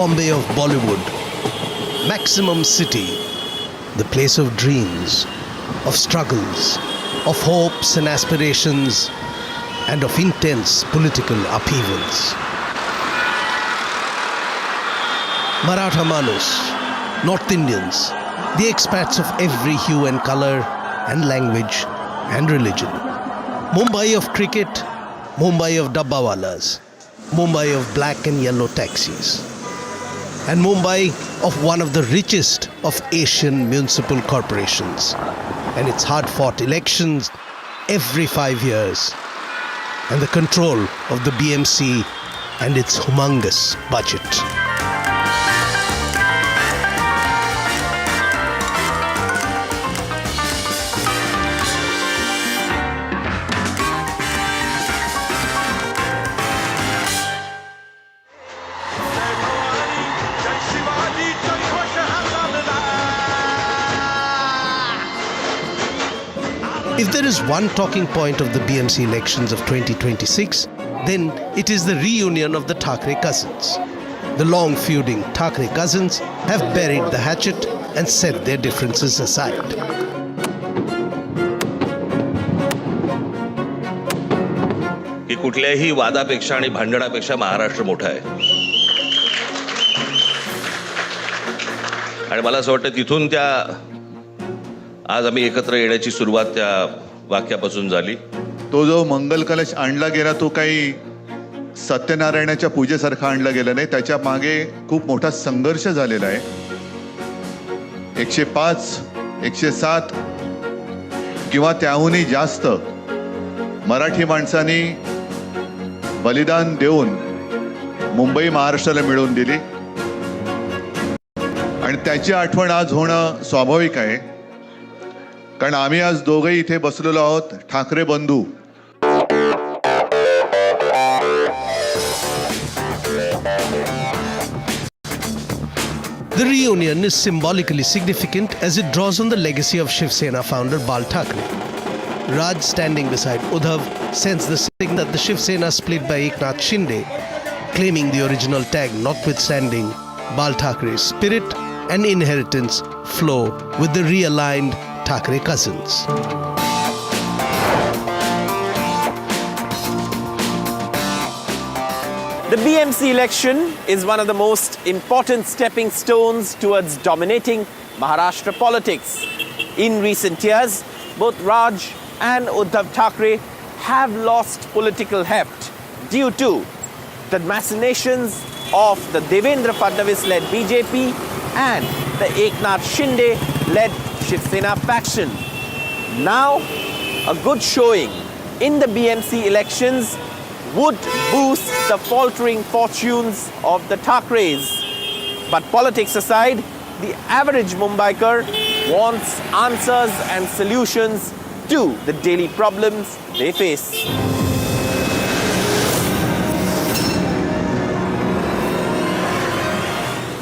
Bombay of Bollywood, maximum city, the place of dreams, of struggles, of hopes and aspirations, and of intense political upheavals. Maratha Manus, North Indians, the expats of every hue and colour and language and religion. Mumbai of cricket, Mumbai of dabbawalas, Mumbai of black and yellow taxis, and Mumbai of one of the richest of Asian municipal corporations, and its hard-fought elections every 5 years, and the control of the BMC and its humongous budget. If there is one talking point of the BMC elections of 2026, then it is the reunion of the Thackeray cousins. The long feuding Thackeray cousins have buried the hatchet and set their differences aside. की कुठल्याही वादापेक्षा आणि भांडणापेक्षा महाराष्ट्र मोठा आहे. आणि मला असं वाटतं तिथून त्या आज आम्ही एकत्र येण्याची सुरुवात त्या वाक्यापासून झाली. तो जो मंगल कलश आणला गेला तो काही सत्यनारायणाच्या पूजेसारखा आणला गेला नाही. त्याच्या मागे खूप मोठा संघर्ष झालेला आहे. 105, 107 किंवा त्याहूनही जास्त मराठी माणसांनी बलिदान देऊन मुंबई महाराष्ट्राला मिळवून दिली आणि त्याची आठवण आज होणं स्वाभाविक आहे. कारण आम्ही आज दोघेही इथे बसलेलो आहोत, ठाकरे बंधू. The reunion is symbolically significant as it draws on the legacy of Shiv Sena founder Bal Thackeray. Raj, standing beside Uddhav, sends the signal that the Shiv Sena split by Eknath Shinde, claiming the original tag notwithstanding, Bal Thackeray's spirit and inheritance flow with the realigned Thackeray cousins. The BMC election is one of the most important stepping stones towards dominating Maharashtra politics. In recent years, both Raj and Uddhav Thackeray have lost political heft due to the machinations of the Devendra Fadnavis-led BJP and the Eknath Shinde-led Shiv Sena faction. Now, a good showing in the BMC elections would boost the faltering fortunes of the Thackerays. But politics aside, the average Mumbaiker wants answers and solutions to the daily problems they face.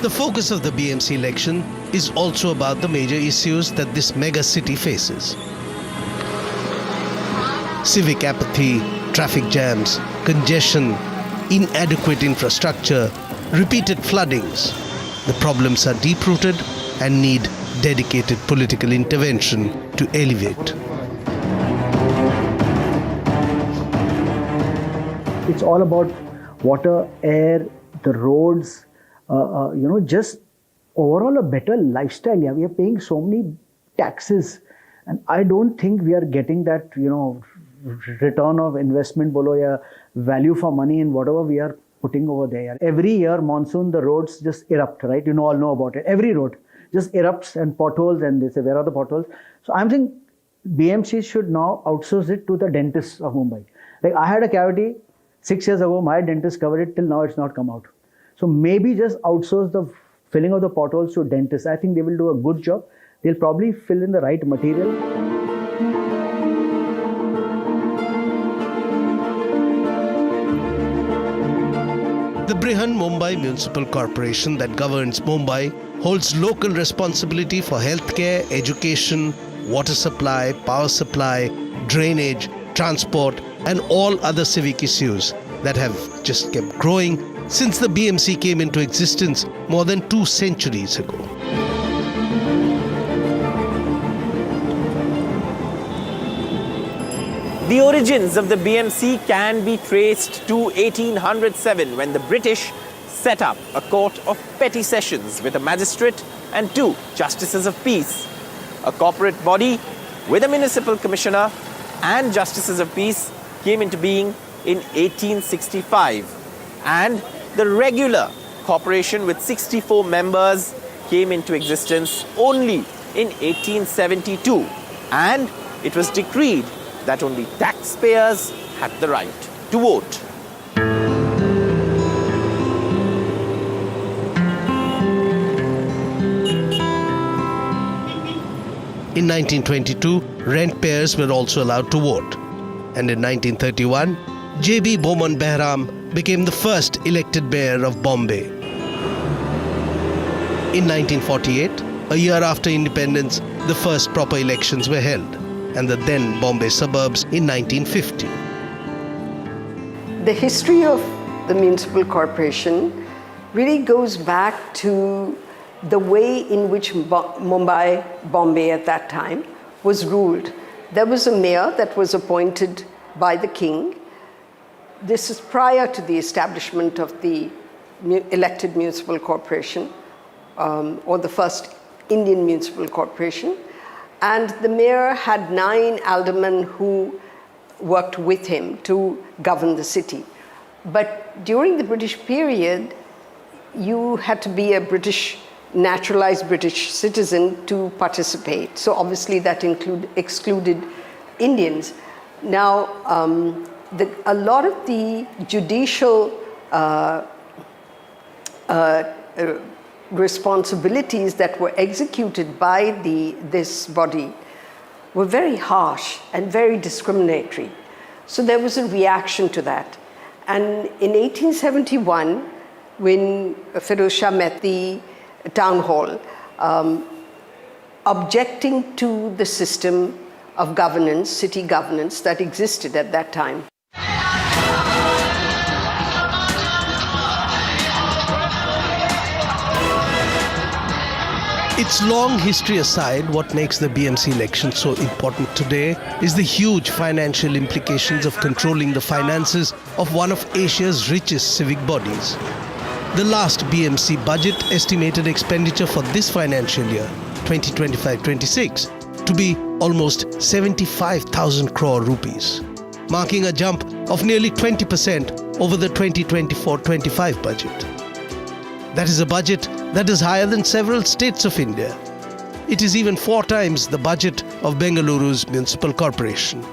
The focus of the BMC election is also about the major issues that this mega city faces. Civic apathy, traffic jams, congestion, inadequate infrastructure, repeated floodings. The problems are deep-rooted and need dedicated political intervention to alleviate. It's all about water, air, the roads, just overall a better lifestyle. Yeah, we are paying so many taxes, and I don't think we are getting that, return of investment below, value for money in whatever we are putting over there. Every year, monsoon, the roads just erupt, right? You all know about it. Every road just erupts and potholes, and they say, where are the potholes? So I'm saying BMC should now outsource it to the dentists of Mumbai. Like I had a cavity 6 years ago, my dentist covered it, till now it's not come out. So maybe just outsource the filling of the potholes to dentists. I think they will do a good job. They'll probably fill in the right material. The Brihan Mumbai Municipal Corporation that governs Mumbai holds local responsibility for healthcare, education, water supply, power supply, drainage, transport, and all other civic issues that have just kept growing since the BMC came into existence more than 2 centuries ago. The origins of the BMC can be traced to 1807 when the British set up a court of petty sessions with a magistrate and 2 justices of peace. A corporate body with a municipal commissioner and justices of peace came into being in 1865, and the regular corporation with 64 members came into existence only in 1872, and it was decreed that only taxpayers had the right to vote. In 1922, rent payers were also allowed to vote. And in 1931, J.B. Boman Behram became the first elected mayor of Bombay. In 1948, a year after independence, the first proper elections were held, and the then Bombay suburbs in 1950. The history of the municipal corporation really goes back to the way in which Mumbai, Bombay at that time was ruled. There was a mayor that was appointed by the king. This is prior to the establishment of the elected municipal corporation, or the first Indian municipal corporation. And the mayor had 9 aldermen who worked with him to govern the city. But during the British period, you had to be a naturalized British citizen to participate. So obviously that excluded Indians. Now, a lot of the judicial responsibilities that were executed by this body were very harsh and very discriminatory. So there was a reaction to that. And in 1871, when Firoz Shah met the town hall, objecting to the system of governance, city governance that existed at that time. Its long history aside, what makes the BMC election so important today is the huge financial implications of controlling the finances of one of Asia's richest civic bodies. The last BMC budget estimated expenditure for this financial year, 2025-26, to be almost 75,000 crore rupees, marking a jump of nearly 20% over the 2024-25 budget. That is a budget that is higher than several states of India. It is even 4 times the budget of Bengaluru's municipal corporation.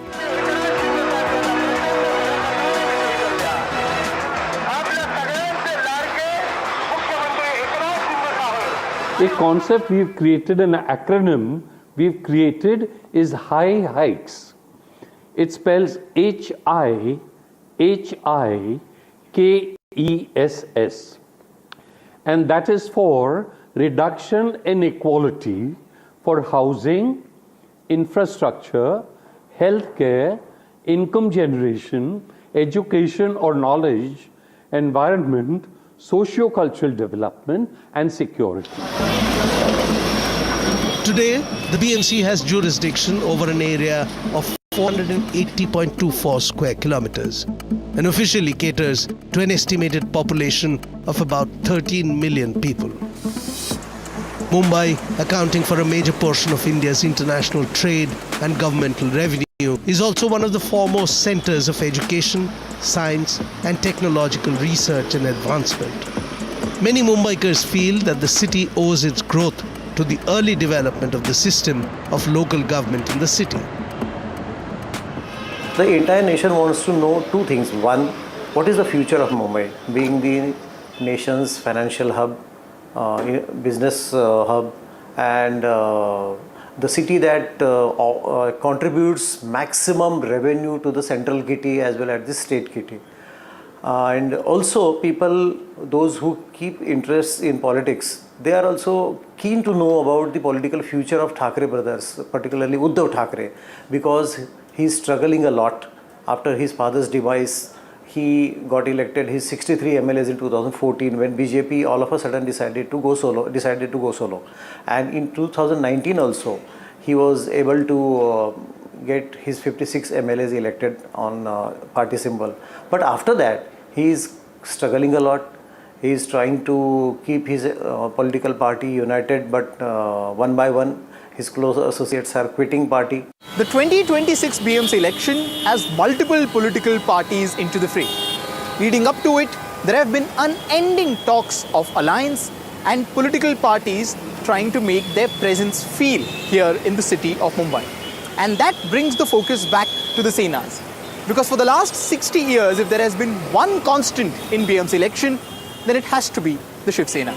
A concept we've created, an acronym we've created is High Hikes. It spells HIHIKESS. And that is for reduction in inequality for housing, infrastructure, healthcare, income generation, education or knowledge, environment, socio-cultural development and security. Today, the BMC has jurisdiction over an area of 480.24 square kilometers and officially caters to an estimated population of about 13 million people. Mumbai, accounting for a major portion of India's international trade and governmental revenue, is also one of the foremost centers of education, science and technological research and advancement. Many Mumbaikars feel that the city owes its growth to the early development of the system of local government in the city. The entire nation wants to know 2 things. One, what is the future of Mumbai, being the nation's financial hub, business hub, and the city that contributes maximum revenue to the central kitty as well as the state kitty. And also people, those who keep interest in politics, they are also keen to know about the political future of Thackeray brothers, particularly Uddhav Thackeray, because he is struggling a lot after his father's demise he got elected his 63 MLAs in 2014 when BJP all of a sudden decided to go solo. And in 2019 also, he was able to get his 56 MLAs elected on party symbol. But after that, he is struggling a lot. He is trying to keep his political party united, but one by one, his close associates are quitting party. The 2026 BMC election has multiple political parties into the fray. Leading up to it, there have been unending talks of alliance and political parties trying to make their presence feel here in the city of Mumbai. And that brings the focus back to the Senas. Because for the last 60 years, if there has been one constant in BMC election, then it has to be the Shiv Sena.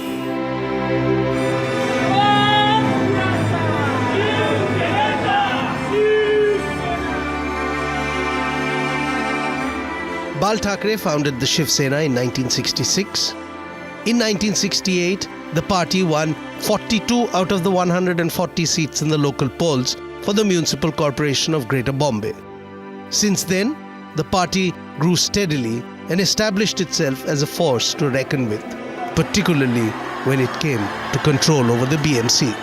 Bal Thackeray founded the Shiv Sena in 1966. In 1968, the party won 42 out of the 140 seats in the local polls for the Municipal Corporation of Greater Bombay. Since then, the party grew steadily and established itself as a force to reckon with, particularly when it came to control over the BMC.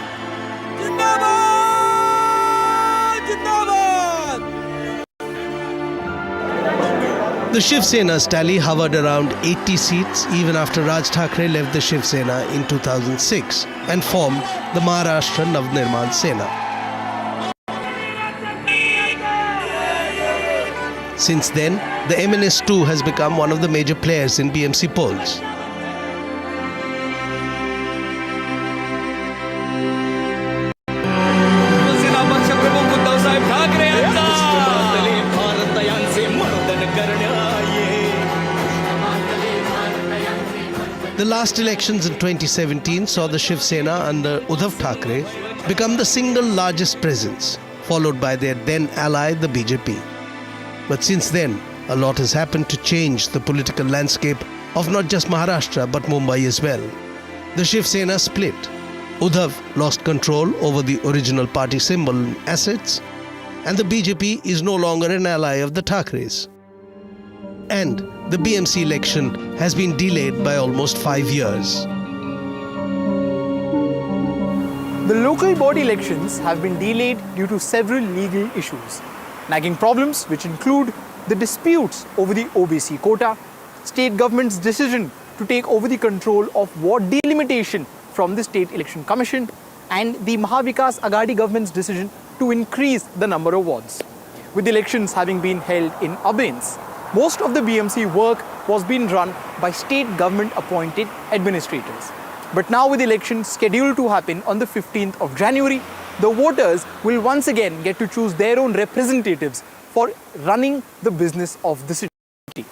The Shiv Sena's tally hovered around 80 seats even after Raj Thackeray left the Shiv Sena in 2006 and formed the Maharashtra Navnirman Sena. Since then, the MNS too has become one of the major players in BMC polls. The last elections in 2017 saw the Shiv Sena under Uddhav Thackeray become the single largest presence, followed by their then ally, the BJP. But since then, a lot has happened to change the political landscape of not just Maharashtra but Mumbai as well. The Shiv Sena split. Uddhav lost control over the original party symbol and assets, and the BJP is no longer an ally of the Thackerays. And the BMC election has been delayed by almost 5 years. The local body elections have been delayed due to several legal issues. Nagging problems which include the disputes over the OBC quota, state government's decision to take over the control of ward delimitation from the State Election Commission, and the Mahavikas Aghadi government's decision to increase the number of wards. With elections having been held in abeyance, most of the BMC work was being run by state government appointed administrators. But now with elections scheduled to happen on the 15th of January, the voters will once again get to choose their own representatives for running the business of the city.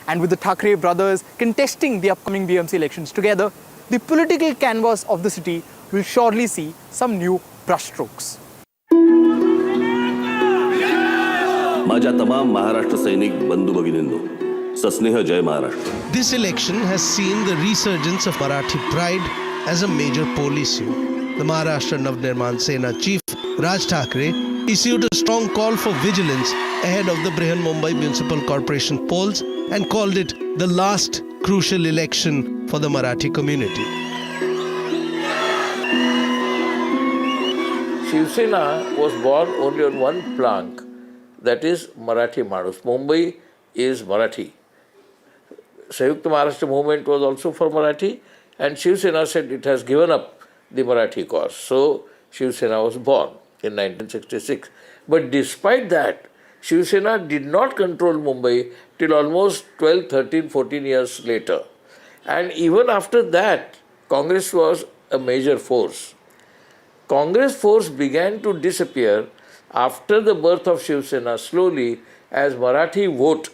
And with the Thackeray brothers contesting the upcoming BMC elections together, the political canvas of the city will surely see some new brushstrokes. माझ्या तमाम महाराष्ट्र सैनिक बंधू भगिनींनो सस्नेह जय Maharashtra. This election has seen the resurgence of Marathi pride as a major poll issue. The Maharashtra Navnirman Sena chief Raj Thackeray issued a strong call for vigilance ahead of the Brihan Mumbai Municipal Corporation polls and called it the last crucial election for the Marathi community. Shiv Sena was born only on one plank, that is Marathi Manus. Mumbai is Marathi. Sayukta Maharashtra movement was also for Marathi, and Shiv Sena said it has given up the Marathi cause. So Shiv Sena was born in 1966. But despite that, Shiv Sena did not control Mumbai till almost 12, 13, 14 years later. And even after that, Congress was a major force. Congress force began to disappear after the birth of Shiv Sena slowly as Marathi vote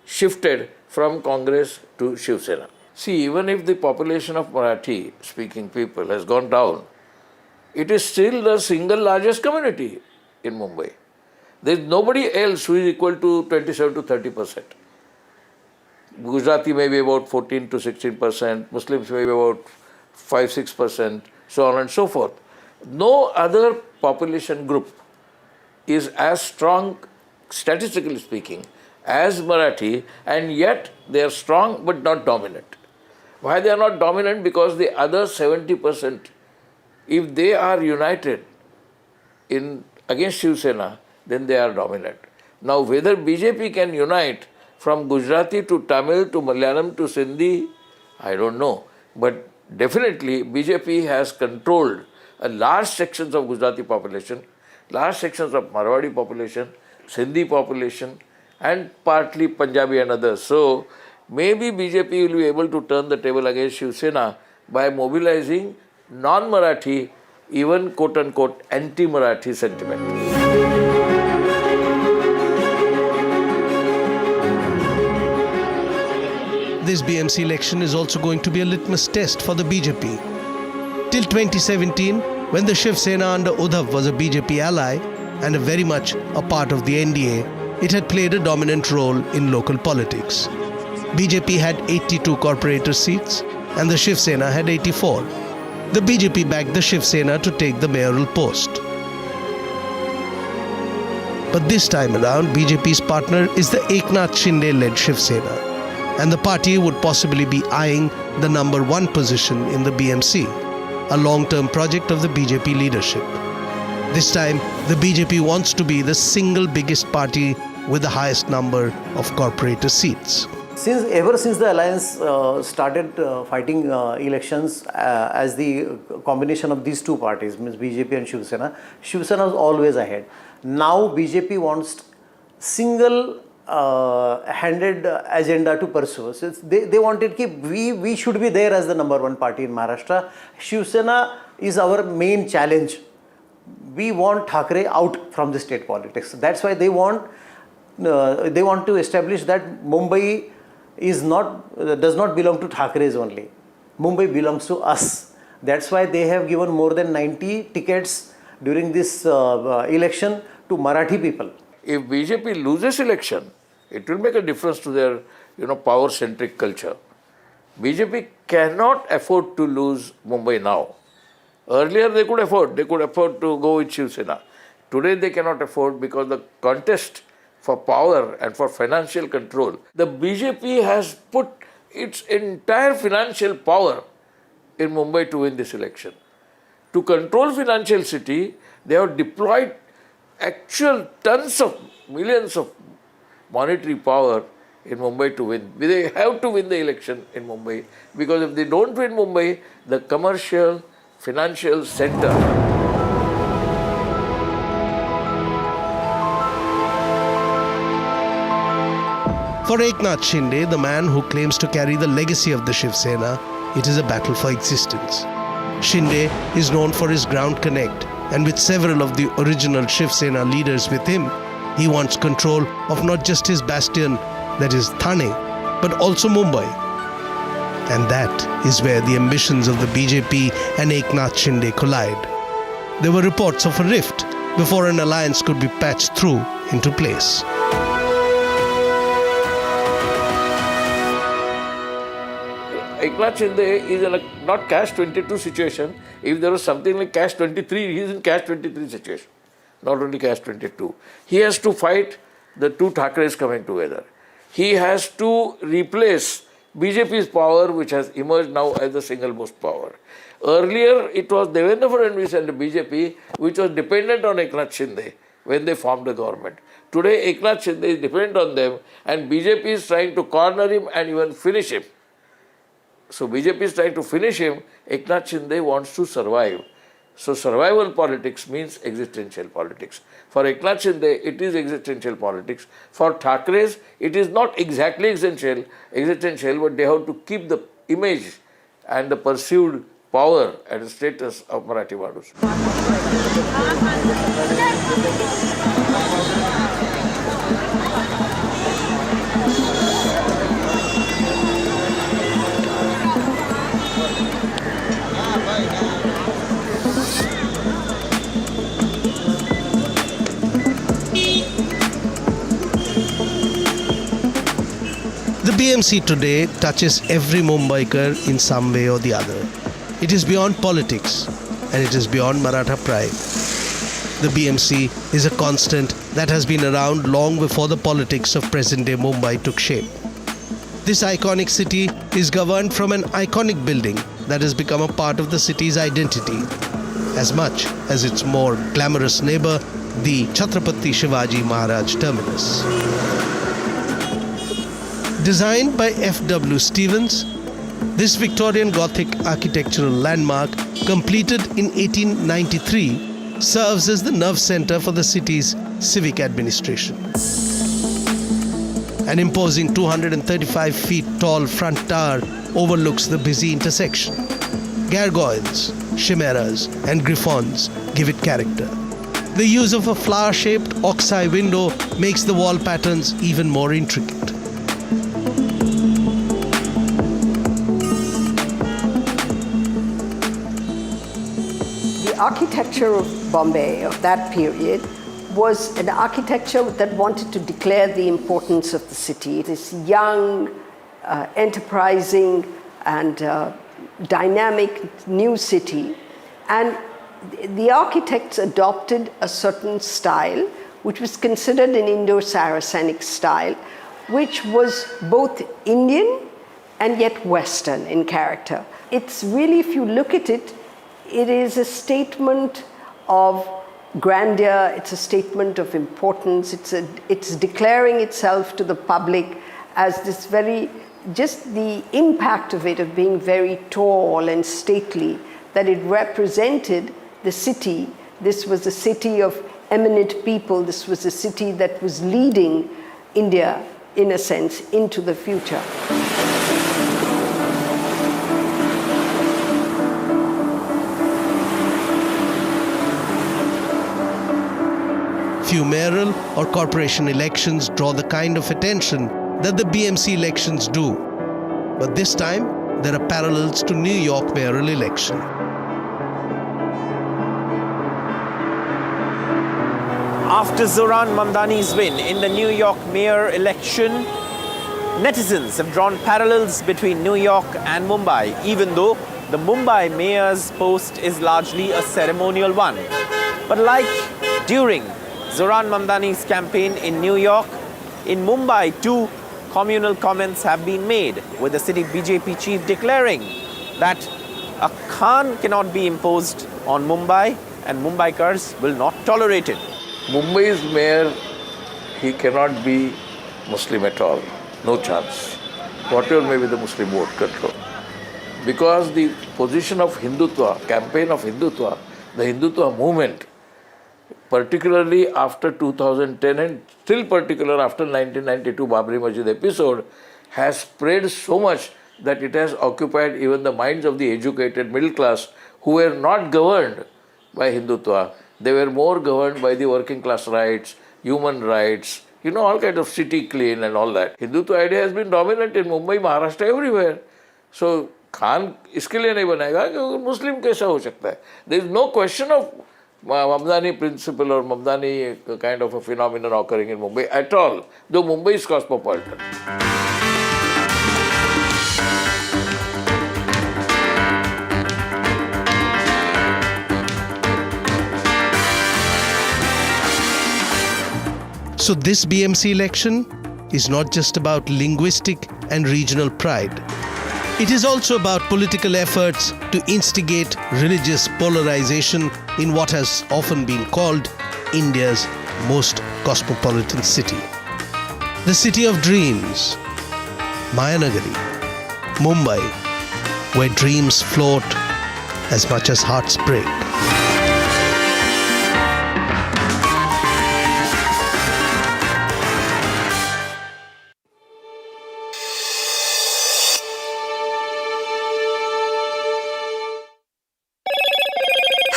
shifted from Congress to Shiv Sena. See, even if the population of Marathi speaking people has gone down, it is still the single largest community in Mumbai. There is nobody else who is equal to 27 to 30%. Gujarati may be about 14 to 16%, Muslims may be about 5-6%, so on and so forth. No other population group is as strong, statistically speaking, as Marathi, and yet they are strong but not dominant. Why they are not dominant? Because the other 70%, if they are united against Shiv Sena, then they are dominant. Now whether BJP can unite from Gujarati to Tamil to Malayalam to Sindhi, I don't know. But definitely BJP has controlled a large sections of Gujarati population, large sections of Marwadi population, Sindhi population, and partly Punjabi and others. So maybe BJP will be able to turn the table against Shiv Sena by mobilizing non-Marathi, even quote-unquote anti-Marathi sentiment. This BMC election is also going to be a litmus test for the BJP. Till 2017, when the Shiv Sena under Uddhav was a BJP ally and very much a part of the NDA, it had played a dominant role in local politics. BJP had 82 corporator seats and the Shiv Sena had 84. The BJP backed the Shiv Sena to take the mayoral post. But this time around, BJP's partner is the Eknath Shinde-led Shiv Sena, and the party would possibly be eyeing the number 1 position in the BMC, a long-term project of the BJP leadership. This time, the BJP wants to be the single biggest party with the highest number of corporator seats. Ever since the alliance started fighting elections as the combination of these two parties, means BJP and Shiv Sena was always ahead. Now BJP wants single handed agenda to pursue. So they wanted that we should be there as the number 1 party in Maharashtra. Shiv Sena is our main challenge. We want Thackeray out from the state politics. That's why they want to establish that Mumbai does not belong to Thackerays only. Mumbai belongs to us. That's why they have given more than 90 tickets during this election to Marathi people. If BJP loses election, it will make a difference to their power-centric culture. BJP cannot afford to lose Mumbai now. Earlier they could afford to go with Shiv Sena. Today they cannot afford because the contest for power and for financial control, the BJP has put its entire financial power in Mumbai to win this election. To control financial city, they have deployed actual tons of millions of monetary power in Mumbai to win. They have to win the election in Mumbai because if they don't win Mumbai, the commercial, financial center. For Eknath Shinde, the man who claims to carry the legacy of the Shiv Sena, it is a battle for existence. Shinde is known for his ground connect, and with several of the original Shiv Sena leaders with him, he wants control of not just his bastion, that is Thane, but also Mumbai. And that is where the ambitions of the BJP and Eknath Shinde collide. There were reports of a rift before an alliance could be patched through into place. Eknath Shinde is in a not catch-22 situation. If there was something like catch-23, he is in catch-23 situation, not only catch-22. He has to fight the two Thackeray's coming together. He has to replace BJP's power, which has emerged now as the single most power. Earlier, it was Devendra Fadnavis and the BJP, which was dependent on Eknath Shinde when they formed the government. Today, Eknath Shinde is dependent on them, and BJP is trying to corner him and even finish him. So BJP is trying to finish him. Eknath Shinde wants to survive. So survival politics means existential politics. For Eknath Shinde, it is existential politics. For Thackeray's, it is not exactly existential, but they have to keep the image and the perceived power and status of Marathi Madus. The BMC today touches every Mumbaiker in some way or the other. It is beyond politics and it is beyond Maratha pride. The BMC is a constant that has been around long before the politics of present-day Mumbai took shape. This iconic city is governed from an iconic building that has become a part of the city's identity, as much as its more glamorous neighbor, the Chhatrapati Shivaji Maharaj terminus. Designed by F.W. Stevens, this Victorian Gothic architectural landmark, completed in 1893, serves as the nerve center for the city's civic administration. An imposing 235 feet tall front tower overlooks the busy intersection. Gargoyles, chimeras, and griffons give it character. The use of a flower-shaped ox-eye window makes the wall patterns even more intricate. The architecture of Bombay of that period was an architecture that wanted to declare the importance of the city. It is young, enterprising, and dynamic new city. And the architects adopted a certain style, which was considered an Indo-Saracenic style, which was both Indian and yet Western in character. It's really, if you look at it, it is a statement of grandeur, it's a statement of importance, it's declaring itself to the public as this very, just the impact of it of being very tall and stately, that it represented the city. This was a city of eminent people, this was a city that was leading India, in a sense, into the future. Few mayoral or corporation elections draw the kind of attention that the BMC elections do. But this time, there are parallels to New York mayoral election. After Zoran Mamdani's win in the New York mayor election, netizens have drawn parallels between New York and Mumbai, even though the Mumbai mayor's post is largely a ceremonial one. But like during Zoran Mamdani's campaign in New York, in Mumbai too, communal comments have been made, with the city BJP chief declaring that a Khan cannot be imposed on Mumbai and Mumbaikars will not tolerate it. Mumbai's mayor, he cannot be Muslim at all, no chance, whatever may be the Muslim vote control. Because the position of Hindutva, campaign of Hindutva, the Hindutva movement, particularly after 2010 and still particular after 1992 Babri Masjid episode, has spread so much that it has occupied even the minds of the educated middle class who were not governed by Hindutva. They were more governed by the working class rights, human rights, all kinds of city clean and all that. Hindutva idea has been dominant in Mumbai, Maharashtra, everywhere. So Khan इसके लिए नहीं बनेगा कि Muslim कैसा हो सकता है? There is no question of Mamdani principle or Mamdani kind of a phenomenon occurring in Mumbai at all, though Mumbai is cosmopolitan. So this BMC election is not just about linguistic and regional pride. It is also about political efforts to instigate religious polarization in what has often been called India's most cosmopolitan city. The city of dreams, Mayanagari, Mumbai, where dreams float as much as hearts break.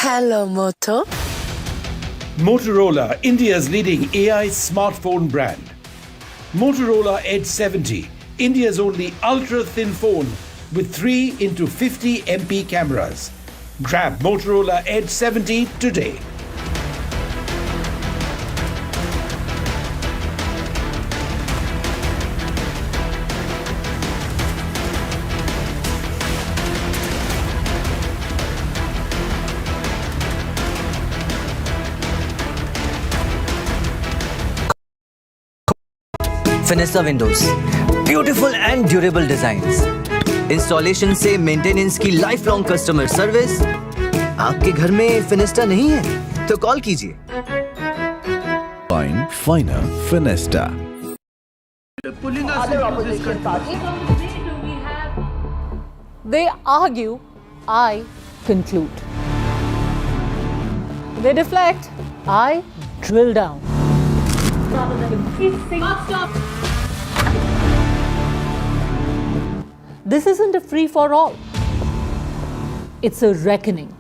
Hello, Moto. Motorola, India's leading AI smartphone brand. Motorola Edge 70, India's only ultra-thin phone with 3x50 MP cameras. Grab Motorola Edge 70 today. Fenesta Windows, beautiful and durable designs. Installation से maintenance की life long customer service. आपके घर में फिनेस्टा नहीं है तो call कीजिए. Find Finer Fenesta. Other opposition parties. They argue, I conclude. They deflect, I drill down. This isn't a free for all. It's a reckoning.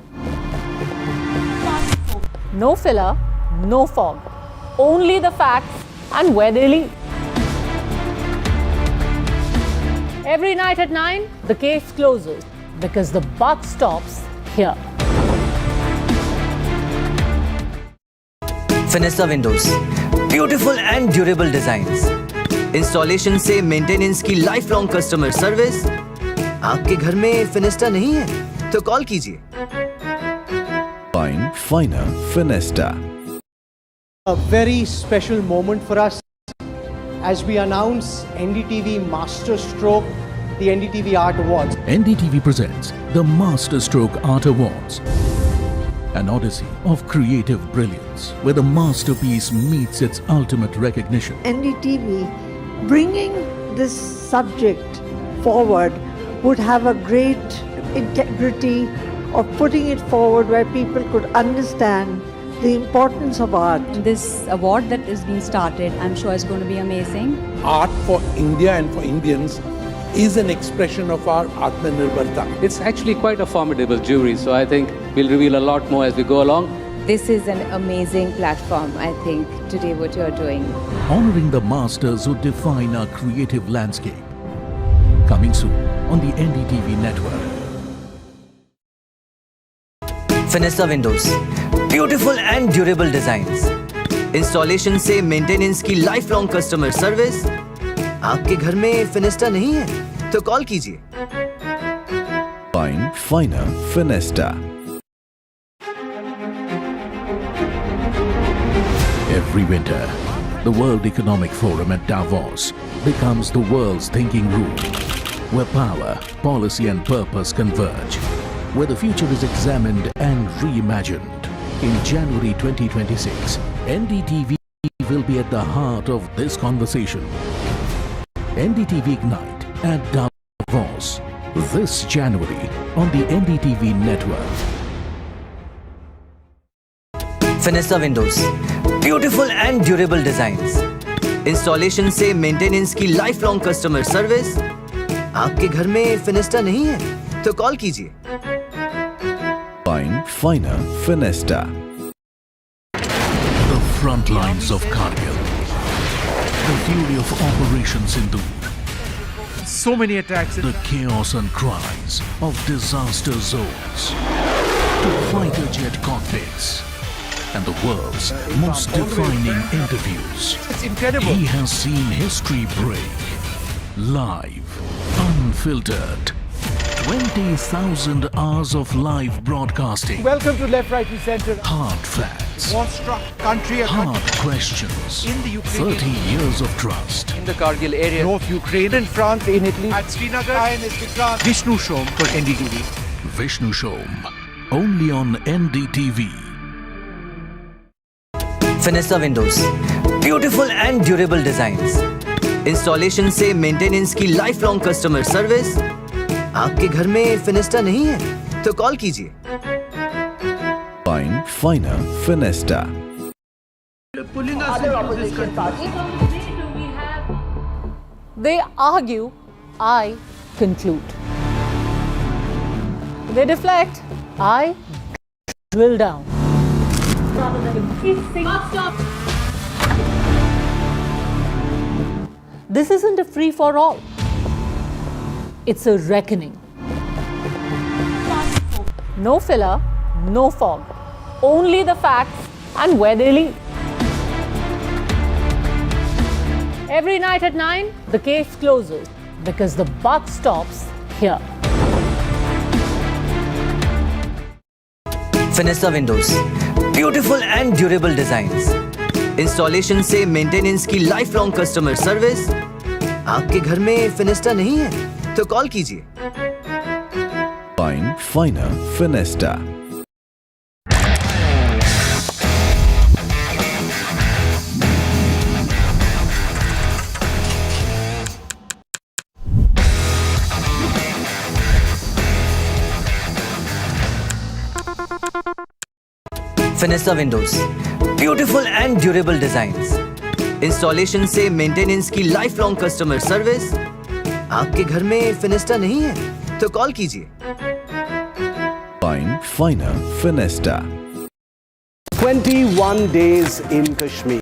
No filler, no fog. Only the facts and where they lead. Every night at 9, the case closes because the buck stops here. Fenesta Windows, beautiful and durable designs. Installation से maintenance की life long customer service. आपके घर में फिनेस्टा नहीं है तो call कीजिए. Find Finer Fenesta. A very special moment for us as we announce NDTV Master Stroke, the NDTV Art Awards. NDTV presents the Masterstroke Art Awards, an odyssey of creative brilliance where the masterpiece meets its ultimate recognition. NDTV bringing this subject forward would have a great integrity of putting it forward where people could understand the importance of art. This award that is being started, I'm sure is going to be amazing. Art for India and for Indians is an expression of our Atmanirbharta. It's actually quite a formidable jury, so I think we'll reveal a lot more as we go along. This is an amazing platform, I think, today what you're doing. Honoring the masters who define our creative landscape. Coming soon on the NDTV network. Fenesta Windows, beautiful and durable designs. Installation से maintenance की life long customer service. आपके घर में फिनेस्टा नहीं है तो call कीजिए. Find Finer Fenesta. Every winter, the World Economic Forum at Davos becomes the world's thinking room, where power, policy and purpose converge, where the future is examined and reimagined. In January 2026, NDTV will be at the heart of this conversation. NDTV Ignite at Davos, this January on the NDTV network. Fenesta Windows, beautiful and durable designs. Installation से maintenance की life long customer service. आपके घर में फिनेस्टा नहीं है तो call कीजिए. Find Finer Fenesta. The front lines of Kargil. The fury of Operation Sindoor. So many attacks. The chaos and cries of disaster zones. To fighter jet cockpits. And the world's most defining interviews. It's incredible. He has seen history break. Live. Unfiltered. 20,000 hours of live broadcasting. Welcome to Left, Right and Centre. Hard facts. War-struck country. Hard questions. In the Ukraine. 30 years of trust. In the Kargil area. North Ukraine. In France. In Italy. At Srinagar. Vishnu Shom for NDTV. Vishnu Shom. Only on NDTV. Fenesta Windows, beautiful and durable designs. Installation से maintenance की life long customer service. आपके घर में फिनेस्टा नहीं है तो call कीजिए. Find Finer Fenesta. Other opposition parties. They argue, I conclude. They deflect, I drill down. This isn't a free for all. It's a reckoning. No filler, no fog. Only the facts and where they lead. Every night at 9, the case closes because the buck stops here. Fenesta Windows, beautiful and durable designs. Installation से maintenance की life long customer service. आपके घर में फिनिस्टा नहीं है तो call कीजिए। Fine Finer Finesta. Finesta windows, beautiful and durable designs. Installation से मेंटेनेंस की लाइफ लॉन्ग कस्टमर सर्विस। आपके घर में फिनिस्टा नहीं है तो कॉल कीजिए। Fine Finer Finesta. 21 days in Kashmir.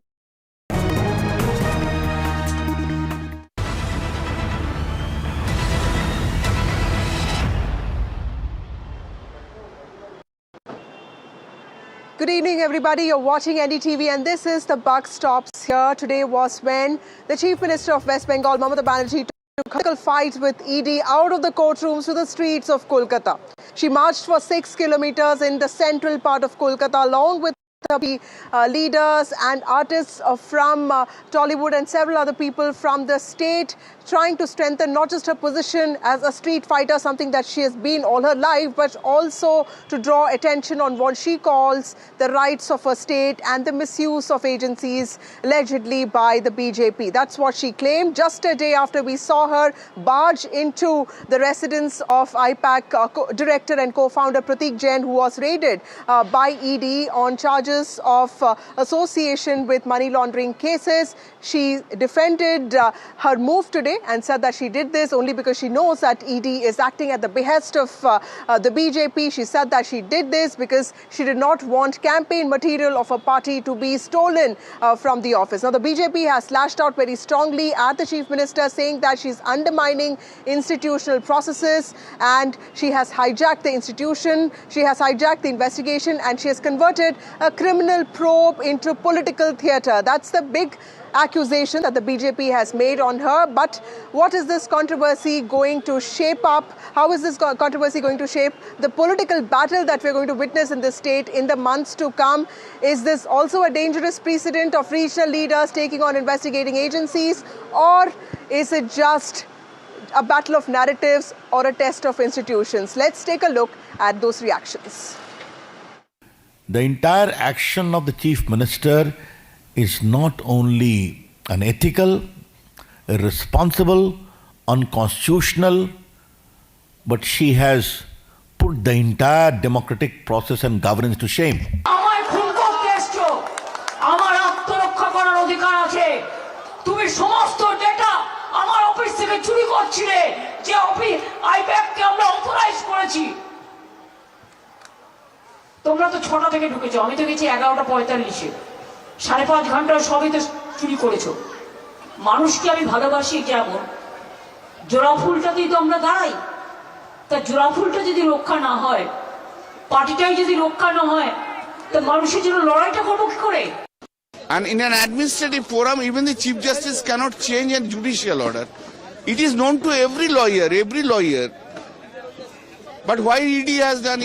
Good evening, everybody. You're watching NDTV, and this is the buck stops here. Today was when the Chief Minister of West Bengal, Mamata Banerjee, took political fight with ED out of the courtrooms to the streets of Kolkata. She marched for 6 kilometers in the central part of Kolkata, along with the leaders and artists from Tollywood and several other people from the state, trying to strengthen not just her position as a street fighter, something that she has been all her life, but also to draw attention on what she calls the rights of her state and the misuse of agencies allegedly by the BJP. That's what she claimed just a day after we saw her barge into the residence of IPAC director and co-founder Pratik Jain, who was raided by ED on charges of association with money laundering cases. She defended her move today and said that she did this only because she knows that ED is acting at the behest of the BJP. She said that she did this because she did not want campaign material of a party to be stolen from the office. Now, the BJP has lashed out very strongly at the Chief Minister, saying that she's undermining institutional processes and she has hijacked the institution, she has hijacked the investigation, and she has converted a criminal probe into political theatre. That's the big accusation that the BJP has made on her. But what is this controversy going to shape up? How is this controversy going to shape the political battle that we're going to witness in this state in the months to come? Is this also a dangerous precedent of regional leaders taking on investigating agencies, or is it just a battle of narratives or a test of institutions? Let's take a look at those reactions. The entire action of the Chief Minister is not only unethical, irresponsible, unconstitutional, but she has put the entire democratic process and governance to shame. আমায় খুন করতে এসছো, আমার আত্মরক্ষা করার অধিকার আছে। তুমি সমস্ত ডেটা আমার অফিস থেকে চুরি করছিলে, যে অফিস আইপ্যাককে আমরা অথরাইজ করেছি। তোমরা তো 6টা থেকে ঢুকেছো, আমি তো গেছি 11:45-এ। 5.5 ঘন্টা সবই তো চুরি করেছো। মানুষকে আমি ভালোবাসি যেমন, জোড়া ফুলটাতেই তো আমরা দাঁড়াই। তা জোড়া ফুলটা যদি রক্ষা না হয়, পার্টিটাই যদি রক্ষা না হয়, তা মানুষের জন্য লড়াইটা করবো কি করে? And in an administrative forum, even the Chief Justice cannot change a judicial order. It is known to every lawyer. But why ED has done?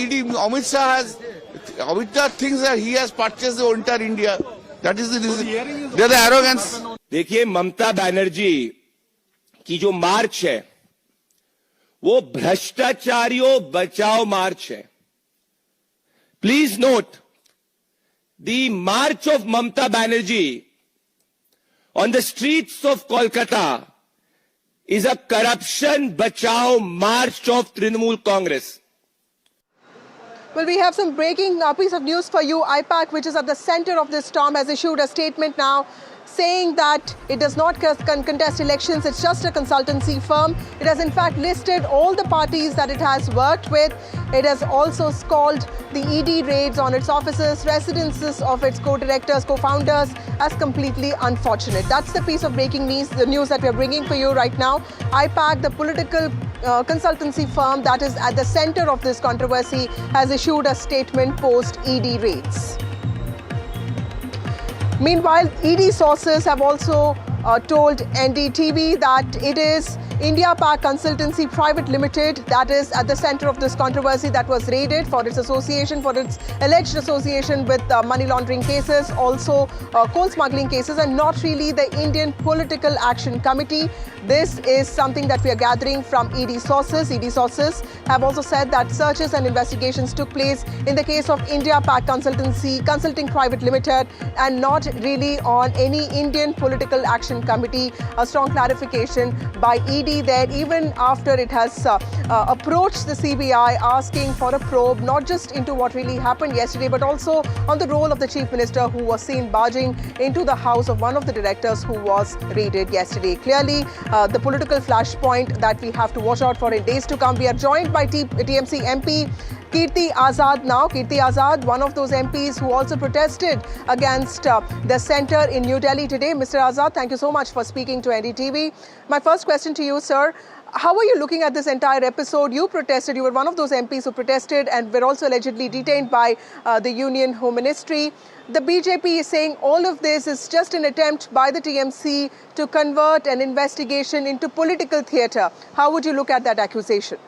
Amit Shah thinks that he has purchased the entire India. That is the reason. They are the arrogance. देखिए, ममता बनर्जी की जो मार्च है वो भ्रष्टाचारियों बचाओ मार्च है। Please note, the march of Mamata Banerjee on the streets of Kolkata is a corruption bachao march of Trinamool Congress. Well, we have some breaking piece of news for you. IPAC, which is at the center of this storm, has issued a statement now saying that it does not contest elections. It's just a consultancy firm. It has in fact listed all the parties that it has worked with. It has also called the ED raids on its offices, residences of its co-directors, co-founders as completely unfortunate. That's the piece of breaking news, the news that we're bringing for you right now. IPAC, the political consultancy firm that is at the center of this controversy, has issued a statement post ED raids. Meanwhile, ED sources have also told NDTV that it is India Pac Consultancy Private Limited that is at the center of this controversy that was raided for its association, for its alleged association with money laundering cases, also coal smuggling cases, and not really the Indian Political Action Committee. This is something that we are gathering from ED sources. ED sources have also said that searches and investigations took place in the case of India Pac Consulting Private Limited and not really on any Indian Political Action Committee. A strong clarification by ED there, even after it has approached the CBI asking for a probe, not just into what really happened yesterday, but also on the role of the Chief Minister who was seen barging into the house of one of the directors who was raided yesterday. Clearly, the political flashpoint that we have to watch out for in days to come. We are joined by TMC MP Kirti Azad now. Kirti Azad, one of those MPs who also protested against the centre in New Delhi today. Mr. Azad, thank you so much for speaking to NDTV. My first question to you, sir. How are you looking at this entire episode? You protested, you were one of those MPs who protested and were also allegedly detained by the Union Home Ministry. The BJP is saying all of this is just an attempt by the TMC to convert an investigation into political theatre. How would you look at that accusation?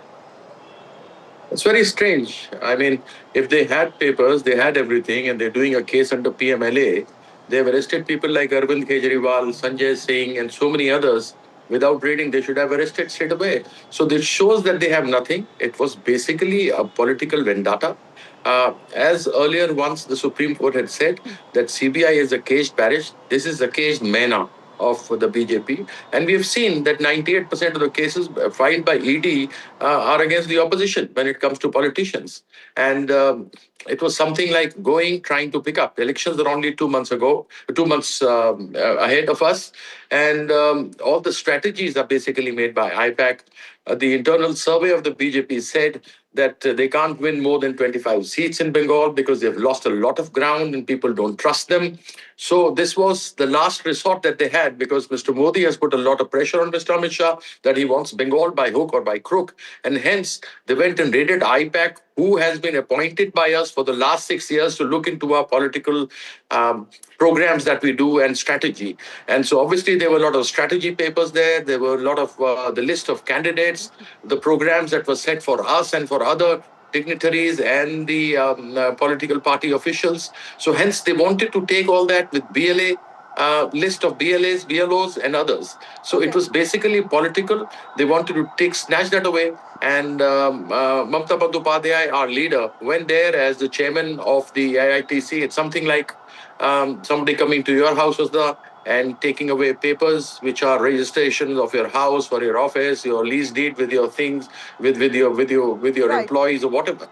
It's very strange. I mean, if they had papers, they had everything, and they're doing a case under PMLA, they've arrested people like Arvind Kejriwal, Sanjay Singh, and so many others. Without raiding, they should have arrested straight away. So this shows that they have nothing. It was basically a political vendetta. As earlier once the Supreme Court had said that CBI is a caged parish, this is a caged manna of the BJP. And we have seen that 98% of the cases filed by ED are against the opposition when it comes to politicians. And it was something like trying to pick up. Elections are only 2 months ahead of us. And all the strategies are basically made by IPAC. The internal survey of the BJP said that they can't win more than 25 seats in Bengal because they've lost a lot of ground and people don't trust them. So this was the last resort that they had because Mr. Modi has put a lot of pressure on Mr. Amit Shah that he wants Bengal by hook or by crook. And hence, they went and raided IPAC, who has been appointed by us for the last 6 years to look into our political programs that we do and strategy. And so obviously there were a lot of strategy papers there. There were a lot of the list of candidates, the programs that were set for us and for other dignitaries and the political party officials. So hence they wanted to take all that with BLA, list of BLAs, BLOs and others. So it was basically political. They wanted to snatch that away. And Mamata Bandyopadhyay, our leader, went there as the chairman of the AITC. It's something like somebody coming to your house and taking away papers which are registrations of your house or your office, your lease deed with your things, with your right. Employees or whatever.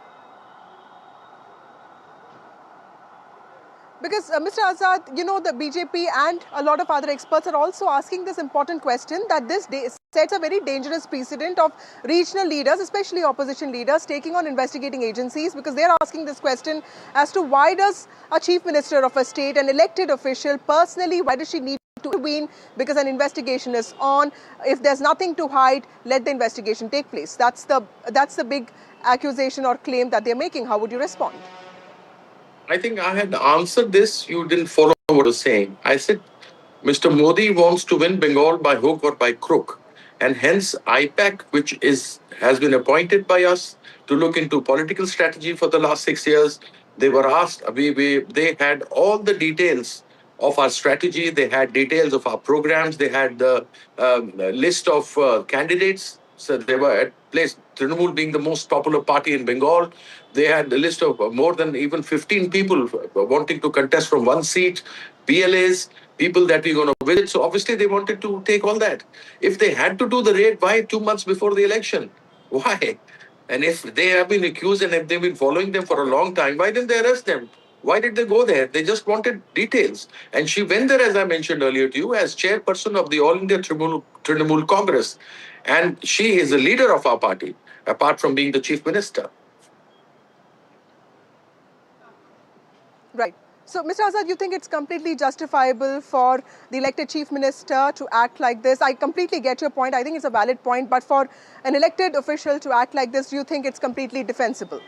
Because, Mr. Azad, you know, the BJP and a lot of other experts are also asking this important question that this sets a very dangerous precedent of regional leaders, especially opposition leaders, taking on investigating agencies because they're asking this question as to why does a chief minister of a state, an elected official, personally, why does she need to intervene because an investigation is on? If there's nothing to hide, let the investigation take place. That's the big accusation or claim that they're making. How would you respond? I think I had answered this. You didn't follow what I was saying. I said, Mr. Modi wants to win Bengal by hook or by crook. And hence IPAC, which has been appointed by us to look into political strategy for the last 6 years, they were asked, they had all the details of our strategy. They had details of our programs. They had the list of candidates. So they were at place, Trinamool being the most popular party in Bengal. They had a list of more than even 15 people wanting to contest from one seat, PLAs, people that we're going to visit. So obviously they wanted to take all that. If they had to do the raid, why 2 months before the election? Why? And if they have been accused and if they've been following them for a long time, why didn't they arrest them? Why did they go there? They just wanted details. And she went there, as I mentioned earlier to you, as chairperson of the All India Trinamool Congress. And she is the leader of our party, apart from being the chief minister. Right. So, Mr. Azad, you think it's completely justifiable for the elected chief minister to act like this? I completely get your point. I think it's a valid point. But for an elected official to act like this, do you think it's completely defensible?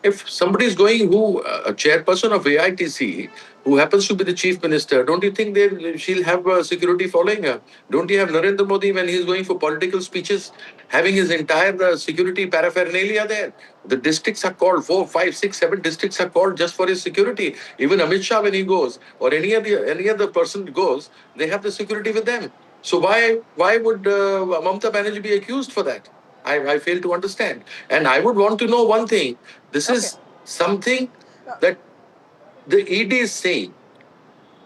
If somebody is going a chairperson of AITC, who happens to be the chief minister, don't you think she'll have security following her? Don't you have Narendra Modi when he's going for political speeches, having his entire security paraphernalia there? The districts are called, 4, 5, 6, 7 districts are called just for his security. Even Amit Shah when he goes, or any other person goes, they have the security with them. So why would Mamata Banerjee be accused for that? I fail to understand. And I would want to know one thing. This is something that the ED is saying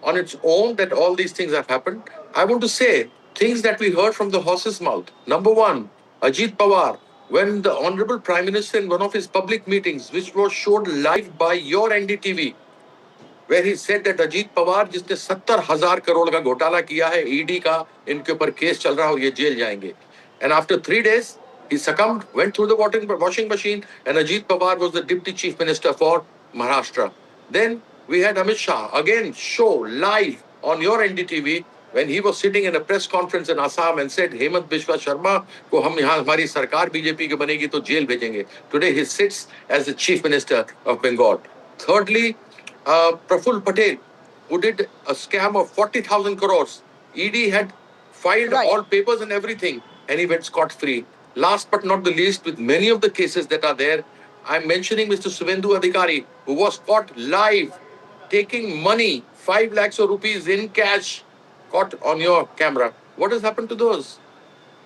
on its own that all these things have happened. I want to say things that we heard from the horse's mouth. Number one, Ajit Pawar, when the Honorable Prime Minister in one of his public meetings, which was shown live by your NDTV, where he said that Ajit Pawar, जिसने 70,000 करोड़ का घोटाला किया है, ED का इनके ऊपर case चल रहा है और ये जेल जाएंगे. And after 3 days, he succumbed, went through the washing machine, and Ajit Pawar was the Deputy Chief Minister for Maharashtra. Then we had Amit Shah again show live on your NDTV when he was sitting in a press conference in Assam and said, Hemant Biswa Sharma को हम यहाँ हमारी सरकार BJP की बनेगी तो jail भेजेंगे. Today he sits as the Chief Minister of Bengal. Thirdly, Praful Patel, who did a scam of 40,000 crores. ED had filed all papers and everything, and he went scot-free. Last but not the least, with many of the cases that are there, I'm mentioning Mr. Suvendu Adhikari, who was caught live taking money, 5 lakhs of rupees in cash, caught on your camera. What has happened to those?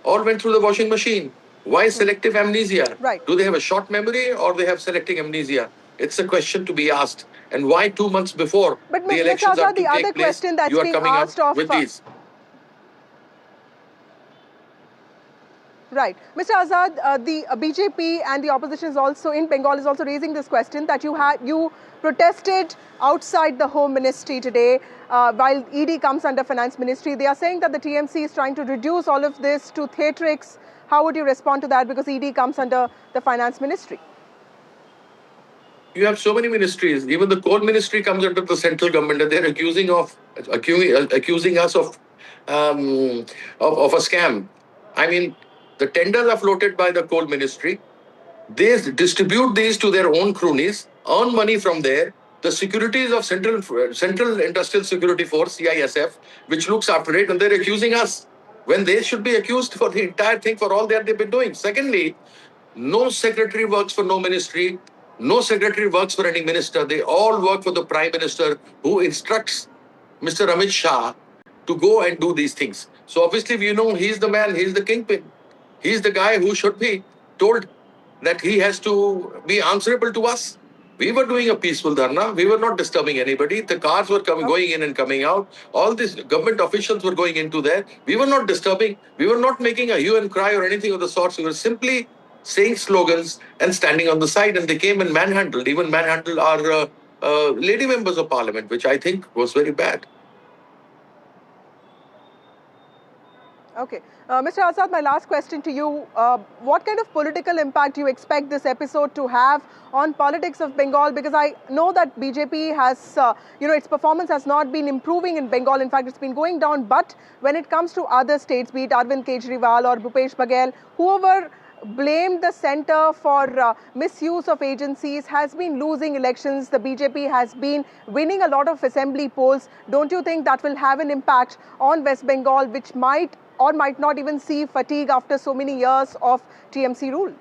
All went through the washing machine. Why selective amnesia? Do they have a short memory or they have selective amnesia? It's a question to be asked. And why 2 months before the elections are to take place, you are coming up with these? Right. Mr. Azad, the BJP and the opposition is also in Bengal is also raising this question that you protested outside the Home Ministry today while ED comes under Finance Ministry. They are saying that the TMC is trying to reduce all of this to theatrics. How would you respond to that because ED comes under the Finance Ministry? You have so many ministries. Even the coal ministry comes under the central government, and they're accusing us of a scam. I mean, the tenders are floated by the coal ministry. They distribute these to their own cronies, earn money from there. The securities of Central Industrial Security Force (CISF), which looks after it, and they're accusing us when they should be accused for the entire thing for all that they've been doing. Secondly, no secretary works for no ministry. No secretary works for any minister. They all work for the Prime Minister, who instructs Mr. Amit Shah to go and do these things. So obviously, we know he's the man, he's the kingpin. He's the guy who should be told that he has to be answerable to us. We were doing a peaceful dharna. We were not disturbing anybody. The cars were going in and coming out. All these government officials were going into there. We were not disturbing. We were not making a hue and cry or anything of the sorts. We were simply saying slogans and standing on the side, and they came and even manhandled our lady members of parliament, which I think was very bad. Okay. Mr. Azad, my last question to you. What kind of political impact do you expect this episode to have on politics of Bengal? Because I know that BJP has, its performance has not been improving in Bengal. In fact, it's been going down. But when it comes to other states, be it Arvind Kejriwal or Bhupesh Baghel, whoever blamed the centre for misuse of agencies has been losing elections. The BJP has been winning a lot of assembly polls. Don't you think that will have an impact on West Bengal, which might or might not even see fatigue after so many years of TMC rule?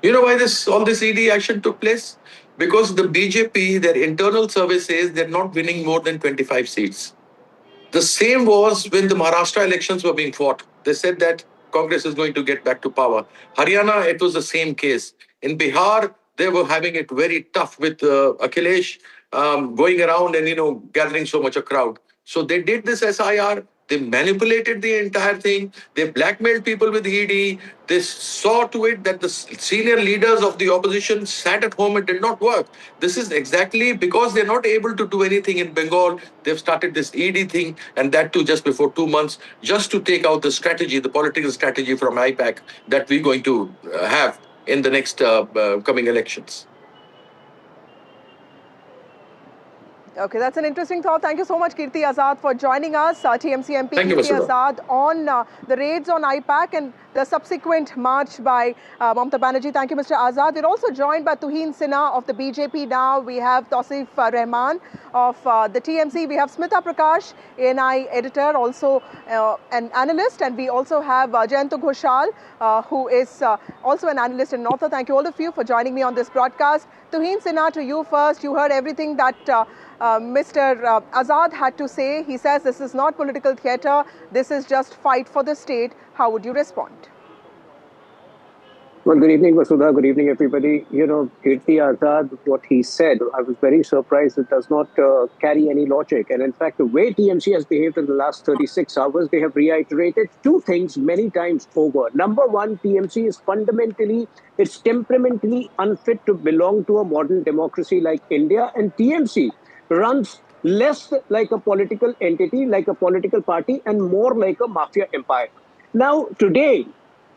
You know why all this ED action took place? Because the BJP, their internal survey says they're not winning more than 25 seats. The same was when the Maharashtra elections were being fought. They said that Congress is going to get back to power. Haryana, it was the same case. In Bihar, they were having it very tough with Akhilesh going around and, gathering so much a crowd. So they did this SIR. They manipulated the entire thing. They blackmailed people with ED. They saw to it that the senior leaders of the opposition sat at home and did not work. This is exactly because they're not able to do anything in Bengal. They've started this ED thing, and that too just before 2 months, just to take out the strategy, the political strategy from IPAC that we're going to have in the next coming elections. Okay, that's an interesting thought. Thank you so much, Kirti Azad, for joining us. TMC MP Thank you, Kirti Vasudha. Azad on the raids on IPAC and the subsequent march by Mamata Banerjee. Thank you, Mr. Azad. We're also joined by Tuhin Sinha of the BJP now. We have Tausif Rahman of the TMC. We have Smita Prakash, ANI editor, also an analyst. And we also have Jayanto Ghoshal, who is also an analyst and author. Thank you all of you for joining me on this broadcast. Tuhin Sinha, to you first. You heard everything that Mr. Azad had to say. He says this is not political theatre, this is just fight for the state. How would you respond? Well, good evening, Vasudha. Good evening, everybody. You know, Kirti Azad, what he said, I was very surprised. It does not carry any logic. And in fact, the way TMC has behaved in the last 36 hours, they have reiterated two things many times over. Number one, TMC is fundamentally, it's temperamentally unfit to belong to a modern democracy like India. And TMC runs less like a political entity, like a political party, and more like a mafia empire. Now, today,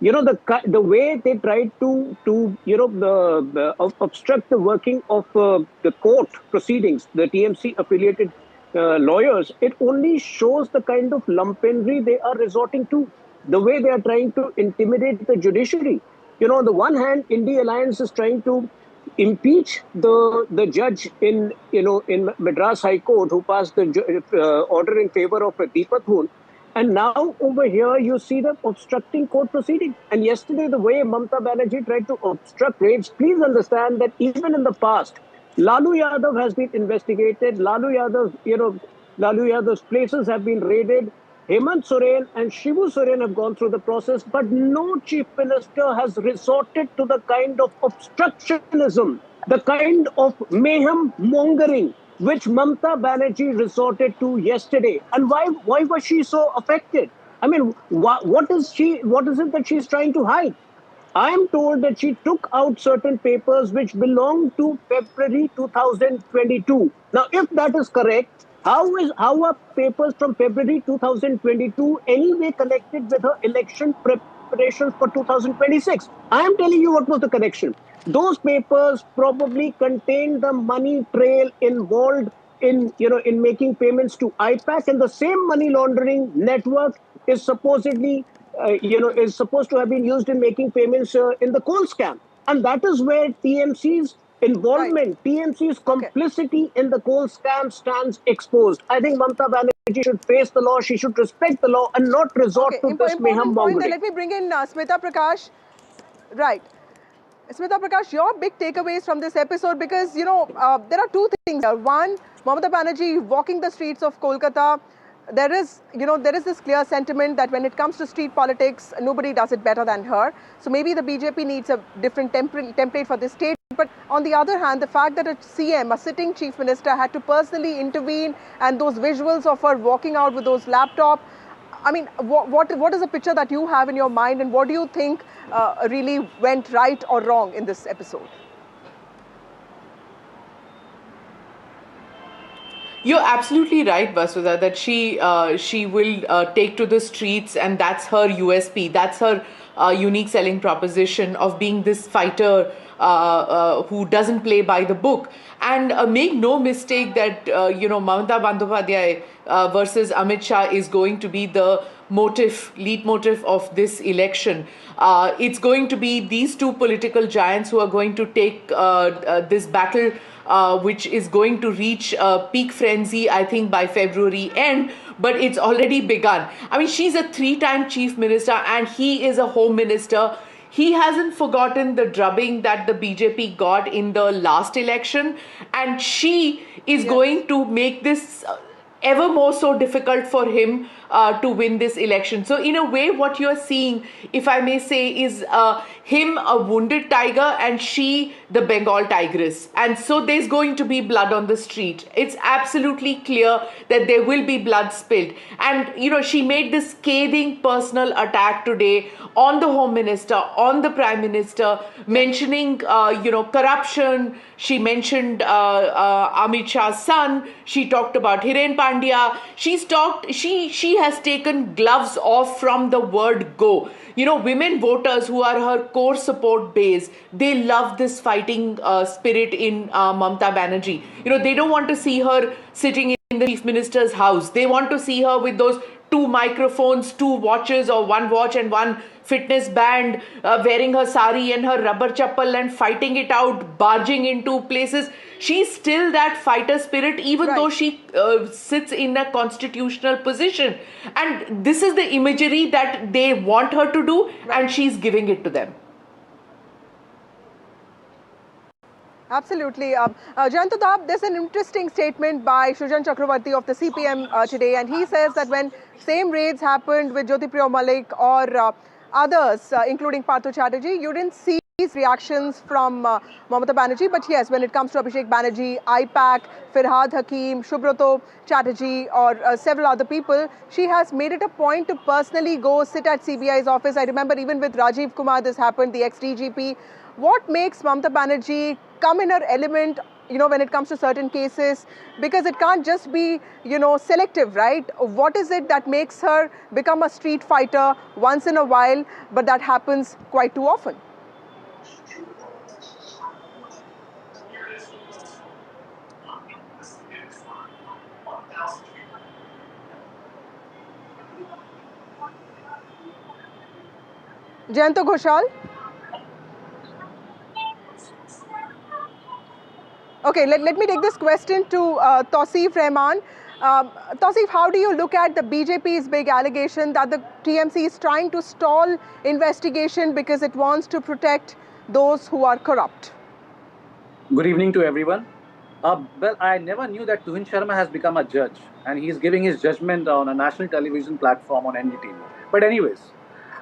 you know, the way they tried to obstruct the working of the court proceedings, the TMC affiliated lawyers, it only shows the kind of lumpenry they are resorting to, the way they are trying to intimidate the judiciary. You know, on the one hand, India Alliance is trying to impeach the judge in Madras High Court who passed the order in favor of Deepak Hun. And now over here, you see them obstructing court proceedings. And yesterday, the way Mamata Banerjee tried to obstruct raids, please understand that even in the past, Lalu Yadav has been investigated. Lalu Yadav's places have been raided. Hemant Soren and Shivu Soren have gone through the process, but no chief minister has resorted to the kind of obstructionism, the kind of mayhem mongering which Mamata Banerjee resorted to yesterday. And why was she so affected? I mean, what is it that she's trying to hide? I am told that she took out certain papers which belong to February 2022. Now, if that is correct, how are papers from February 2022 anyway connected with her election preparations for 2026? I am telling you what was the connection. Those papers probably contain the money trail involved in making payments to IPAC, and the same money laundering network is supposedly is supposed to have been used in making payments in the coal scam. And that is where TMC's involvement, TMC's complicity in the coal scam stands exposed. I think Mamata Banerjee should face the law, she should respect the law and not resort to this mayhem mongering. Let me bring in Smita Prakash. Right. Smita Prakash, your big takeaways from this episode, because, there are two things here. One, Mamata Banerjee walking the streets of Kolkata. There is this clear sentiment that when it comes to street politics, nobody does it better than her. So maybe the BJP needs a different template for this state. But on the other hand, the fact that a CM, a sitting chief minister, had to personally intervene, and those visuals of her walking out with those laptops, I mean, what is the picture that you have in your mind, and what do you think really went right or wrong in this episode? You're absolutely right, Vasudha, that she will take to the streets, and that's her USP. That's her unique selling proposition of being this fighter who doesn't play by the book. And make no mistake that Mamata Bandyopadhyay versus Amit Shah is going to be the lead motive of this election. It's going to be these two political giants who are going to take this battle, which is going to reach peak frenzy, I think, by February end. But it's already begun. I mean, she's a 3-time chief minister and he is a home minister. He hasn't forgotten the drubbing that the BJP got in the last election, and she is going to make this ever more so difficult for him to win this election. So in a way, what you're seeing, if I may say, is him a wounded tiger and she the Bengal tigress. And so there's going to be blood on the street. It's absolutely clear that there will be blood spilled. And, she made this scathing personal attack today on the Home Minister, on the Prime Minister, mentioning, corruption. She mentioned Amit Shah's son. She talked about Hiren Pandya. She's talked. She has taken gloves off from the word go. You know, women voters who are her core support base, they love this fighting spirit in Mamata Banerjee. You know, they don't want to see her sitting in the chief minister's house. They want to see her with those two microphones, two watches, or one watch and one fitness band, wearing her sari and her rubber chappal and fighting it out, barging into places. She's still that fighter spirit, even though she sits in a constitutional position. And this is the imagery that they want her to do, and she's giving it to them. Absolutely. Jayantadab, there's an interesting statement by Shujan Chakravarti of the CPM today, and he says that when same raids happened with Jyotipriya Malik or others, including Partho Chatterjee, you didn't see these reactions from Mamata Banerjee. But yes, when it comes to Abhishek Banerjee, IPAC, Firhad Hakim, Shubhrato Chatterjee, or several other people, she has made it a point to personally go sit at CBI's office. I remember even with Rajiv Kumar this happened, the ex-DGP. What makes Mamata Banerjee come in her element, you know, when it comes to certain cases? Because it can't just be, you know, selective, right? What is it that makes her become a street fighter once in a while, but that happens quite too often? Jayanto Ghoshal? Okay, let me take this question to Tausif Rahman. Tausif, how do you look at the BJP's big allegation that the TMC is trying to stall investigation because it wants to protect those who are corrupt? Good evening to everyone. Well, I never knew that Tuhin Sharma has become a judge and he's giving his judgment on a national television platform on NDTV. But anyways,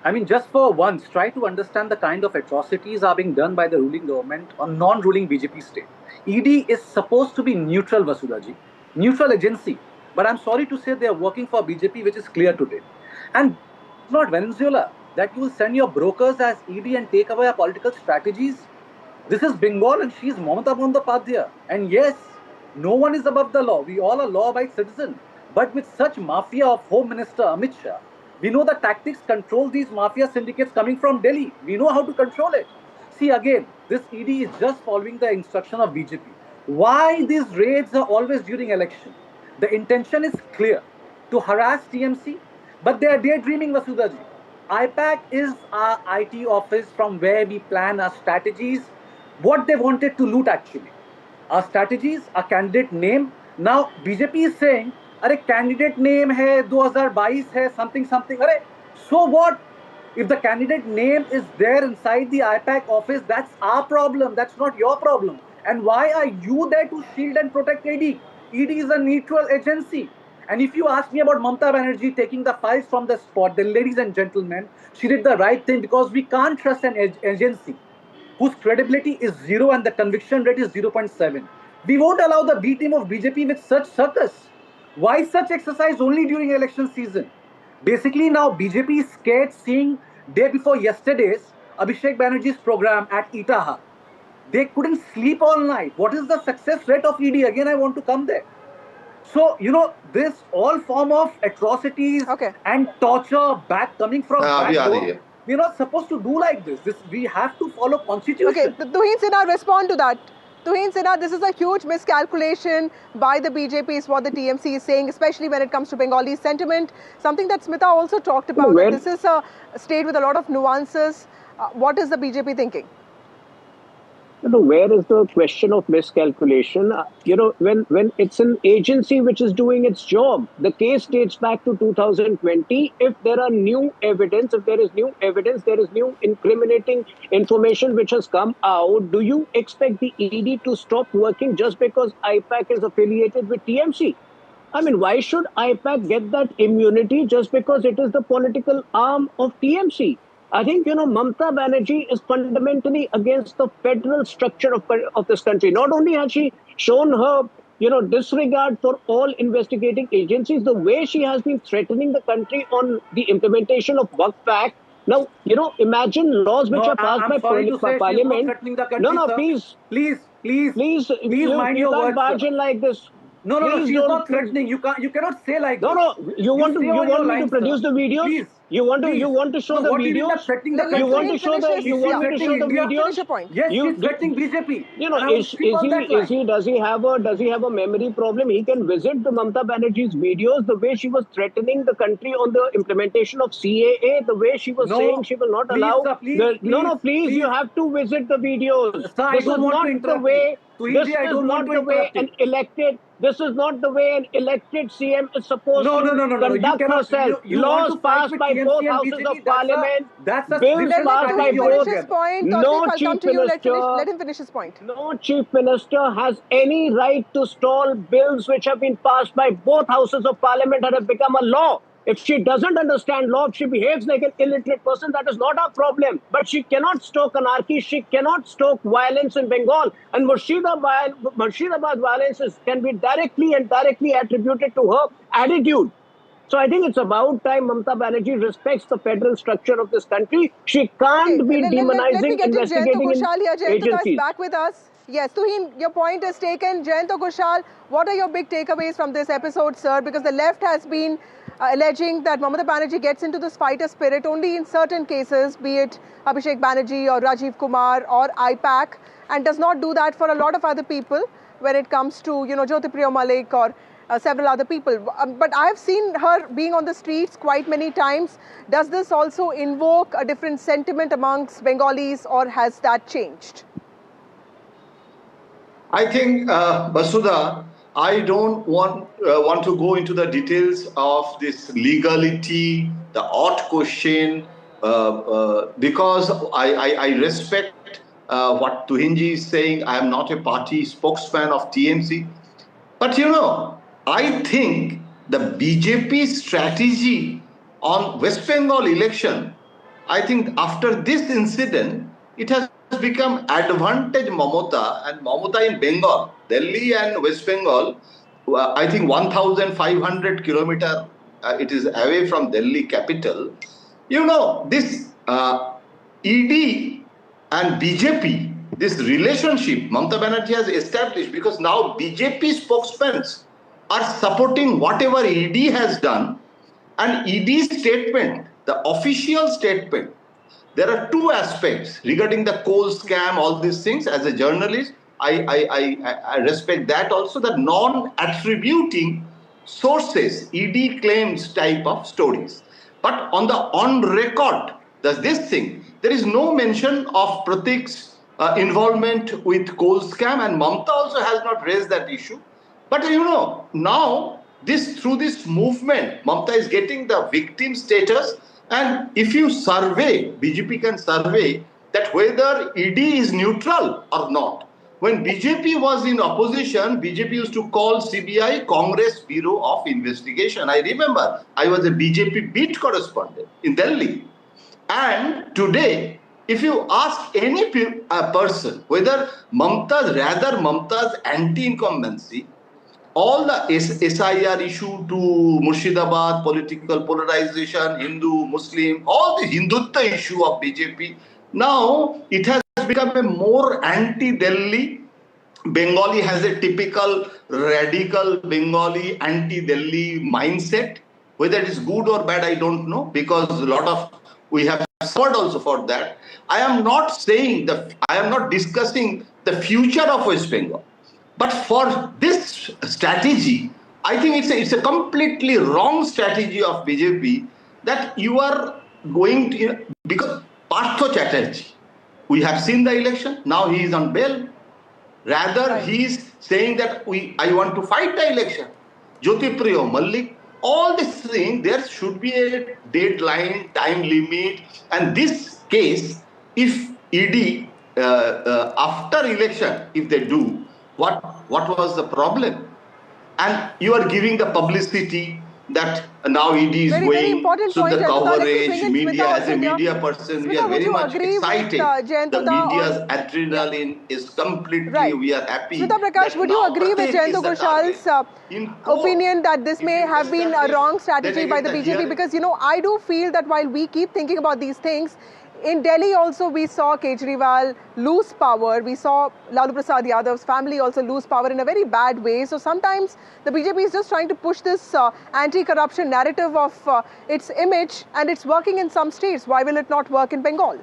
I mean, just for once, try to understand the kind of atrocities are being done by the ruling government on non-ruling BJP state. ED is supposed to be neutral, Vasudhaji, neutral agency. But I'm sorry to say they are working for BJP, which is clear today. And it's not Venezuela that you will send your brokers as ED and take away our political strategies. This is Bengal and she's Mamata Bandyopadhyay. And yes, no one is above the law. We all are law-abiding citizens. But with such mafia of Home Minister Amit Shah, we know the tactics control these mafia syndicates coming from Delhi. We know how to control it. See, again, this ED is just following the instruction of BJP. Why these raids are always during election? The intention is clear, to harass TMC, but they are daydreaming, Vasudhaji. IPAC is our IT office from where we plan our strategies, what they wanted to loot actually. Our strategies, our candidate name. Now, BJP is saying, "Arey, candidate name hai, 2022 hai, something. Arey, so what? If the candidate name is there inside the IPAC office, that's our problem. That's not your problem. And why are you there to shield and protect ED? ED is a neutral agency. And if you ask me about Mamata Banerjee taking the files from the spot, then ladies and gentlemen, she did the right thing because we can't trust an agency whose credibility is zero and the conviction rate is 0.7. We won't allow the B team of BJP with such circus. Why such exercise only during election season? Basically now BJP is scared seeing day before yesterday's Abhishek Banerjee's program at Itaha. They couldn't sleep all night. What is the success rate of ED? Again, I want to come there. So, you know, this all form of atrocities and torture coming from back door, we're not supposed to do like this. We have to follow constitution. Okay, Tuhin Sinha, respond to that. Tuhin Sinha, this is a huge miscalculation by the BJP is what the TMC is saying, especially when it comes to Bengali sentiment. Something that Smita also talked about. This is a state with a lot of nuances. What is the BJP thinking? Where is the question of miscalculation? When it's an agency which is doing its job, the case dates back to 2020. If there are new evidence, there is new incriminating information which has come out, do you expect the ED to stop working just because IPAC is affiliated with TMC? I mean, why should IPAC get that immunity just because it is the political arm of TMC? I think, Mamata Banerjee is fundamentally against the federal structure of this country. Not only has she shown her, disregard for all investigating agencies, the way she has been threatening the country on the implementation of Waqf Act. Now, imagine laws which are passed by Parliament. Please mind your words. Barge in like this. No, Please she's don't- not threatening. You cannot say like No, this. no. You want me to produce the videos? Please. You want to show the what do you mean videos? that threatening the You country? want to show the? You want me to show the videos? Finish your point. Yes, she's threatening BJP. You know, and I will stick on that line. does he have a memory problem? He can visit the Mamata Banerjee's videos, the way she was threatening the country on the implementation of CAA, the way she was saying she will not please, allow. sir, please, You have to visit the videos. Sir, This is not the way. This is not the way an elected. This is not the way an elected CM is supposed to conduct herself. Laws passed by both houses of parliament. Bills passed by both. Finish his point. No I'll chief come to you. minister. Let him finish his point. No chief minister has any right to stall bills which have been passed by both houses of parliament and have become a law. If she doesn't understand law, if she behaves like an illiterate person, that is not our problem. But she cannot stoke anarchy. She cannot stoke violence in Bengal. And Murshidabad violence can be directly and indirectly attributed to her attitude. So I think it's about time Mamata Banerjee respects the federal structure of this country. She can't be demonizing, let me get to investigating Jayant Kushal here. Jayant is agencies. back with us. Yes, Tuhin, your point is taken. Jayant Kushal, what are your big takeaways from this episode, sir? Because the left has been alleging that Mamata Banerjee gets into this fighter spirit only in certain cases, be it Abhishek Banerjee or Rajiv Kumar or IPAC, and does not do that for a lot of other people when it comes to, Jyotipriya Malik or several other people. But I have seen her being on the streets quite many times. Does this also invoke a different sentiment amongst Bengalis, or has that changed? I think, Basudha, I don't want to go into the details of this legality, the odd question, because I respect what Tuhinji is saying. I am not a party spokesman of TMC. But I think the BJP strategy on West Bengal election, I think after this incident, it has become advantage Mamata, and Mamata in Bengal, Delhi and West Bengal, I think 1,500 kilometers it is away from Delhi capital. This ED and BJP, this relationship Mamata Banerjee has established, because now BJP spokesmen are supporting whatever ED has done, and ED's statement, the official statement, there are two aspects regarding the coal scam, all these things. As a journalist, I respect that also, the non-attributing sources, ED claims type of stories. But on record, there's this thing, there is no mention of Pratik's involvement with coal scam, and Mamata also has not raised that issue. But now through this movement, Mamata is getting the victim status. And if you survey, BJP can survey that whether ED is neutral or not. When BJP was in opposition, BJP used to call CBI Congress Bureau of Investigation. I remember I was a BJP beat correspondent in Delhi. And today, if you ask any person whether Mamata's anti-incumbency, all the SIR issue to Murshidabad, political polarization, Hindu, Muslim, all the Hindutva issue of BJP, now it has become a more anti-Delhi. Bengali has a typical radical Bengali anti-Delhi mindset. Whether it is good or bad, I don't know, because we have suffered also for that. I am not discussing the future of West Bengal. But for this strategy, I think it's a completely wrong strategy of BJP that you are going to, because Partho Chatterjee, we have seen the election, now he is on bail. Rather, he is saying that I want to fight the election. Jyotipriya Malik, all these things, there should be a deadline, time limit. And this case, if ED, after election, if they do, what was the problem? And you are giving the publicity that now ED is going, so the coverage, media, as a media person, we are very much excited. The media's adrenaline is completely, we are happy. Smita Prakash, would you agree with Jayant Kushal's opinion that this may have been a wrong strategy by the BJP? Because, I do feel that while we keep thinking about these things, In Delhi also we saw Kejriwal lose power. We saw Lalu Prasad Yadav's family also lose power in a very bad way. So sometimes the BJP is just trying to push this anti-corruption narrative of its image, and it's working in some states. Why will it not work in Bengal?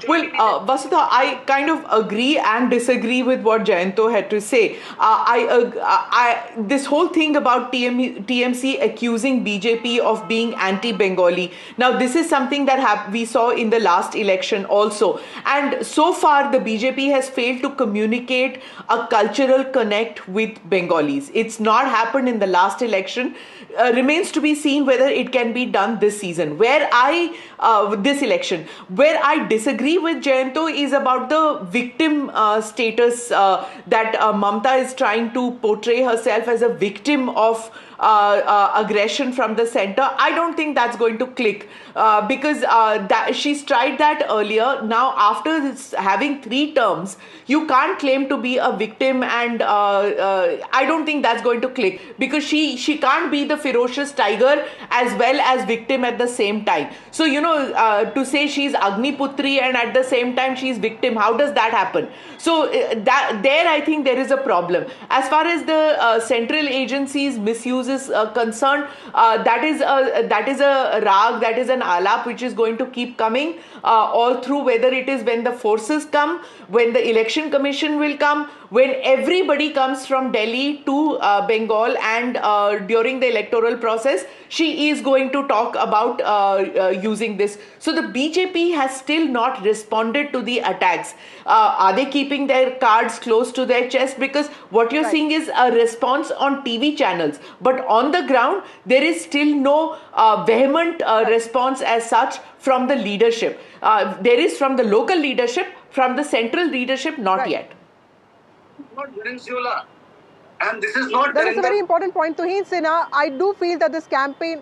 Well, Vasudha, I kind of agree and disagree with what Jayanto had to say. This whole thing about TMC accusing BJP of being anti-Bengali. Now, this is something that we saw in the last election also. And so far, the BJP has failed to communicate a cultural connect with Bengalis. It's not happened in the last election. Remains to be seen whether it can be done this season. This election, where I disagree with Jayanto is about the victim status that Mamta is trying to portray herself as a victim of aggression from the center. I don't think that's going to click because she's tried that earlier. Now, after having 3 terms, you can't claim to be a victim, and I don't think that's going to click because she can't be the ferocious tiger as well as victim at the same time. So, to say she's Agniputri and at the same time she's victim, how does that happen? So there I think there is a problem. As far as the central agencies' misuse is concerned, that is a rag, that is an alap which is going to keep coming all through, whether it is when the forces come, when the election commission will come, when everybody comes from Delhi to Bengal, and during the electoral process, she is going to talk about using this. So the BJP has still not responded to the attacks. Are they keeping their cards close to their chest? Because what you're seeing is a response on TV channels, but on the ground, there is still no vehement response as such from the leadership. There is from the local leadership, from the central leadership, not yet. Not Venezuela. And this is not... That is a very important point, Tuhin Sinha. I do feel that this campaign...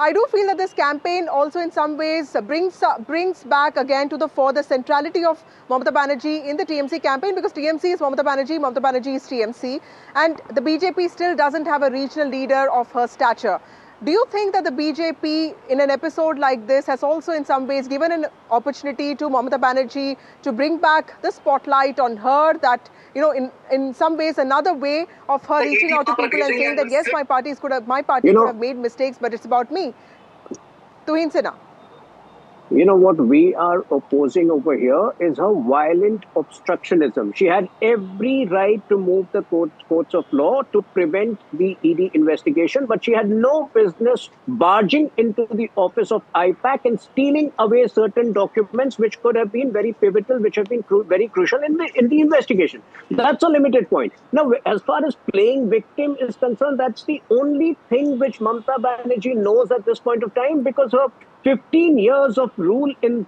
I do feel that this campaign also in some ways brings back again to the fore the centrality of Mamata Banerjee in the TMC campaign, because TMC is Mamata Banerjee is TMC, and the BJP still doesn't have a regional leader of her stature. Do you think that the BJP in an episode like this has also in some ways given an opportunity to Mamata Banerjee to bring back the spotlight on her, that, in some ways another way of her reaching out to people and saying that yes, my party could have made mistakes, but it's about me? Tuhin Sinha. What we are opposing over here is her violent obstructionism. She had every right to move the courts of law to prevent the ED investigation, but she had no business barging into the office of IPAC and stealing away certain documents which could have been very pivotal, which have been very crucial in the investigation. That's a limited point. Now, as far as playing victim is concerned, that's the only thing which Mamata Banerjee knows at this point of time, because her 15 years of rule in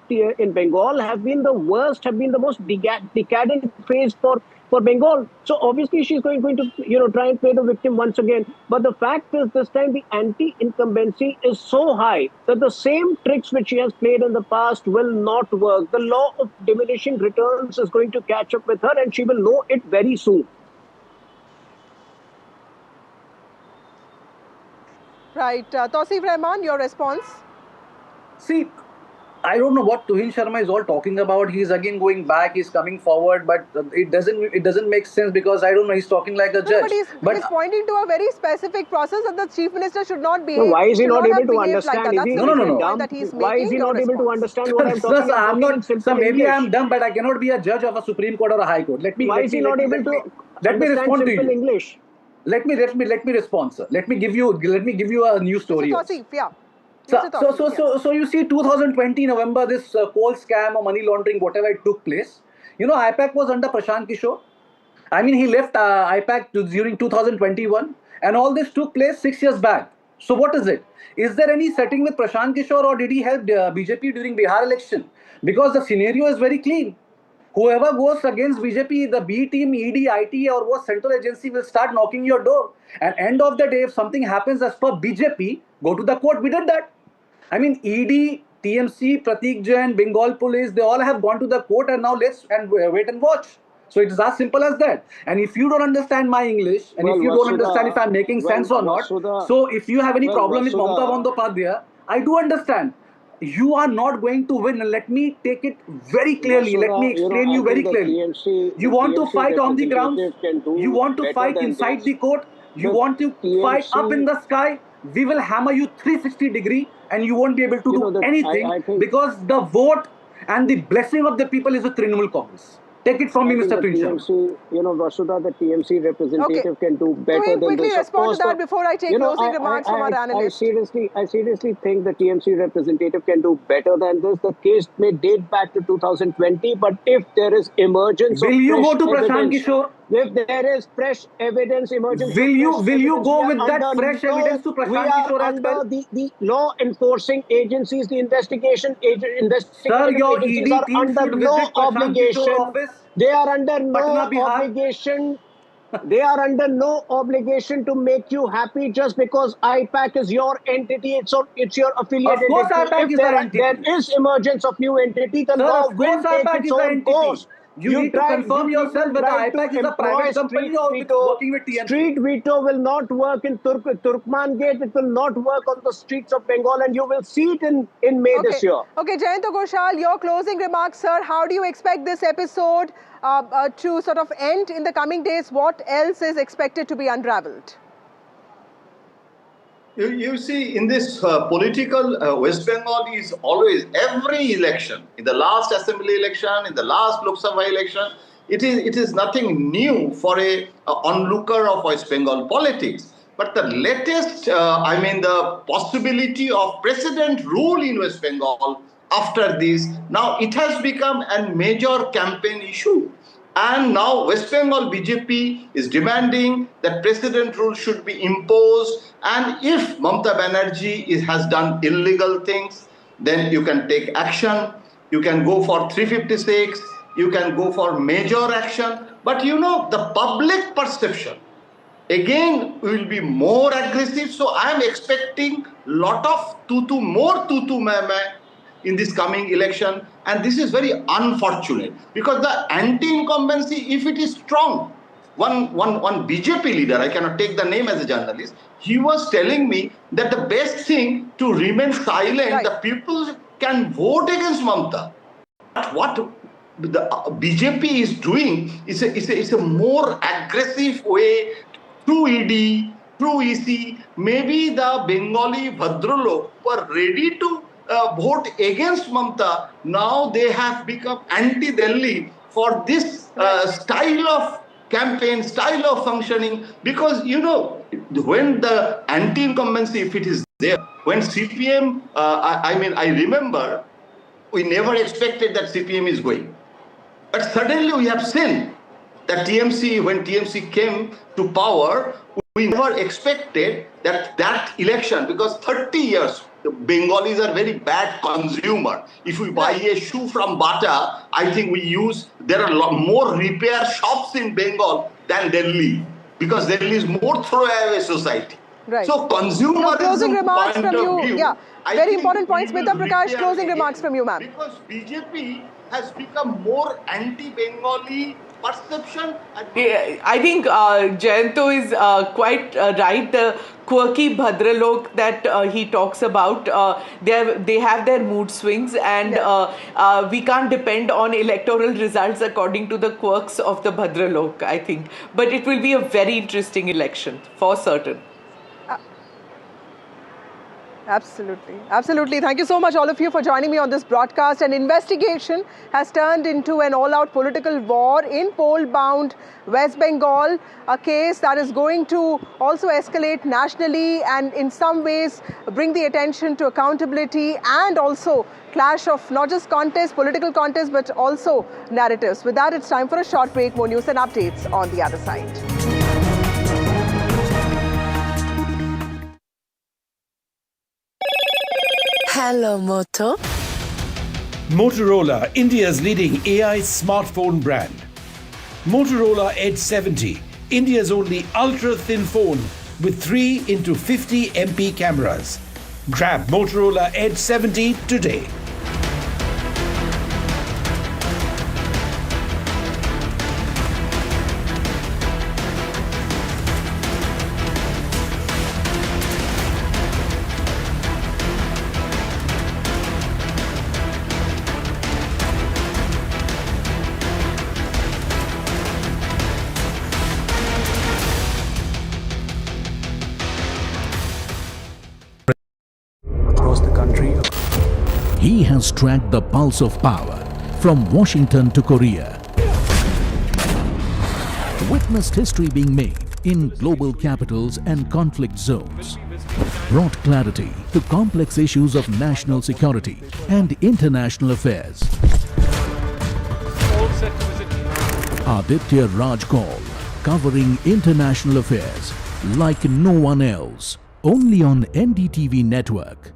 Bengal have been the worst, have been the most decadent phase for Bengal. So obviously she's going to try and play the victim once again. But the fact is, this time the anti-incumbency is so high that the same tricks which she has played in the past will not work. The law of diminishing returns is going to catch up with her, and she will know it very soon. Right. Tausif Rahman, your response? See, I don't know what Tuhin Sharma is all talking about. He's again going back, he's coming forward, but it doesn't make sense, because I don't know, he's talking like a judge. But he's pointing to a very specific process that the Chief Minister should not behave. So why is he not able to understand? Like Why is he not able to understand what I'm talking about? So maybe I'm dumb, but I cannot be a judge of a Supreme Court or a High Court. Why is he not able to respond to you. English? Let me respond, sir. Let me give you a news story. So you see, 2020 November, this coal scam or money laundering, whatever it took place. IPAC was under Prashant Kishore. I mean, he left IPAC during 2021, and all this took place 6 years back. So what is it? Is there any setting with Prashant Kishore, or did he help BJP during Bihar election? Because the scenario is very clean. Whoever goes against BJP, the B team, ED, IT, or what central agency will start knocking your door. And end of the day, if something happens as per BJP, go to the court. We did that. I mean, ED, TMC, Pratik Jain, Bengal police, they all have gone to the court, and now let's wait and watch. So it is as simple as that. And if you don't understand my English, and if you don't understand if I'm making sense or not, so if you have any problem with Mamata Bandyopadhyay, I do understand. You are not going to win. And let me take it very clearly. Let me explain you very clearly. You want to fight on the ground. You want to fight inside the court. You want to fight up in the sky. We will hammer you 360 degree and you won't be able to do anything because the vote and the blessing of the people is a Trinamool Congress. Take it from me, Mr. Tuhin Sharma. Vasudha, the TMC representative can do better than this. Quickly respond to that before I take closing remarks from our analyst. I seriously think the TMC representative can do better than this. The case may date back to 2020, but if there is emergence will you go to Prashant Kishore? If there is fresh evidence emergence, will you go with that fresh evidence to Prashant Kishore as well? The law enforcing agencies, the investigation agencies Sir, your agencies ED are team under should no visit Prashant obligation. Kishore office. They are under no Patna, Bihar. obligation. They are under no obligation to make you happy just because IPAC is your entity. It's your affiliated entity. Of course, IPAC is our entity. There is emergence of new entity. The law will take its own course. You need to confirm yourself whether IPAC is a private company or it's working with TMC. Street veto will not work in Turkman Gate. It will not work on the streets of Bengal, and you will see it in May this year. Okay, Jayanta Ghoshal, your closing remarks, sir. How do you expect this episode to sort of end in the coming days? What else is expected to be unraveled? You see, in this political West Bengal is always, every election, in the last assembly election, in the last Lok Sabha election, it is nothing new for a onlooker of West Bengal politics. But the latest, the possibility of president rule in West Bengal after this, now it has become a major campaign issue. And now West Bengal BJP is demanding that president rule should be imposed. And if Mamata Banerjee has done illegal things, then you can take action. You can go for 356. You can go for major action. But you know, the public perception, again, will be more aggressive. So I am expecting lot of more tutu meh in this coming election, and this is very unfortunate because the anti-incumbency, if it is strong, one BJP leader, I cannot take the name as a journalist, he was telling me that the best thing to remain silent, the people can vote against Mamata. What the BJP is doing is a more aggressive way through ED, through EC. Maybe the Bengali Bhadralok were ready to vote against Mamata. Now they have become anti-Delhi for this style of campaign, style of functioning, because you know, when the anti-incumbency, if it is there, when CPM, I remember, we never expected that CPM is going. But suddenly we have seen that TMC, when TMC came to power, we never expected that election, because 30 years, the Bengalis are very bad consumer. If we buy a shoe from Bata, I think there are a lot more repair shops in Bengal than Delhi, because Delhi is more throwaway society. Right. So consumer closing remarks from you. View, yeah, very important points. Smita Prakash, closing remarks from you, ma'am. Because BJP has become more anti-Bengali perception. I think Jayanto is quite right. The quirky Bhadralok that he talks about, they have their mood swings, and we can't depend on electoral results according to the quirks of the Bhadralok, I think. But it will be a very interesting election, for certain. Absolutely. Absolutely. Thank you so much, all of you, for joining me on this broadcast. An investigation has turned into an all-out political war in poll-bound West Bengal, a case that is going to also escalate nationally and in some ways bring the attention to accountability and also clash of not just contests, political contests, but also narratives. With that, it's time for a short break. More news and updates on the other side. Hello, Moto. Motorola, India's leading AI smartphone brand. Motorola Edge 70, India's only ultra-thin phone with 3x50 MP cameras. Grab Motorola Edge 70 today. has tracked the pulse of power from Washington to Korea. Witnessed history being made in global capitals and conflict zones. Brought clarity to complex issues of national security and international affairs. Aditya Raj Kaul, covering international affairs like no one else. Only on NDTV network.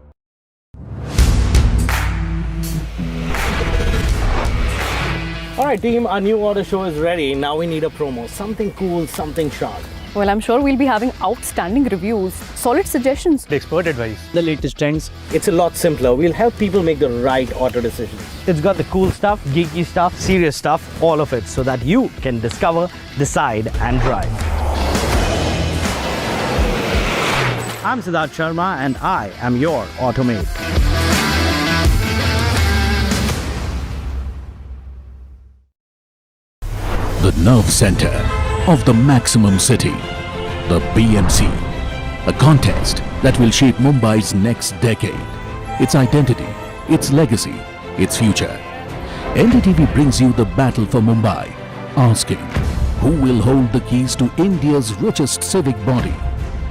Alright team, our new order show is ready. Now we need a promo. Something cool, something sharp. Well, I'm sure we'll be having outstanding reviews, solid suggestions, Expert advice, the latest trends. It's a lot simpler. We'll help people make the right auto decisions. It's got the cool stuff, geeky stuff, serious stuff, all of it, so that you can discover, decide and drive. I'm Siddharth Sharma and I am your Automate. The nerve center of the maximum city, the BMC, a contest that will shape Mumbai's next decade, its identity, its legacy, its future. NDTV brings you the battle for Mumbai, asking who will hold the keys to India's richest civic body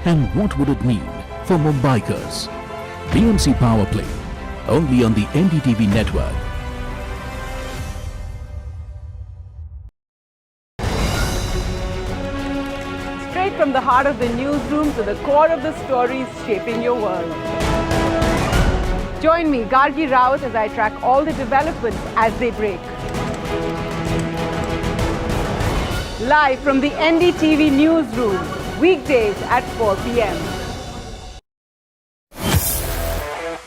and what would it mean for Mumbaikars. BMC Power Play, only on the NDTV network. Straight from the heart of the newsroom to the core of the stories shaping your world. Join me, Gargi Raut, as I track all the developments as they break. Live from the NDTV newsroom, weekdays at 4 p.m.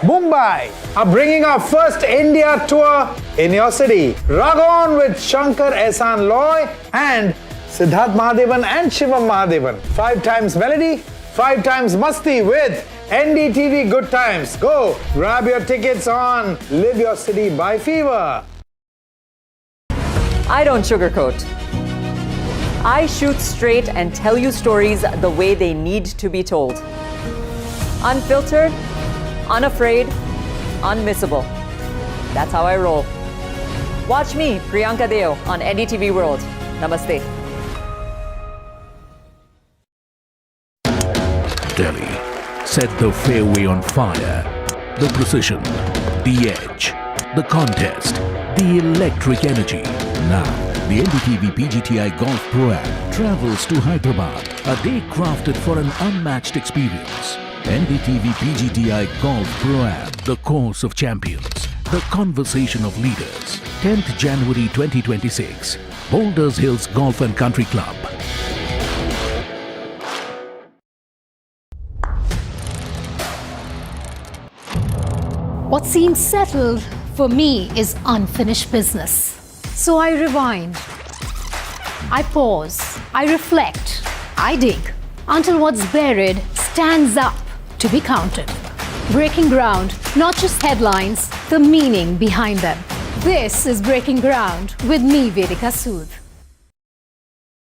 Mumbai are bringing our first India tour in your city. Rag on with Shankar Ehsan Loy and Siddharth Mahadevan and Shivam Mahadevan. 5 times melody, 5 times masti with NDTV Good Times. Go grab your tickets on Live Your City by Fever. I don't sugarcoat. I shoot straight and tell you stories the way they need to be told. Unfiltered, unafraid, unmissable. That's how I roll. Watch me, Priyanka Deo, on NDTV World. Namaste. Delhi set the fairway on fire. The precision, the edge, the contest, the electric energy. Now, the NDTV PGTI Golf Pro-Am travels to Hyderabad, a day crafted for an unmatched experience. NDTV PGTI Golf Pro-Am, the course of champions, the conversation of leaders. 10th January 2026, Boulders Hills Golf and Country Club. What seems settled for me is unfinished business. So I rewind, I pause, I reflect, I dig until what's buried stands up to be counted. Breaking ground, not just headlines, the meaning behind them. This is Breaking Ground with me, Vedika Sood.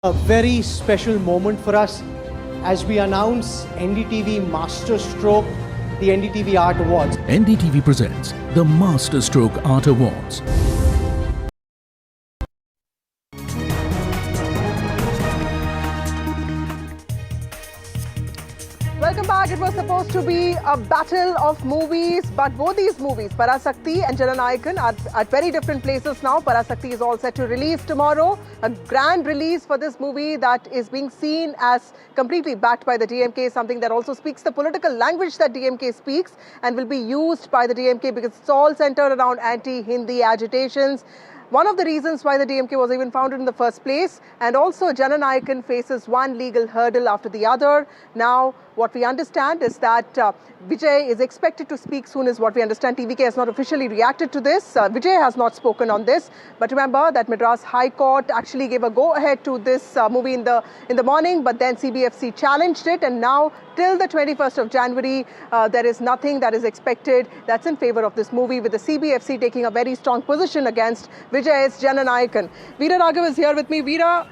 A very special moment for us as we announce NDTV Master Stroke, the NDTV Art Awards. NDTV presents the Master Stroke Art Awards. Welcome back. It was supposed to be a battle of movies, but both these movies, Parasakti and Jananayakan, are at very different places now. Parasakti is all set to release tomorrow. A grand release for this movie that is being seen as completely backed by the DMK, something that also speaks the political language that DMK speaks and will be used by the DMK because it's all centered around anti-Hindi agitations. One of the reasons why the DMK was even founded in the first place, and also Jananayakan faces one legal hurdle after the other. Now, what we understand is that Vijay is expected to speak soon is what we understand. TVK has not officially reacted to this. Vijay has not spoken on this. But remember that Madras High Court actually gave a go-ahead to this movie in the morning, but then CBFC challenged it, and now till the 21st of January, there is nothing that is expected that's in favor of this movie, with the CBFC taking a very strong position against Vijay's Jananayakan. Veera Raghav is here with me. Veera,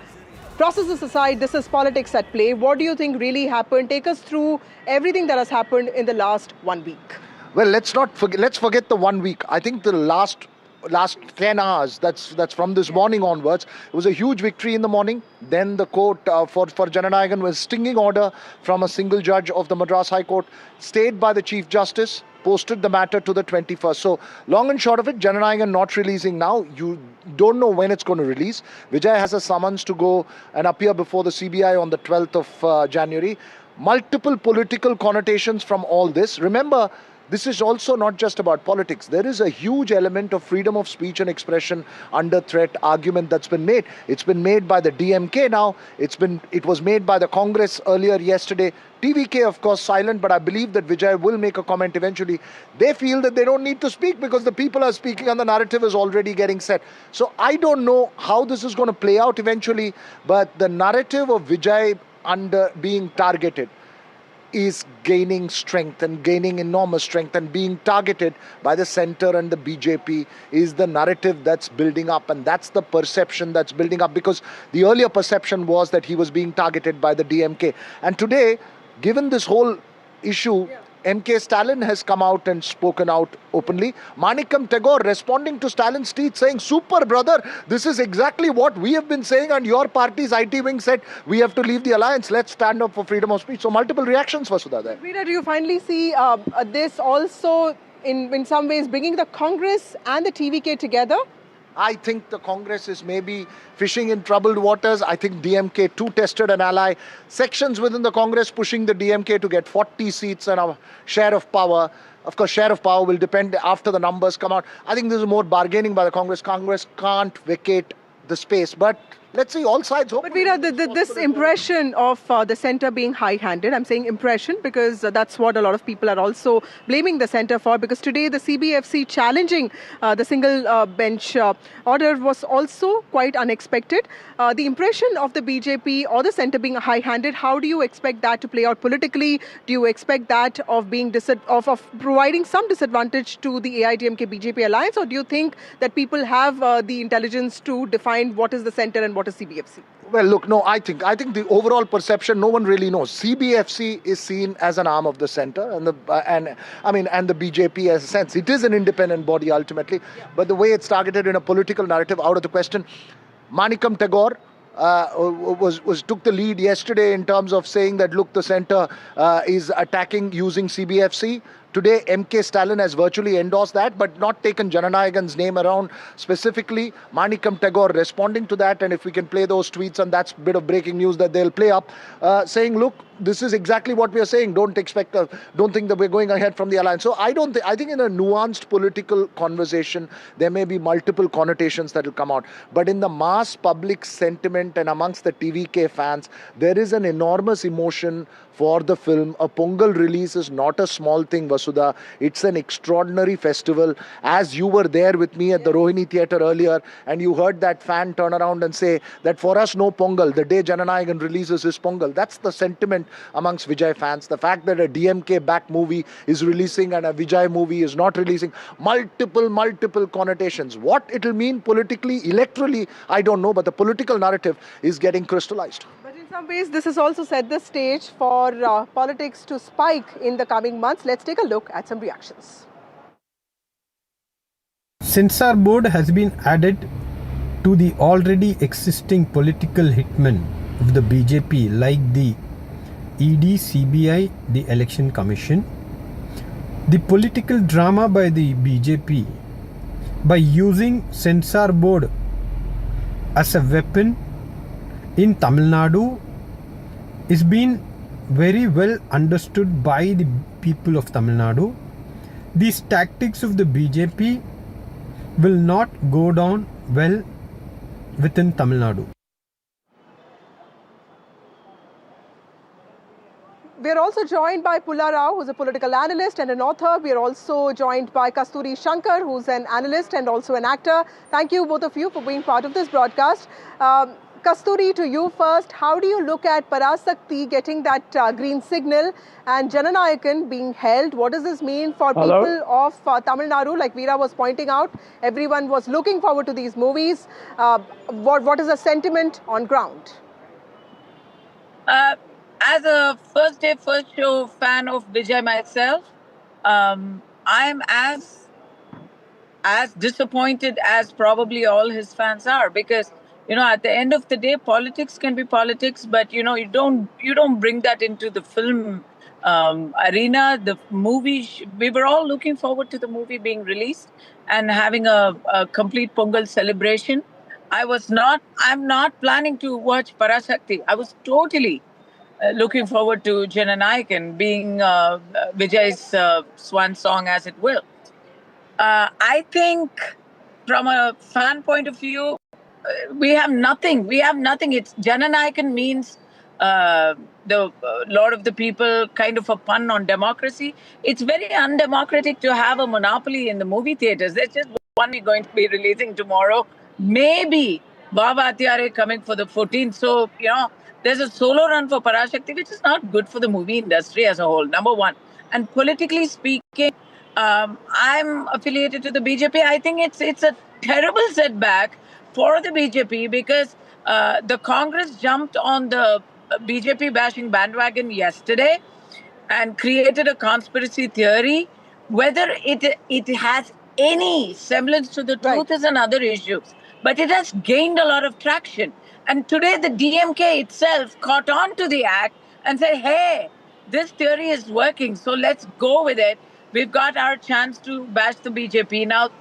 processes aside, this is politics at play. What do you think really happened? Take us through everything that has happened in the last 1 week. Well, let's forget the 1 week. I think the last 10 hours, that's from this morning onwards, it was a huge victory in the morning. Then the court for Jananayagan was stinging order from a single judge of the Madras High Court, stayed by the Chief Justice, posted the matter to the 21st. So long and short of it, Jananayagan not releasing now. You don't know when it's going to release. Vijay has a summons to go and appear before the CBI on the 12th of January. Multiple political connotations from all this. Remember, this is also not just about politics. There is a huge element of freedom of speech and expression under threat argument that's been made. It's been made by the DMK now. It was made by the Congress earlier yesterday. TVK, of course, silent, but I believe that Vijay will make a comment eventually. They feel that they don't need to speak because the people are speaking and the narrative is already getting set. So I don't know how this is going to play out eventually, but the narrative of Vijay under being targeted is gaining strength and gaining enormous strength, and being targeted by the center and the BJP is the narrative that's building up, and that's the perception that's building up, because the earlier perception was that he was being targeted by the DMK. And today, given this whole issue, MK Stalin has come out and spoken out openly. Manikam Tagore responding to Stalin's tweet saying, "Super brother, this is exactly what we have been saying, and your party's IT wing said we have to leave the alliance. Let's stand up for freedom of speech." So multiple reactions, Vasudha, there. Veera, do you finally see this also in some ways bringing the Congress and the TVK together? I think the Congress is maybe fishing in troubled waters. I think DMK too tested an ally. Sections within the Congress pushing the DMK to get 40 seats and a share of power. Of course, share of power will depend after the numbers come out. I think this is more bargaining by the Congress. Congress can't vacate the space, but let's see, all sides hope. But Veera, this impression of the centre being high-handed, I'm saying impression because that's what a lot of people are also blaming the centre for, because today the CBFC challenging the single bench order was also quite unexpected. The impression of the BJP or the centre being high-handed, how do you expect that to play out politically? Do you expect that of being of providing some disadvantage to the AIDMK-BJP alliance, or do you think that people have the intelligence to define what is the centre and what is CBFC? Well, look, no, I think the overall perception, no one really knows. CBFC is seen as an arm of the centre, and the BJP as a sense. It is an independent body ultimately, but the way it's targeted in a political narrative, out of the question. Manikam Tagore took the lead yesterday in terms of saying that, look, the centre is attacking using CBFC. Today, MK Stalin has virtually endorsed that, but not taken Jananayagan's name around specifically. Manikam Tagore responding to that, and if we can play those tweets, and that's a bit of breaking news that they'll play up, saying, look, this is exactly what we are saying. Don't think that we're going ahead from the alliance. So I think in a nuanced political conversation, there may be multiple connotations that will come out. But in the mass public sentiment and amongst the TVK fans, there is an enormous emotion for the film. A Pongal release is not a small thing, Vasudha. It's an extraordinary festival. As you were there with me at the Rohini Theatre earlier, and you heard that fan turn around and say that for us, no Pongal. The day Jananayagan releases is Pongal. That's the sentiment amongst Vijay fans. The fact that a DMK-backed movie is releasing and a Vijay movie is not releasing, multiple connotations. What it'll mean politically, electorally, I don't know, but the political narrative is getting crystallized. In some ways, this has also set the stage for politics to spike in the coming months. Let's take a look at some reactions. Censor board has been added to the already existing political hitmen of the BJP, like the ED, CBI, the Election Commission. The political drama by the BJP by using censor board as a weapon in Tamil Nadu is being very well understood by the people of Tamil Nadu. These tactics of the BJP will not go down well within Tamil Nadu. We are also joined by Pulla Rao, who's a political analyst and an author. We are also joined by Kasturi Shankar, who's an analyst and also an actor. Thank you, both of you, for being part of this broadcast. Kasturi, to you first, how do you look at Parasakti getting that green signal and Jananayakan being held? What does this mean for people of Tamil Nadu? Like Veera was pointing out, everyone was looking forward to these movies. What is the sentiment on ground? As a first day, first show fan of Vijay myself, I'm as disappointed as probably all his fans are, because at the end of the day, politics can be politics, but you don't bring that into the film arena. The movie, we were all looking forward to the movie being released and having a complete Pongal celebration. I'm not planning to watch Parasakti. I was totally looking forward to Jananayakan being Vijay's swan song, as it will. I think from a fan point of view, we have nothing. We have nothing. It's Jananayakan means the Lord of the People, kind of a pun on democracy. It's very undemocratic to have a monopoly in the movie theaters. There's just one we're going to be releasing tomorrow. Maybe Baba Atyare coming for the 14th. So, there's a solo run for Parashakti, which is not good for the movie industry as a whole, number one. And politically speaking, I'm affiliated to the BJP. I think it's a terrible setback for the BJP, because the Congress jumped on the BJP bashing bandwagon yesterday and created a conspiracy theory. Whether it has any semblance to the truth is another issue, but it has gained a lot of traction. And today the DMK itself caught on to the act and said, "Hey, this theory is working, so let's go with it. We've got our chance to bash the BJP now."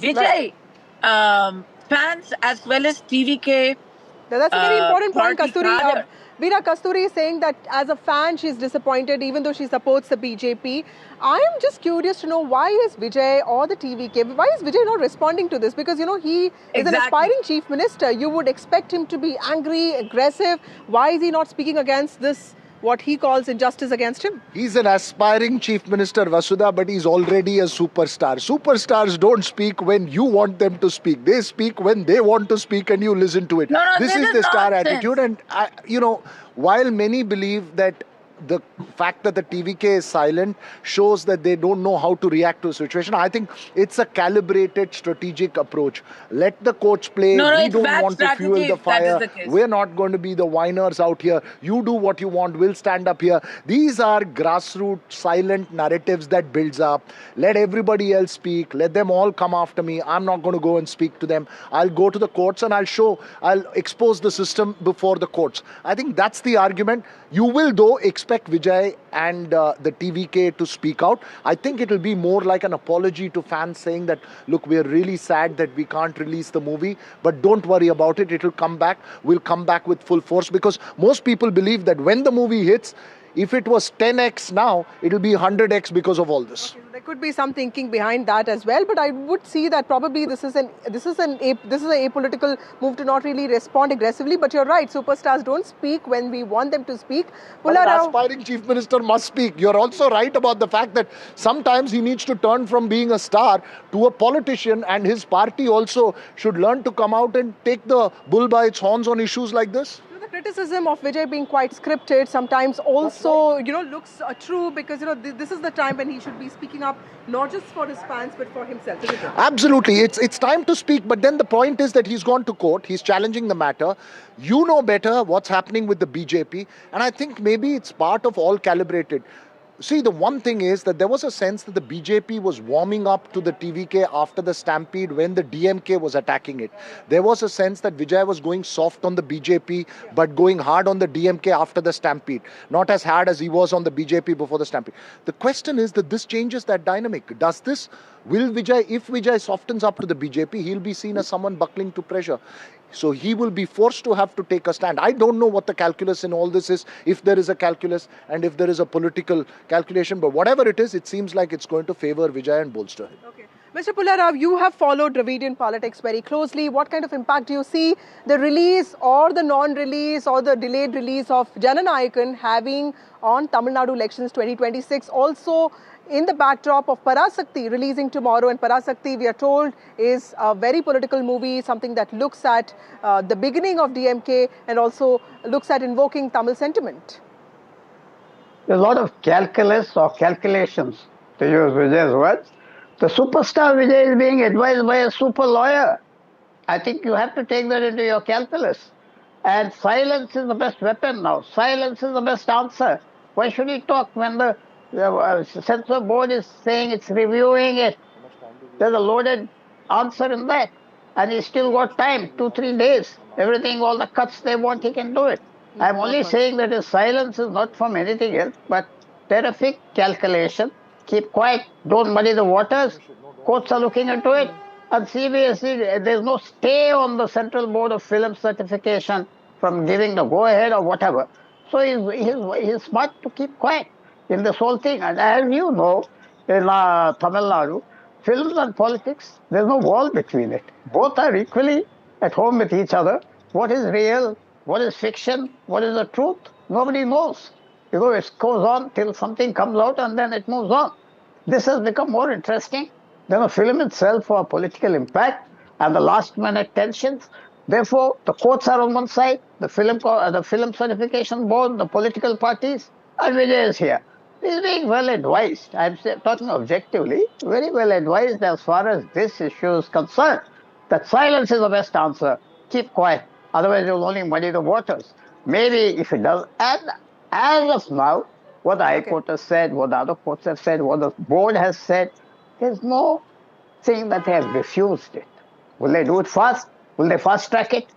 Vijay fans as well as TVK. That's a very important point, party Kasturi. cadre. Veera Kasturi is saying that as a fan, she's disappointed even though she supports the BJP. I am just curious to know, why is Vijay or the TVK, why is Vijay not responding to this? Because, he is an aspiring chief minister. You would expect him to be angry, aggressive. Why is he not speaking against this, what he calls injustice against him? He's an aspiring chief minister, Vasudha, but he's already a superstar. Superstars don't speak when you want them to speak. They speak when they want to speak and you listen to it. This is the star attitude. And, while many believe that the fact that the TVK is silent shows that they don't know how to react to a situation, I think it's a calibrated strategic approach. Let the coach play. We don't want to fuel the fire. We're not going to be the whiners out here. You do what you want. We'll stand up here. These are grassroots silent narratives that builds up. Let everybody else speak. Let them all come after me. I'm not going to go and speak to them. I'll go to the courts and I'll expose the system before the courts. I think that's the argument. You will, though, expect Vijay and the TVK to speak out. I think it will be more like an apology to fans, saying that, look, we're really sad that we can't release the movie, but don't worry about it. It will come back. We'll come back with full force, because most people believe that when the movie hits, if it was 10x now, it will be 100x because of all this. Okay, there could be some thinking behind that as well, but I would see that probably this is an apolitical move to not really respond aggressively. But you're right, superstars don't speak when we want them to speak. But an aspiring chief minister must speak. You're also right about the fact that sometimes he needs to turn from being a star to a politician, and his party also should learn to come out and take the bull by its horns on issues like this. The criticism of Vijay being quite scripted sometimes also, looks true, because, this is the time when he should be speaking up, not just for his fans, but for himself, isn't it? Absolutely. It's time to speak, but then the point is that he's gone to court. He's challenging the matter. You know better what's happening with the BJP, and I think maybe it's part of all calibrated. See, the one thing is that there was a sense that the BJP was warming up to the TVK after the stampede when the DMK was attacking it. There was a sense that Vijay was going soft on the BJP but going hard on the DMK after the stampede. Not as hard as he was on the BJP before the stampede. The question is that this changes that dynamic. If Vijay softens up to the BJP, he'll be seen as someone buckling to pressure. So he will be forced to have to take a stand. I don't know what the calculus in all this is, if there is a calculus and if there is a political calculation. But whatever it is, it seems like it's going to favor Vijay and bolster him. Okay. Mr. Pullarao, you have followed Dravidian politics very closely. What kind of impact do you see the release or the non-release or the delayed release of Jananayakan having on Tamil Nadu elections 2026? Also, in the backdrop of Parasakti releasing tomorrow, and Parasakti, we are told, is a very political movie, something that looks at the beginning of DMK and also looks at invoking Tamil sentiment. There's a lot of calculus or calculations, to use Vijay's words. The superstar Vijay is being advised by a super lawyer. I think you have to take that into your calculus. And silence is the best weapon now. Silence is the best answer. Why should he talk when the The censor board is saying it's reviewing it. There's a loaded answer in that. And he's still got time, 2-3 days. Everything, all the cuts they want, he can do it. I'm only saying that his silence is not from anything else, but terrific calculation. Keep quiet, don't muddy the waters. Courts are looking into it. And CBSE, there's no stay on the Central Board of Film Certification from giving the go-ahead or whatever. So he's smart to keep quiet in this whole thing. And as you know, in Tamil Nadu, films and politics, there's no wall between it. Both are equally at home with each other. What is real? What is fiction? What is the truth? Nobody knows. You know, it goes on till something comes out and then it moves on. This has become more interesting than the film itself for political impact and the last-minute tensions. Therefore, the courts are on one side, the film certification board, the political parties, and Vijay is here. He's being well advised. I'm talking objectively, very well advised as far as this issue is concerned. That silence is the best answer. Keep quiet. Otherwise, you'll only muddy the waters. Maybe if it does, and as of now, what the High Court has said, what the other courts have said, what the board has said, there's no thing that they have refused it. Will they do it fast? Will they fast track it?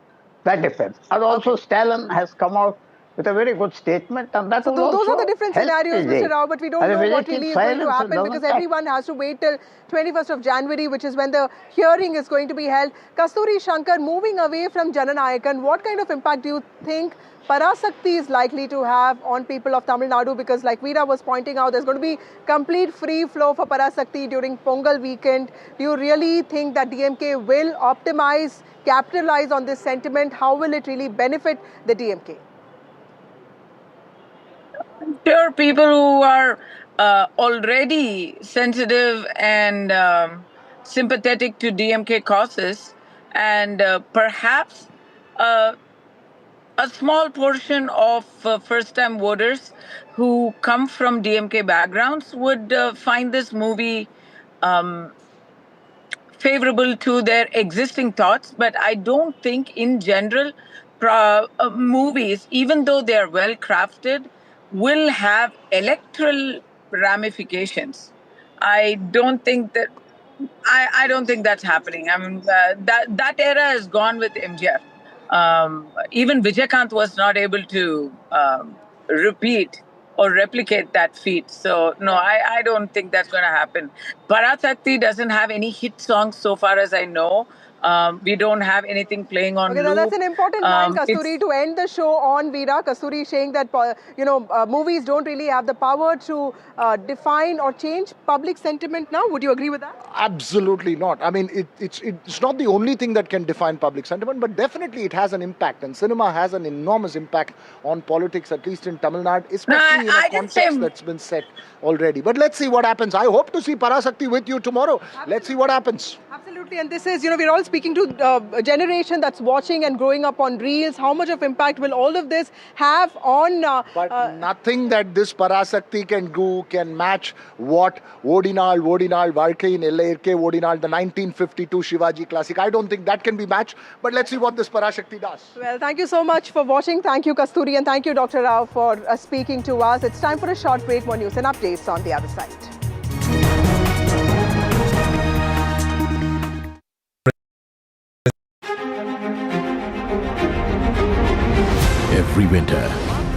That depends. And also, Stalin has come out with a very good statement, and that so will those also are the different help scenarios, Vijay. Mr. Rao, but we don't And know if what Vijay really keeps is going to silence, it happen doesn't because act. everyone has to wait till 21st of January, which is when the hearing is going to be held. Kasturi Shankar, moving away from Jananayakan, what kind of impact do you think Parasakti is likely to have on people of Tamil Nadu? Because like Veera was pointing out, there's going to be complete free flow for Parasakti during Pongal weekend. Do you really think that DMK will capitalize on this sentiment? How will it really benefit the DMK? Sure, people who are already sensitive and sympathetic to DMK causes, and perhaps a small portion of first-time voters who come from DMK backgrounds would find this movie favorable to their existing thoughts. But I don't think, in general, movies, even though they are well crafted, will have electoral ramifications. I don't think that's happening. I mean, that era is gone with MGR. Even Vijaykanth was not able to repeat or replicate that feat. So, no, I don't think that's going to happen. Parasakti doesn't have any hit songs so far as I know. We don't have anything playing on loop. That's an important line, Kasturi, to end the show on, Veera. Kasturi saying that, movies don't really have the power to define or change public sentiment now. Would you agree with that? Absolutely not. I mean, it's not the only thing that can define public sentiment, but definitely it has an impact. And cinema has an enormous impact on politics, at least in Tamil Nadu, especially in a context that's been set already. But let's see what happens. I hope to see Parasakti with you tomorrow. Absolutely. Let's see what happens. Absolutely. And this is, we're all speaking to a generation that's watching and growing up on reels. How much of impact will all of this have on... but nothing that this Parasakti can do can match what Vodinal, Varke in Irke, Vodinal, the 1952 Shivaji classic. I don't think that can be matched. But let's see what this Parasakti does. Well, thank you so much for watching. Thank you, Kasturi, and thank you, Dr. Rao, for speaking to us. It's time for a short break. More news and updates on the other side. Every winter,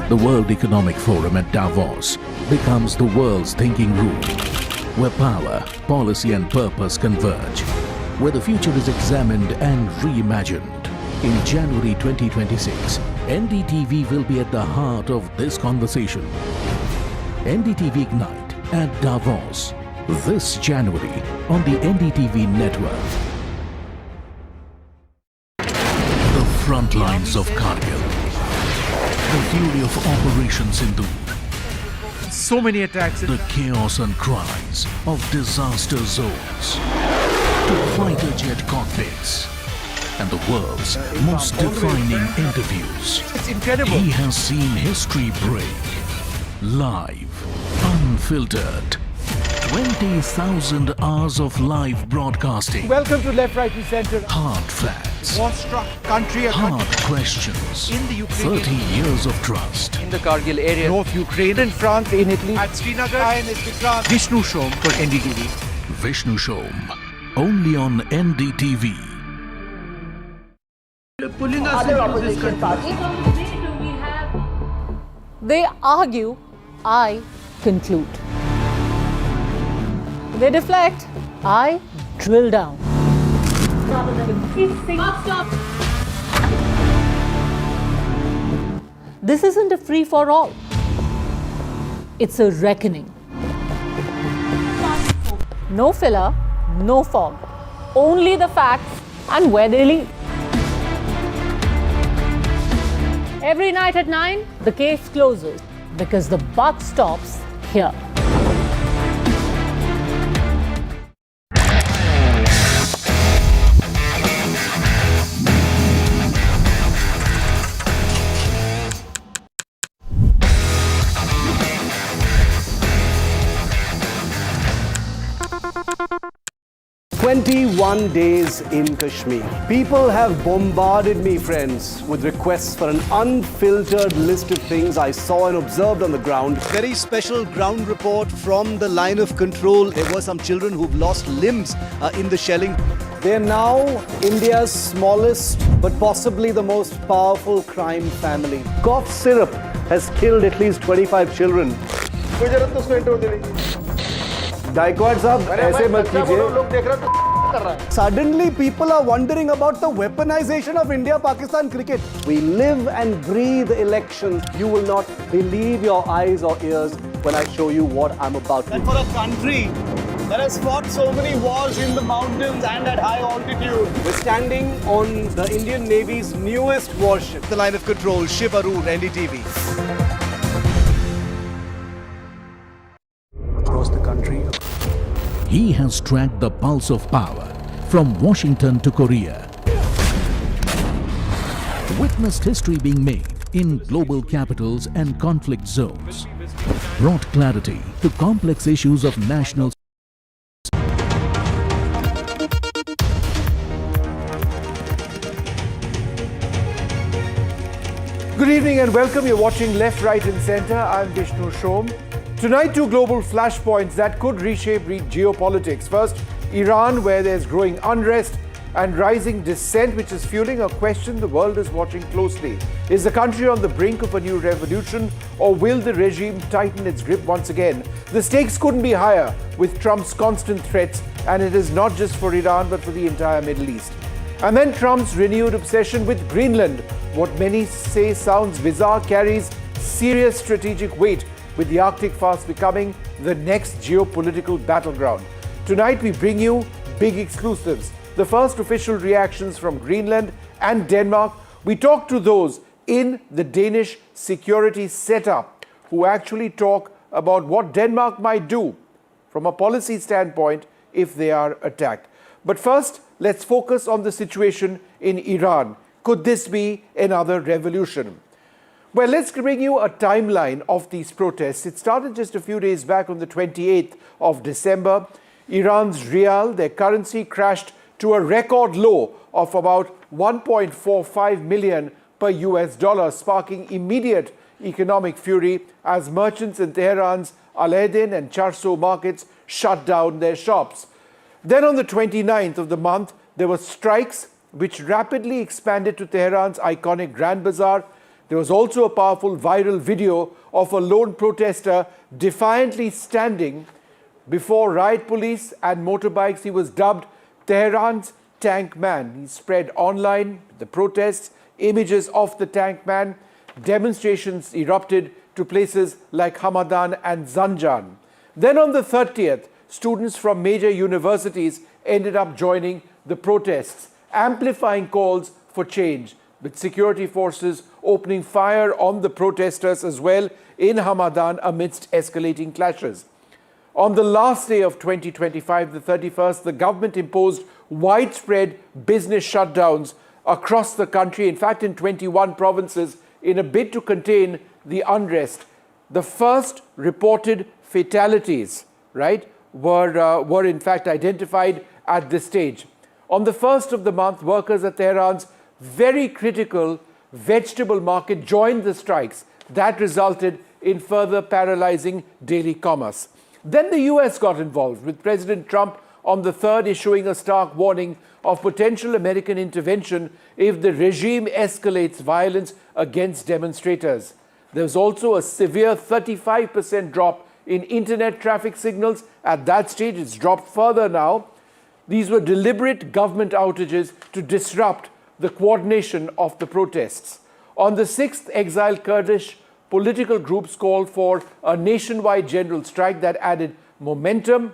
the World Economic Forum at Davos becomes the world's thinking room, where power, policy and purpose converge, where the future is examined and reimagined. In January 2026, NDTV will be at the heart of this conversation. NDTV Ignite at Davos, this January on the NDTV network. The front lines of Kargil. The fury of Operation Sindhu. So many attacks. The chaos and cries of disaster zones. To fighter jet cockpits. And the world's most defining interviews. It's incredible. He has seen history break. Live. Unfiltered. 20,000 hours of live broadcasting. Welcome to Left, Right and Centre. Hard facts. War-struck country. Hard questions. In the Ukraine. 30 years of trust. In the Kargil area. North Ukraine. In France. In Italy. At Srinagar. And Vikrant. Vishnu Shom for NDTV. Vishnu Shom. Only on NDTV. Pulling us into this country. They argue, I conclude. They deflect, I drill down. This isn't a free-for-all. It's a reckoning. No filler, no fog. Only the facts and where they lead. Every night at 9, the case closes because the buck stops here. "21 days in Kashmir. People have bombarded me, friends, with requests for an unfiltered list of things I saw and observed on the ground. Very special ground report from the line of control. There were some children who've lost limbs in the shelling. They're now India's smallest but possibly the most powerful crime family. Cough syrup has killed at least 25 children. Gaikwad sahab, aise mat kijiye. Suddenly people are wondering about the weaponization of India-Pakistan cricket. We live and breathe elections. You will not believe your eyes or ears when I show you what I'm about to do. And for a country that has fought so many wars in the mountains and at high altitude. We're standing on the Indian Navy's newest warship. The line of control, Shiv Arun, NDTV. Across the country, he has tracked the pulse of power from Washington to Korea. Witnessed history being made in global capitals and conflict zones. Brought clarity to complex issues of national Good evening and welcome. You're watching Left, Right and Centre. I'm Vishnu Shom. Tonight, two global flashpoints that could reshape geopolitics. First, Iran, where there's growing unrest and rising dissent, which is fueling a question the world is watching closely. Is the country on the brink of a new revolution, or will the regime tighten its grip once again? The stakes couldn't be higher with Trump's constant threats, and it is not just for Iran but for the entire Middle East. And then Trump's renewed obsession with Greenland. What many say sounds bizarre carries serious strategic weight, with the Arctic fast becoming the next geopolitical battleground. Tonight we bring you big exclusives. The first official reactions from Greenland and Denmark. We talk to those in the Danish security setup who actually talk about what Denmark might do from a policy standpoint if they are attacked. But first, let's focus on the situation in Iran. Could this be another revolution? Well, let's bring you a timeline of these protests. It started just a few days back on the 28th of December. Iran's rial, their currency, crashed to a record low of about 1.45 million per US dollar, sparking immediate economic fury as merchants in Tehran's Al-Adin and Charso markets shut down their shops. Then on the 29th of the month, there were strikes which rapidly expanded to Tehran's iconic Grand Bazaar. There was also a powerful viral video of a lone protester defiantly standing before riot police and motorbikes. He was dubbed Tehran's Tank Man. He spread online the protests, images of the Tank Man. Demonstrations erupted to places like Hamadan and Zanjan. Then on the 30th, students from major universities ended up joining the protests, amplifying calls for change, with security forces opening fire on the protesters as well in Hamadan amidst escalating clashes. On the last day of 2025, the 31st, the government imposed widespread business shutdowns across the country, in fact in 21 provinces, in a bid to contain the unrest. The first reported fatalities, right, were in fact identified at this stage. On the 1st of the month, workers at Tehran's very critical vegetable market joined the strikes. That resulted in further paralyzing daily commerce. Then the US got involved, with President Trump on the 3rd issuing a stark warning of potential American intervention if the regime escalates violence against demonstrators. There was also a severe 35% drop in internet traffic signals. At that stage, it's dropped further now. These were deliberate government outages to disrupt the coordination of the protests. On the 6th, exiled Kurdish political groups called for a nationwide general strike that added momentum.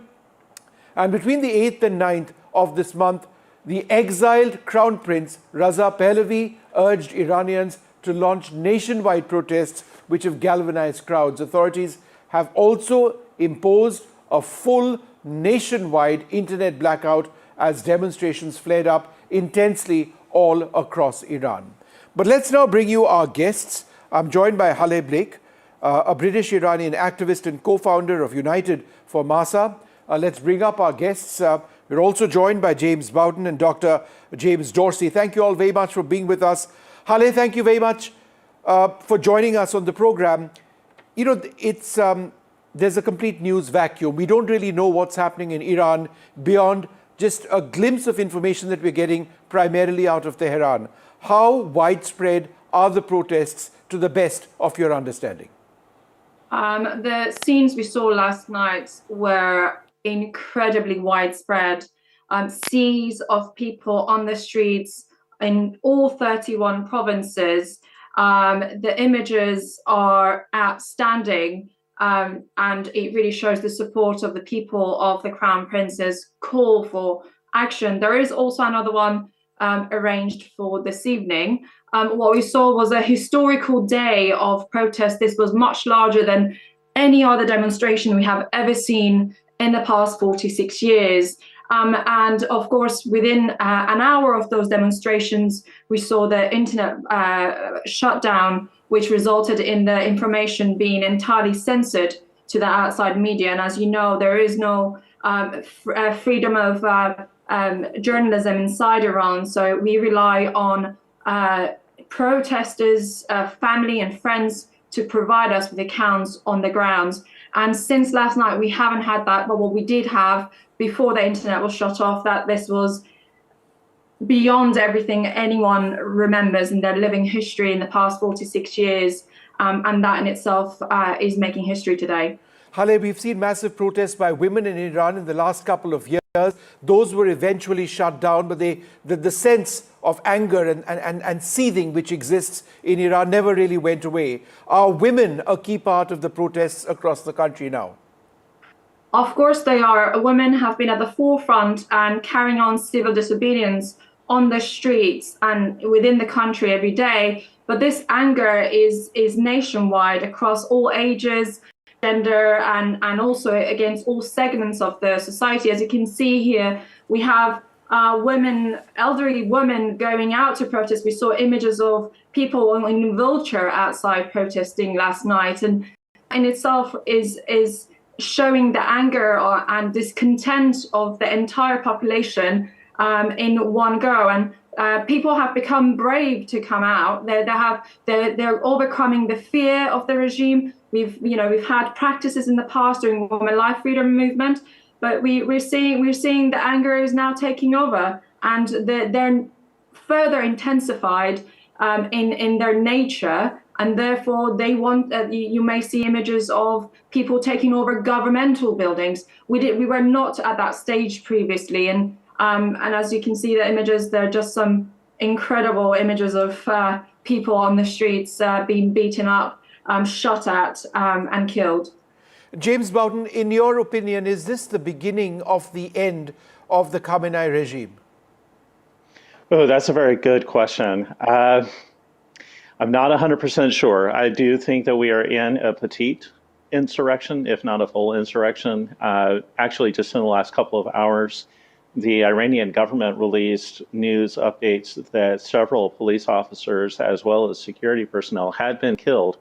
And between the 8th and 9th of this month, the exiled Crown Prince Raza Pahlavi urged Iranians to launch nationwide protests which have galvanized crowds. Authorities have also imposed a full nationwide internet blackout as demonstrations flared up intensely all across Iran. But let's now bring you our guests. I'm joined by Haleh Blake, a British-Iranian activist and co-founder of United for Masa. Let's bring up our guests. We're also joined by James Bowden and Dr. James Dorsey. Thank you all very much for being with us. Haleh, thank you very much for joining us on the program. You know, there's a complete news vacuum. We don't really know what's happening in Iran beyond just a glimpse of information that we're getting primarily out of Tehran. How widespread are the protests to the best of your understanding? The scenes we saw last night were incredibly widespread. Seas of people on the streets in all 31 provinces. The images are outstanding, and it really shows the support of the people of the Crown Prince's call for action. There is also another one arranged for this evening. What we saw was a historical day of protest. This was much larger than any other demonstration we have ever seen in the past 46 years. And of course, within an hour of those demonstrations, we saw the internet shutdown, which resulted in the information being entirely censored to the outside media. And as you know, there is no freedom of journalism inside Iran. So we rely on protesters, family and friends to provide us with accounts on the ground. And since last night, we haven't had that. But what we did have before the internet was shut off, that this was beyond everything anyone remembers in their living history in the past 46 years. And that in itself is making history today. Haleh, we've seen massive protests by women in Iran in the last couple of years. Those were eventually shut down, but the sense of anger and seething which exists in Iran never really went away. Are women a key part of the protests across the country now? Of course they are. Women have been at the forefront and carrying on civil disobedience on the streets and within the country every day. But this anger is nationwide across all ages, gender, and also against all segments of the society. As you can see here, we have women, elderly women going out to protest. We saw images of people in wheelchair outside protesting last night, and in itself is showing the anger and discontent of the entire population in one go. And people have become brave to come out. They're overcoming the fear of the regime. We've had practices in the past during women life freedom movement, but we're seeing the anger is now taking over, and they're further intensified in their nature, and therefore they want. You may see images of people taking over governmental buildings. We were not at that stage previously, and as you can see the images, they're just some incredible images of people on the streets being beaten up, shot at, and killed. James Bowden, in your opinion, is this the beginning of the end of the Khamenei regime? Oh, that's a very good question. I'm not 100% sure. I do think that we are in a petite insurrection, if not a full insurrection. Actually, just in the last couple of hours, the Iranian government released news updates that several police officers as well as security personnel had been killed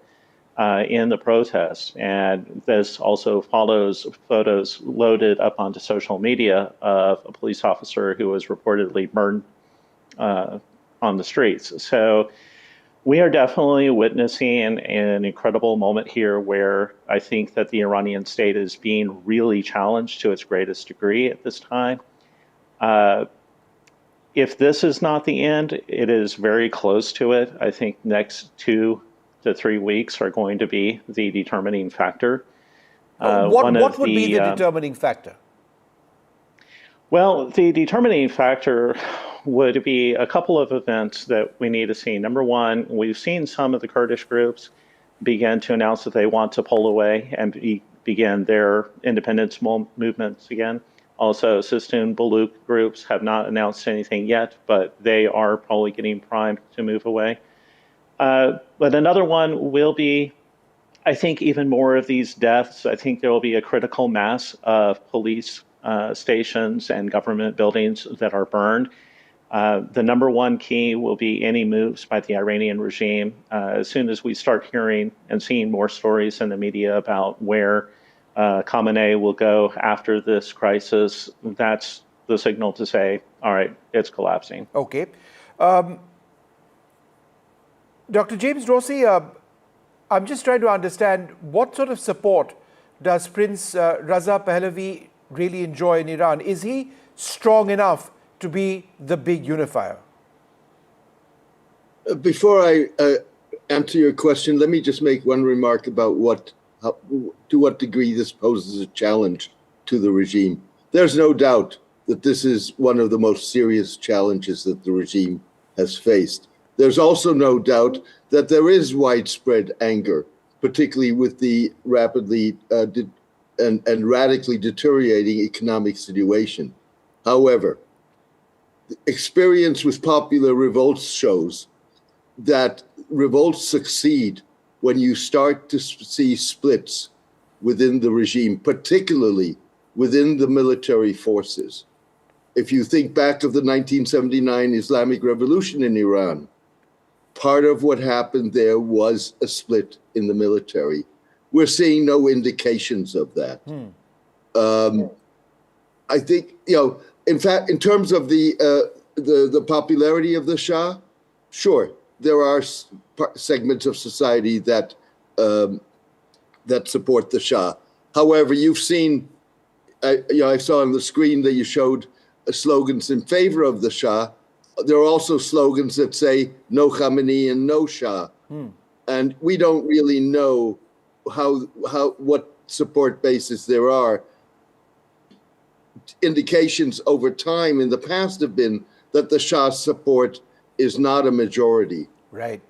in the protests. And this also follows photos loaded up onto social media of a police officer who was reportedly burned on the streets. So we are definitely witnessing an incredible moment here where I think that the Iranian state is being really challenged to its greatest degree at this time. If this is not the end, it is very close to it. I think next 2 to 3 weeks are going to be the determining factor. What would be the determining factor? Well, the determining factor would be a couple of events that we need to see. Number one, we've seen some of the Kurdish groups begin to announce that they want to pull away and begin their independence movements again. Also, Sistun Baluch groups have not announced anything yet, but they are probably getting primed to move away. But another one will be, I think, even more of these deaths. I think there will be a critical mass of police stations and government buildings that are burned. The number one key will be any moves by the Iranian regime. As soon as we start hearing and seeing more stories in the media about where Khamenei will go after this crisis, that's the signal to say, all right, it's collapsing. Okay. Dr. James Dorsey, I'm just trying to understand what sort of support does Prince Raza Pahlavi really enjoy in Iran? Is he strong enough to be the big unifier? Before I answer your question, let me just make one remark about to what degree this poses a challenge to the regime. There's no doubt that this is one of the most serious challenges that the regime has faced. There's also no doubt that there is widespread anger, particularly with the rapidly and radically deteriorating economic situation. However, experience with popular revolts shows that revolts succeed when you start to see splits within the regime, particularly within the military forces. If you think back of the 1979 Islamic Revolution in Iran, part of what happened there was a split in the military. We're seeing no indications of that. I think, in fact, in terms of the popularity of the Shah, sure, there are segments of society that that support the Shah. However, you've seen, I saw on the screen that you showed slogans in favor of the Shah. There are also slogans that say no Khamenei and no Shah, and we don't really know what support bases there are. Indications over time in the past have been that the Shah's support is not a majority. Right.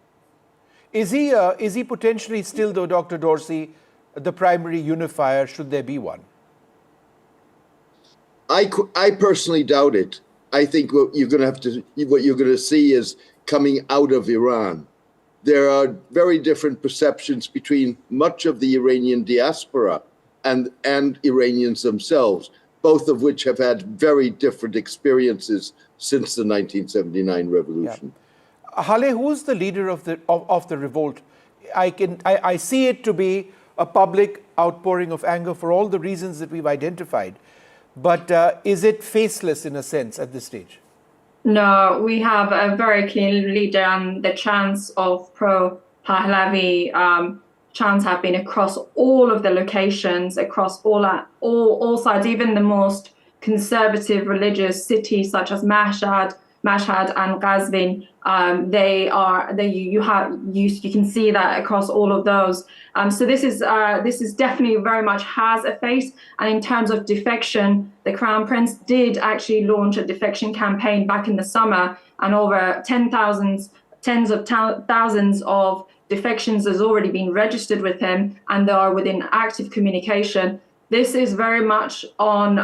Is he potentially still, though, Dr. Dorsey, the primary unifier, should there be one? I personally doubt it. I think what you're going to see is coming out of Iran. There are very different perceptions between much of the Iranian diaspora and Iranians themselves, both of which have had very different experiences since the 1979 revolution. Yeah. Haleh, who's the leader of the revolt? I see it to be a public outpouring of anger for all the reasons that we've identified. But is it faceless in a sense at this stage? No, we have a very clear leader, and the chants of pro-Pahlavi chants have been across all of the locations, across all sides, even the most conservative religious cities such as Mashhad and Qazvin. You can see that across all of those. So this is definitely very much has a face. And in terms of defection, the Crown Prince did actually launch a defection campaign back in the summer, and over tens of thousands of defections has already been registered with him, and they are within active communication. This is very much on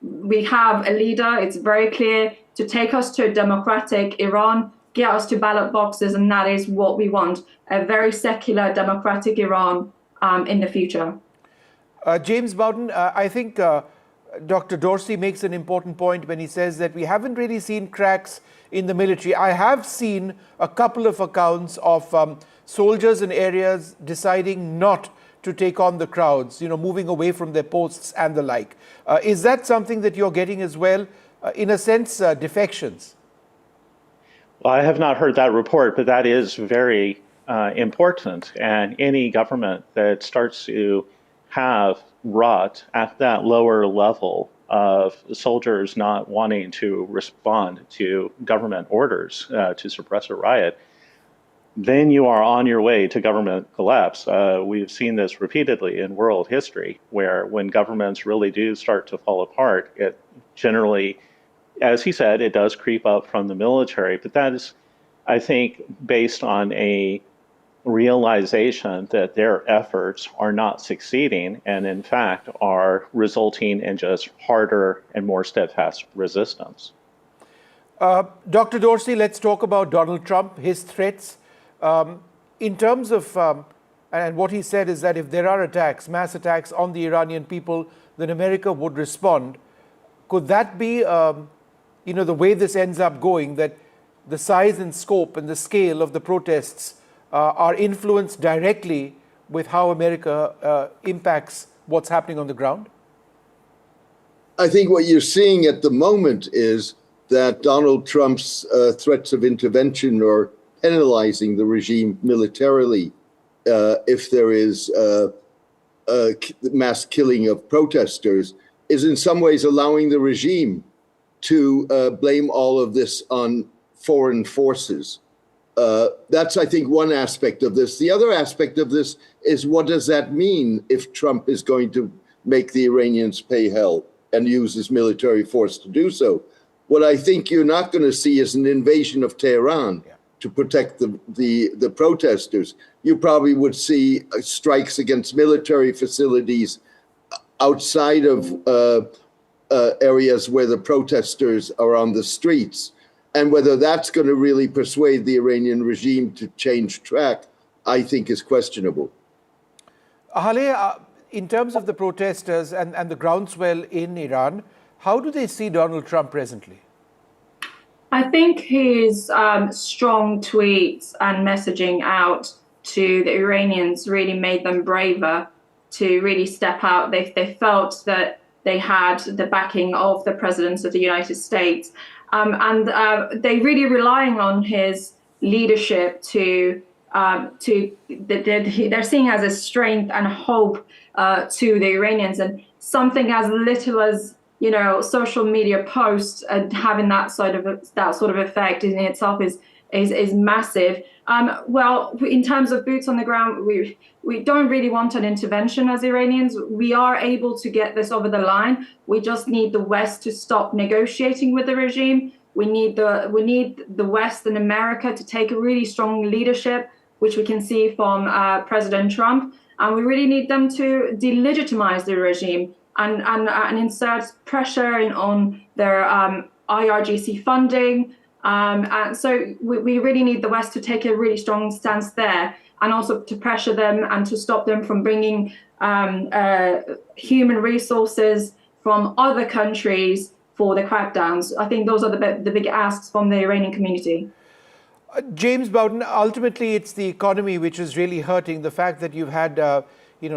we have a leader, it's very clear, to take us to a democratic Iran, get us to ballot boxes, and that is what we want, a very secular, democratic Iran in the future. James Bowden, I think Dr. Dorsey makes an important point when he says that we haven't really seen cracks in the military. I have seen a couple of accounts of soldiers in areas deciding not to take on the crowds, moving away from their posts and the like. Is that something that you're getting as well? In a sense, defections? Well, I have not heard that report, but that is very important. And any government that starts to have rot at that lower level of soldiers not wanting to respond to government orders to suppress a riot, then you are on your way to government collapse. We've seen this repeatedly in world history, where when governments really do start to fall apart, it generally, as he said, it does creep up from the military. But that is, I think, based on a realization that their efforts are not succeeding and, in fact, are resulting in just harder and more steadfast resistance. Dr. Dorsey, let's talk about Donald Trump, his threats. In terms of, and what he said is that if there are attacks, mass attacks on the Iranian people, then America would respond. Could that be, the way this ends up going, that the size and scope and the scale of the protests are influenced directly with how America impacts what's happening on the ground? I think what you're seeing at the moment is that Donald Trump's threats of intervention or penalizing the regime militarily if there is mass killing of protesters is in some ways allowing the regime to blame all of this on foreign forces. That's, I think, one aspect of this. The other aspect of this is, what does that mean if Trump is going to make the Iranians pay hell and use his military force to do so? What I think you're not going to see is an invasion of Tehran to protect the protesters. You probably would see strikes against military facilities outside of areas where the protesters are on the streets. And whether that's going to really persuade the Iranian regime to change track, I think is questionable. Haleh, in terms of the protesters and the groundswell in Iran, how do they see Donald Trump presently? I think his strong tweets and messaging out to the Iranians really made them braver to really step out. They felt that they had the backing of the President of the United States. And they're really relying on his leadership they're seeing as a strength and hope to the Iranians. And something as little as, social media posts having that sort of effect in itself is massive. Well, in terms of boots on the ground, we don't really want an intervention as Iranians. We are able to get this over the line. We just need the West to stop negotiating with the regime. We need the West and America to take a really strong leadership, which we can see from President Trump. And we really need them to delegitimize the regime and insert pressure on their IRGC funding. And so we really need the West to take a really strong stance there, and also to pressure them and to stop them from bringing human resources from other countries for the crackdowns. I think those are the big asks from the Iranian community. James Bowden, ultimately it's the economy which is really hurting. The fact that you've had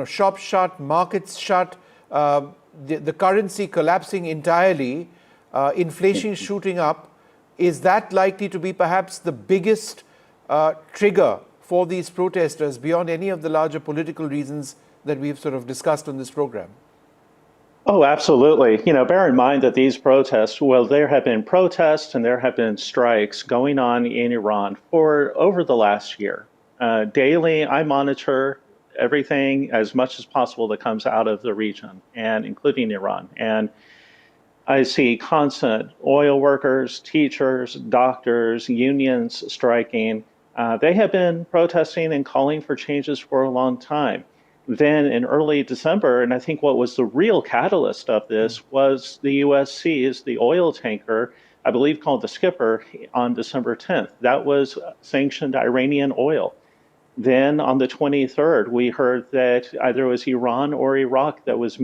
shops shut, markets shut, the currency collapsing entirely, inflation shooting up. Is that likely to be perhaps the biggest trigger for these protesters beyond any of the larger political reasons that we've sort of discussed on this program? Oh, absolutely. Bear in mind that these protests, there have been protests and there have been strikes going on in Iran for over the last year. Daily, I monitor everything as much as possible that comes out of the region, and including Iran. And I see constant oil workers, teachers, doctors, unions striking. They have been protesting and calling for changes for a long time. Then in early December, and I think what was the real catalyst of this was the U.S. seized the oil tanker, I believe called the Skipper, on December 10th. That was sanctioned Iranian oil. Then on the 23rd, we heard that either it was Iran or Iraq that was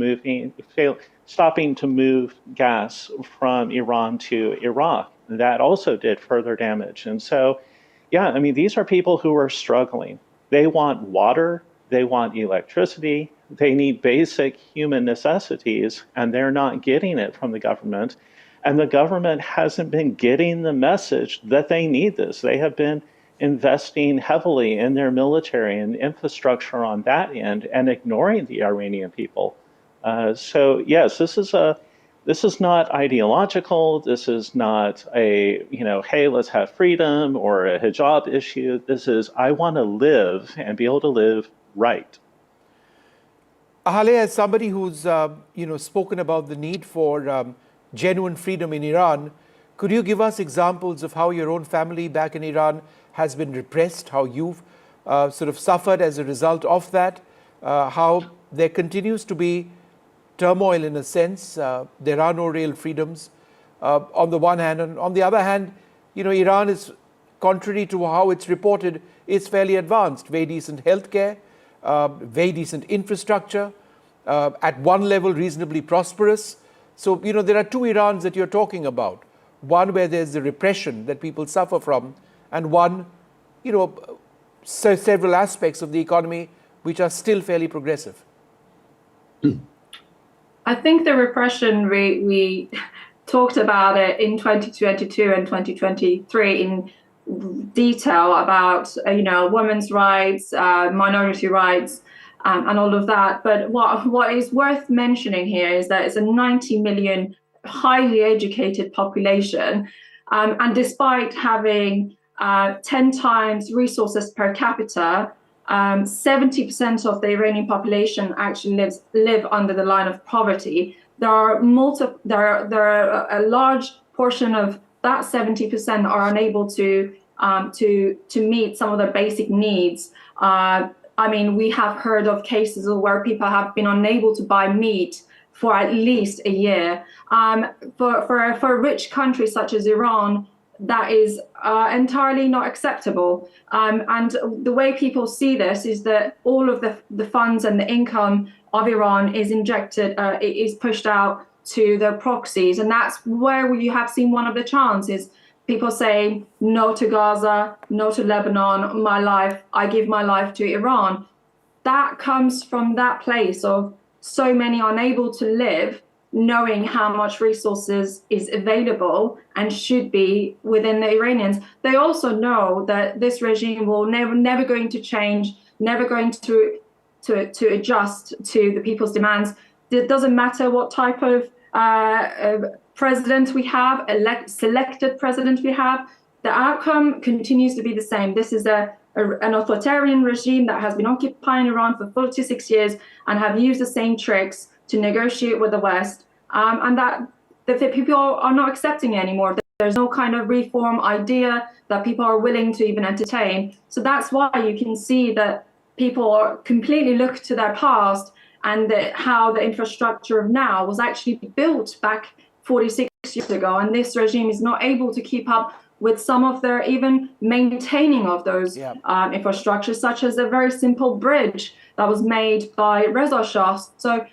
stopping to move gas from Iran to Iraq. That also did further damage. And so, yeah, I mean, these are people who are struggling. They want water, they want electricity, they need basic human necessities, and they're not getting it from the government. And the government hasn't been getting the message that they need this. They have been investing heavily in their military and infrastructure on that end and ignoring the Iranian people. So yes, this is not ideological. This is not a, hey, let's have freedom or a hijab issue. This is, I want to live and be able to live right. Ahale, as somebody who's spoken about the need for genuine freedom in Iran, could you give us examples of how your own family back in Iran has been repressed, how you've sort of suffered as a result of that, how there continues to be turmoil in a sense, there are no real freedoms on the one hand, and on the other hand, Iran is, contrary to how it's reported, is fairly advanced, very decent healthcare, very decent infrastructure, at one level reasonably prosperous. So, there are two Irans that you're talking about. One where there's the repression that people suffer from, and one, several aspects of the economy which are still fairly progressive. I think the repression, we talked about it in 2022 and 2023 in detail about, women's rights, minority rights, and all of that. But what is worth mentioning here is that it's a 90 million highly educated population. And despite having 10 times resources per capita, 70% of the Iranian population actually live under the line of poverty. There are a large portion of that 70% are unable to meet some of their basic needs. I mean, we have heard of cases where people have been unable to buy meat for at least a year. For a rich country such as Iran, that is entirely not acceptable. And the way people see this is that all of the funds and the income of Iran is injected, is pushed out to the proxies. And that's where you have seen one of the chances. People say no to Gaza, no to Lebanon, my life, I give my life to Iran. That comes from that place of so many unable to live, knowing how much resources is available and should be within the Iranians. They also know that this regime will never going to change, never going to adjust to the people's demands. It doesn't matter what type of president we have, selected president we have, the outcome continues to be the same. This is an authoritarian regime that has been occupying Iran for 46 years and have used the same tricks to negotiate with the West, and that the people are not accepting it anymore. There's no kind of reform idea that people are willing to even entertain. So that's why you can see that people completely look to their past and how the infrastructure of now was actually built back 46 years ago, and this regime is not able to keep up with some of their even maintaining of those infrastructures, such as a very simple bridge that was made by Reza Shah. So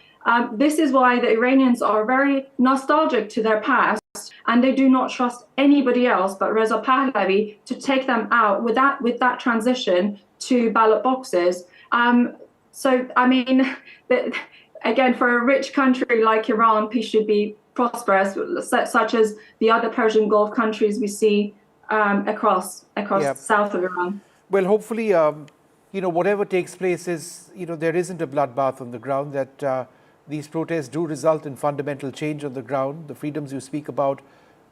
this is why the Iranians are very nostalgic to their past, and they do not trust anybody else but Reza Pahlavi to take them out with that transition to ballot boxes. So, I mean, again, for a rich country like Iran, peace should be prosperous, such as the other Persian Gulf countries we see across the south of Iran. Well, hopefully, whatever takes place is, there isn't a bloodbath on the ground, that these protests do result in fundamental change on the ground. The freedoms you speak about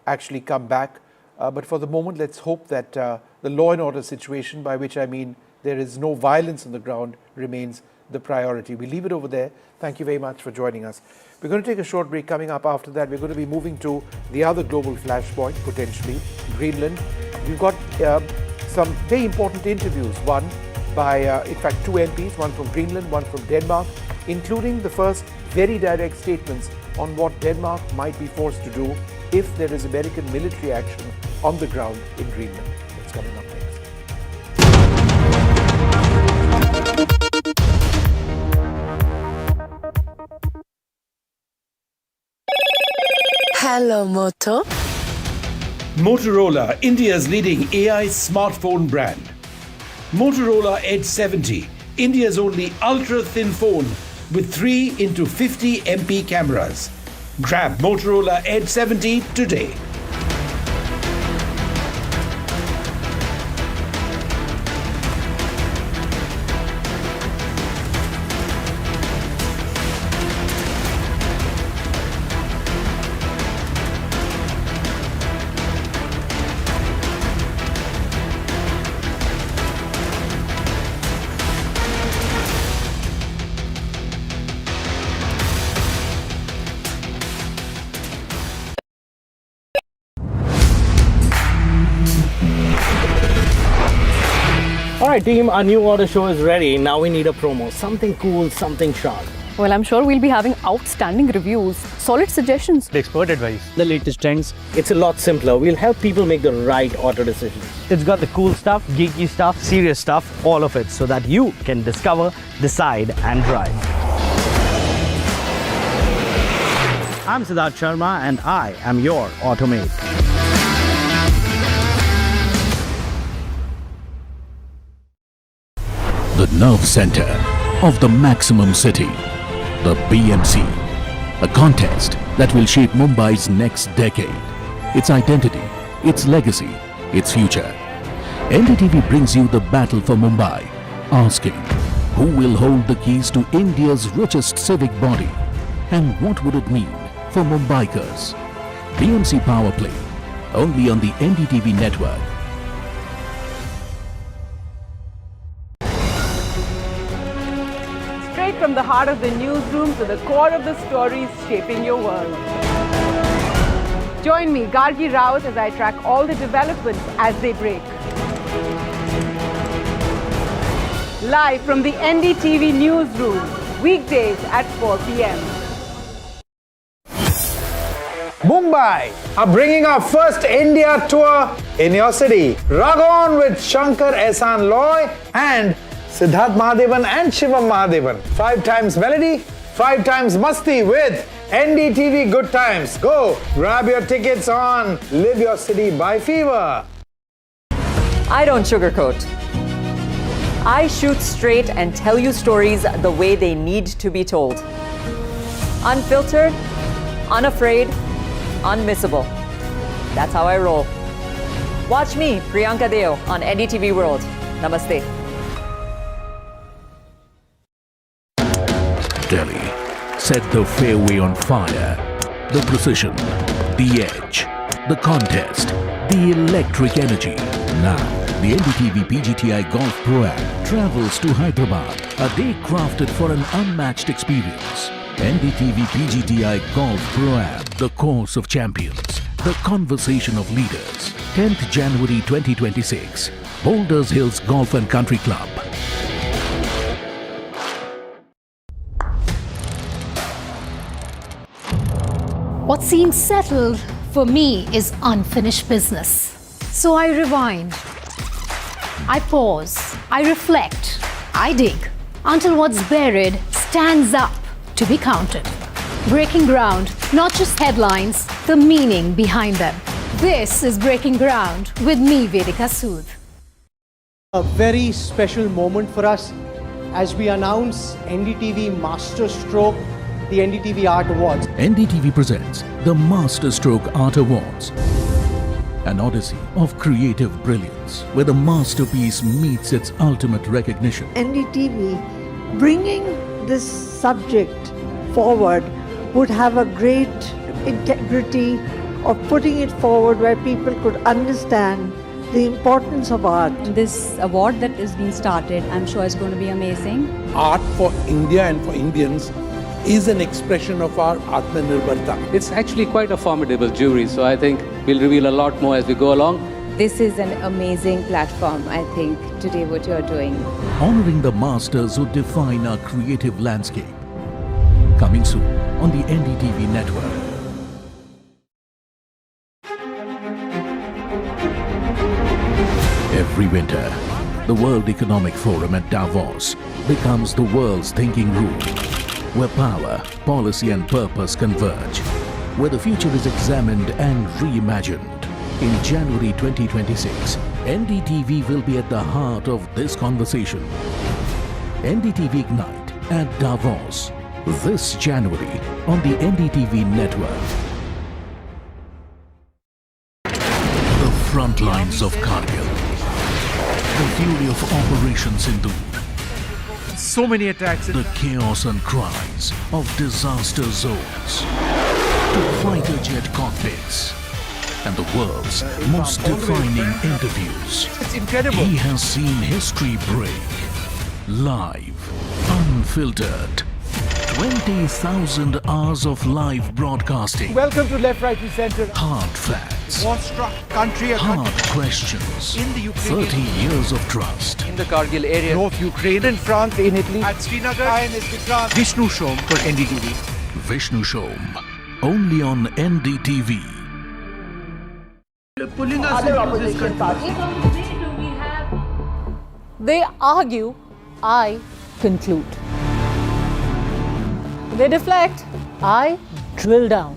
actually come back. But for the moment, let's hope that the law and order situation, by which I mean there is no violence on the ground, remains the priority. We leave it over there. Thank you very much for joining us. We're going to take a short break. Coming up after that, we're going to be moving to the other global flashpoint, potentially, Greenland. We've got some very important interviews, one by, in fact, two MPs, one from Greenland, one from Denmark, including the first very direct statements on what Denmark might be forced to do if there is American military action on the ground in Greenland. That's coming up next. Hello, Moto. Motorola, India's leading AI smartphone brand. Motorola Edge 70, India's only ultra-thin phone with 3 into 50 MP cameras. Grab Motorola Edge 70 today. Alright team, our new order show is ready. Now we need a promo. Something cool, something sharp. Well, I'm sure we'll be having outstanding reviews, solid suggestions, Expert advice. The latest trends. It's a lot simpler. We'll help people make the right auto decisions. It's got the cool stuff, geeky stuff, serious stuff, all of it, so that you can discover, decide and drive. I'm Siddharth Sharma and I am your Automate. The nerve center of the maximum city, the BMC, a contest that will shape Mumbai's next decade, its identity, its legacy, its future. NDTV brings you the battle for Mumbai, asking who will hold the keys to India's richest civic body and what would it mean for Mumbaikars. BMC Power Play, only on the NDTV network. Straight from the heart of the newsroom to the core of the stories shaping your world. Join me, Gargi Raut, as I track all the developments as they break. Live from the NDTV newsroom, weekdays at 4 p.m. Mumbai are bringing our first India tour in your city. Rag on with Shankar Ehsan Loy and Siddharth Mahadevan and Shivam Mahadevan. 5 times melody, 5 times masti with NDTV Good Times. Go grab your tickets on Live Your City by Fever. I don't sugarcoat. I shoot straight and tell you stories the way they need to be told. Unfiltered, unafraid, unmissable. That's how I roll. Watch me, Priyanka Deo, on NDTV World. Namaste. Delhi set the fairway on fire. The precision, the edge, the contest, the electric energy. Now, the NDTV PGTI Golf Pro-Am travels to Hyderabad, a day crafted for an unmatched experience. NDTV PGTI Golf Pro-Am, the course of champions, the conversation of leaders. 10th January 2026, Boulders Hills Golf and Country Club. What seems settled for me is unfinished business. So I rewind. I pause. I reflect. I dig until what's buried stands up to be counted. Breaking ground, not just headlines, the meaning behind them. This is Breaking Ground with me, Vedika Sood. A very special moment for us as we announce NDTV Master Stroke, the NDTV Art Awards. NDTV presents the Master Stroke Art Awards, an odyssey of creative brilliance where the masterpiece meets its ultimate recognition. NDTV bringing this subject forward would have a great integrity of putting it forward where people could understand the importance of art. This award that is being started, I'm sure is going to be amazing. Art for India and for Indians is an expression of our Atmanirbharta. It's actually quite a formidable jury, so I think we'll reveal a lot more as we go along. This is an amazing platform, I think, today what you're doing. Honoring the masters who define our creative landscape. Coming soon on the NDTV network. Every winter, the World Economic Forum at Davos becomes the world's thinking room, where power, policy and purpose converge. where the future is examined and reimagined. In January 2026, NDTV will be at the heart of this conversation. NDTV Ignite at Davos, this January on the NDTV network. The front lines of Kargil. The fury of Operation Sindoor. So many attacks. The chaos and cries of disaster zones. To fighter jet cockpits. And the world's most defining interviews. It's incredible. He has seen history break. Live, unfiltered. 20,000 hours of live broadcasting. Welcome to Left, Right and Centre. Hard facts. War-struck country. Hard questions. In the Ukraine. 30 years of trust. In the Kargil area. North Ukraine. In France. In Italy. At Srinagar. Vishnu Shom for NDTV. Vishnu Shom. Only on NDTV. Pulling us into this country. They argue, I conclude. They deflect, I drill down.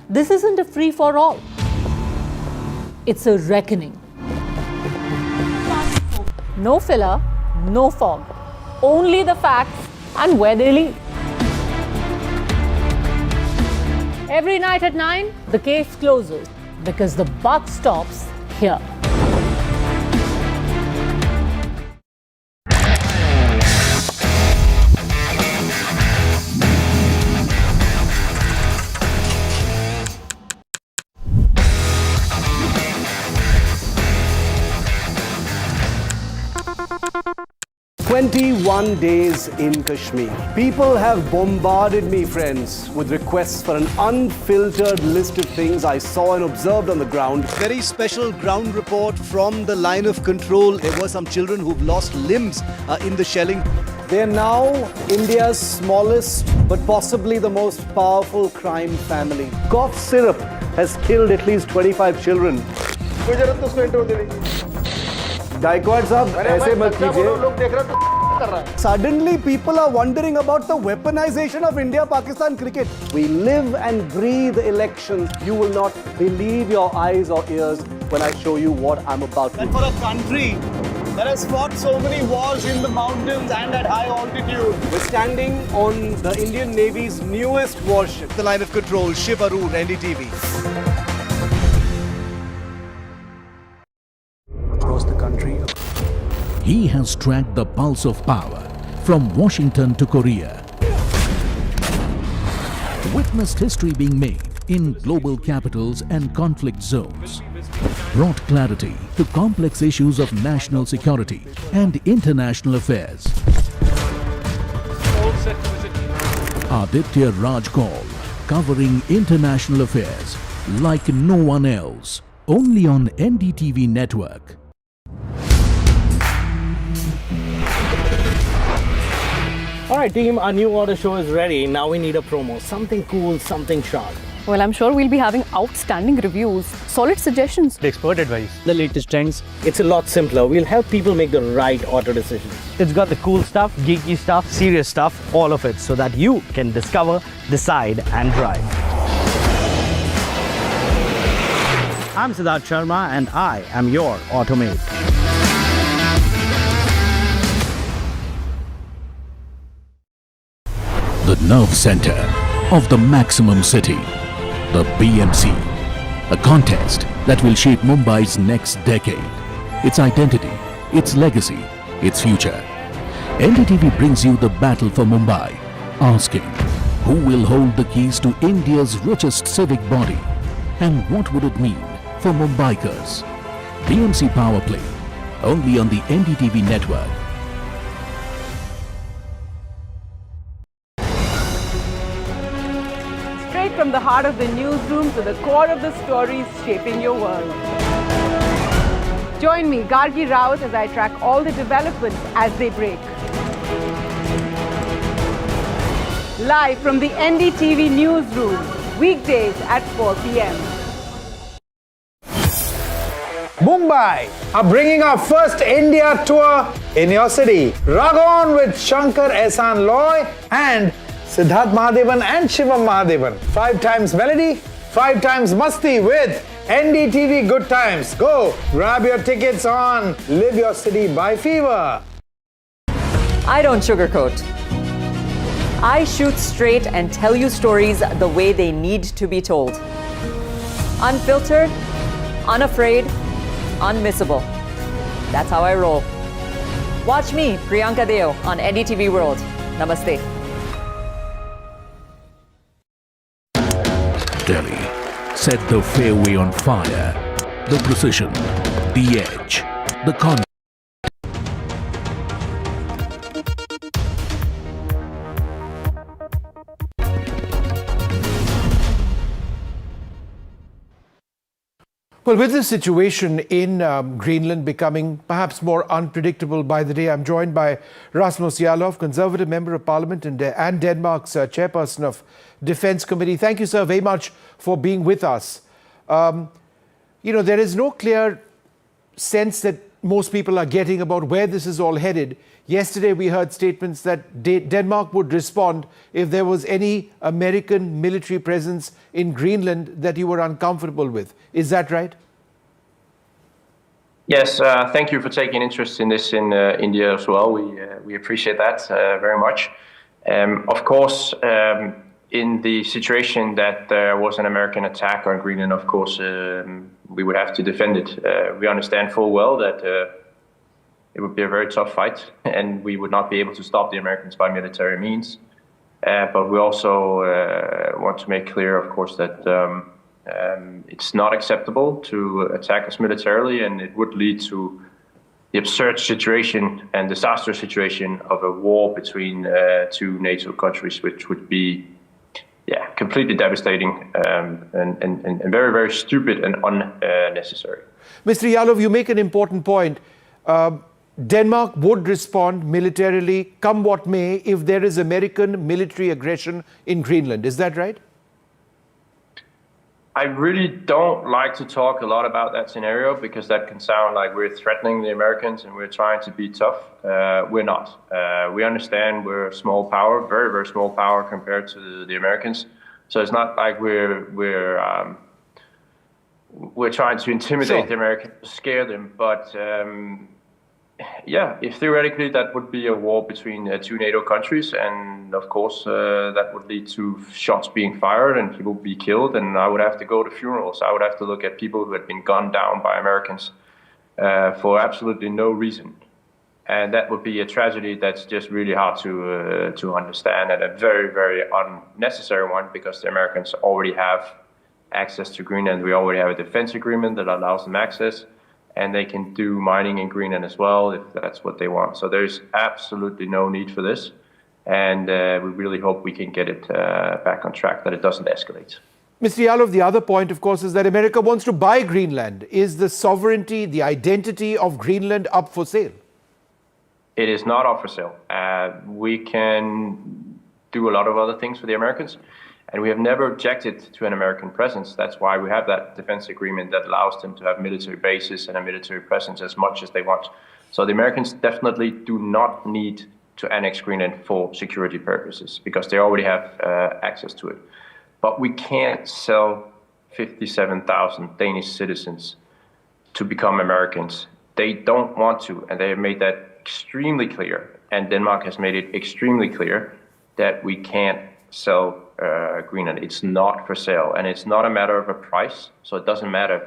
This isn't a free-for-all. It's a reckoning. No filler, no fog. Only the facts and where they lead. Every night at 9, the case closes because the buck stops here. "21 days in Kashmir. People have bombarded me, friends, with requests for an unfiltered list of things I saw and observed on the ground. Very special ground report from the line of control. There were some children who've lost limbs in the shelling. They're now India's smallest but possibly the most powerful crime family. Cough syrup has killed at least 25 children. Gaikwad sahab, aise mat kijiye. Suddenly people are wondering about the weaponization of India-Pakistan cricket. We live and breathe elections. You will not believe your eyes or ears when I show you what I'm about to do. And for a country that has fought so many wars in the mountains and at high altitude. We're standing on the Indian Navy's newest warship. The line of control, Shiv Arun, NDTV. Across the country. He has tracked the pulse of power from Washington to Korea. Witnessed history being made in global capitals and conflict zones. Brought clarity to complex issues of national security and international affairs. Aditya Raj Kaul, covering international affairs like no one else. Only on NDTV network. Alright team, our new order show is ready. Now we need a promo. Something cool, something sharp. Well, I'm sure we'll be having outstanding reviews, solid suggestions. Expert advice. The latest trends. It's a lot simpler. We'll help people make the right auto decisions. It's got the cool stuff, geeky stuff, serious stuff, all of it, so that you can discover, decide and drive. I'm Siddharth Sharma and I am your Automate. The nerve center of the maximum city, the BMC, a contest that will shape Mumbai's next decade, its identity, its legacy, its future. NDTV brings you the battle for Mumbai, asking who will hold the keys to India's richest civic body and what would it mean for Mumbaikars. BMC Power Play, only on the NDTV network. Straight from the heart of the newsroom to the core of the stories shaping your world. Join me, Gargi Raut, as I track all the developments as they break. Live from the NDTV newsroom, weekdays at 4 p.m. Mumbai are bringing our first India tour in your city. Ragon with Shankar Ehsan Loy and Siddharth Mahadevan and Shivam Mahadevan. 5 times melody, 5 times masti with NDTV Good Times. Go grab your tickets on Live Your City by Fever. I don't sugarcoat. I shoot straight and tell you stories the way they need to be told. Unfiltered, unafraid, unmissable. That's how I roll. Watch me, Priyanka Deo, on NDTV World. Namaste. Delhi set the fairway on fire. The precision, the edge, the content. Well, with the situation in Greenland becoming perhaps more unpredictable by the day, I'm joined by Rasmus Jarlov, Conservative Member of Parliament and Denmark's Chairperson of Defence Committee. Thank you, sir, very much for being with us. There is no clear sense that most people are getting about where this is all headed. Yesterday, we heard statements that Denmark would respond if there was any American military presence in Greenland that you were uncomfortable with. Is that right? Yes, thank you for taking interest in this in India as well. We appreciate that very much. Of course, in the situation that there was an American attack on Greenland, of course, we would have to defend it. We understand full well that it would be a very tough fight, and we would not be able to stop the Americans by military means. But we also want to make clear, of course, that it's not acceptable to attack us militarily, and it would lead to the absurd situation and disastrous situation of a war between 2 NATO countries, which would be completely devastating and very, very stupid and unnecessary. Mr. Jarlov, you make an important point. Denmark would respond militarily, come what may, if there is American military aggression in Greenland. Is that right? I really don't like to talk a lot about that scenario because that can sound like we're threatening the Americans and we're trying to be tough. We're not. We understand we're a small power, very, very small power compared to the Americans. So it's not like we're trying to intimidate the Americans, scare them. But if theoretically that would be a war between 2 NATO countries, and of course that would lead to shots being fired and people be killed, and I would have to go to funerals. I would have to look at people who had been gunned down by Americans for absolutely no reason, and that would be a tragedy that's just really hard to understand, and a very, very unnecessary one because the Americans already have access to Greenland. We already have a defense agreement that allows them access. And they can do mining in Greenland as well if that's what they want. So there's absolutely no need for this. And we really hope we can get it back on track, that it doesn't escalate. Mr. Jarlov, the other point, of course, is that America wants to buy Greenland. Is the sovereignty, the identity of Greenland up for sale? It is not up for sale. We can do a lot of other things for the Americans. And we have never objected to an American presence. That's why we have that defense agreement that allows them to have military bases and a military presence as much as they want. So the Americans definitely do not need to annex Greenland for security purposes because they already have access to it. But we can't sell 57,000 Danish citizens to become Americans. They don't want to, and they have made that extremely clear. And Denmark has made it extremely clear that we can't sell Greenland. It's not for sale, and it's not a matter of a price, so it doesn't matter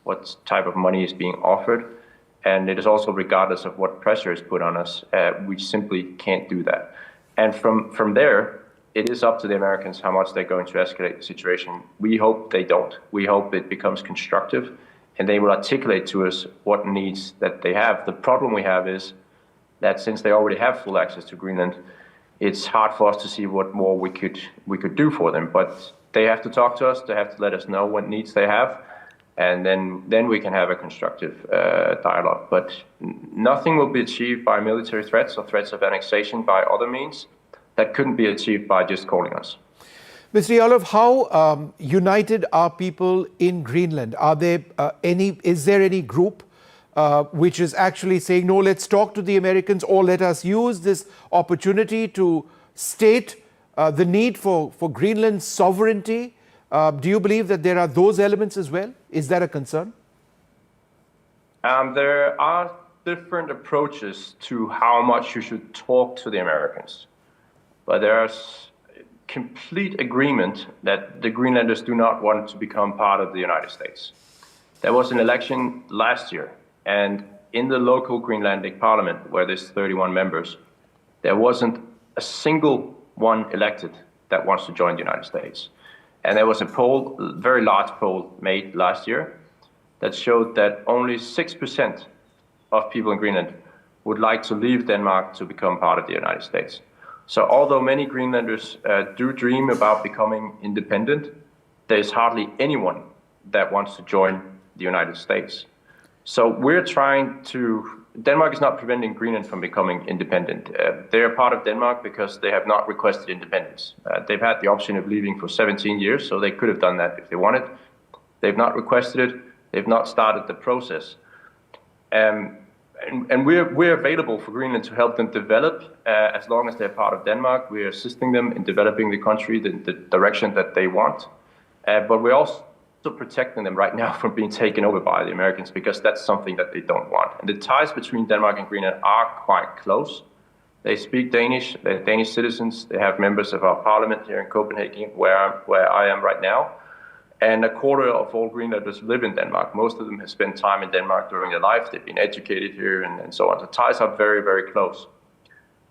what type of money is being offered, and it is also regardless of what pressure is put on us. We simply can't do that. And from there, it is up to the Americans how much they're going to escalate the situation. We hope they don't. We hope it becomes constructive, and they will articulate to us what needs that they have. The problem we have is that since they already have full access to Greenland, it's hard for us to see what more we could do for them. But they have to talk to us. They have to let us know what needs they have, and then we can have a constructive dialogue. But nothing will be achieved by military threats or threats of annexation by other means. That couldn't be achieved by just calling us. Mr. Jarlov, how united are people in Greenland? Are there is there any group which is actually saying, no, let's talk to the Americans, or let us use this opportunity to state the need for Greenland's sovereignty. Do you believe that there are those elements as well? Is that a concern? There are different approaches to how much you should talk to the Americans. But there's complete agreement that the Greenlanders do not want to become part of the United States. There was an election last year, and in the local Greenlandic parliament, where there's 31 members, there wasn't a single one elected that wants to join the United States. And there was a poll, a very large poll made last year, that showed that only 6% of people in Greenland would like to leave Denmark to become part of the United States. So although many Greenlanders do dream about becoming independent, there's hardly anyone that wants to join the United States. So we're trying to, Denmark is not preventing Greenland from becoming independent. They're part of Denmark because they have not requested independence. They've had the option of leaving for 17 years, so they could have done that if they wanted. They've not requested it. They've not started the process. And we're available for Greenland to help them develop as long as they're part of Denmark. We're assisting them in developing the country, the direction that they want. But we're also protecting them right now from being taken over by the Americans, because that's something that they don't want. And the ties between Denmark and Greenland are quite close. They speak Danish, they're Danish citizens, they have members of our parliament here in Copenhagen, where I am right now. And a quarter of all Greenlanders live in Denmark. Most of them have spent time in Denmark during their life. They've been educated here and so on. The ties are very, very close.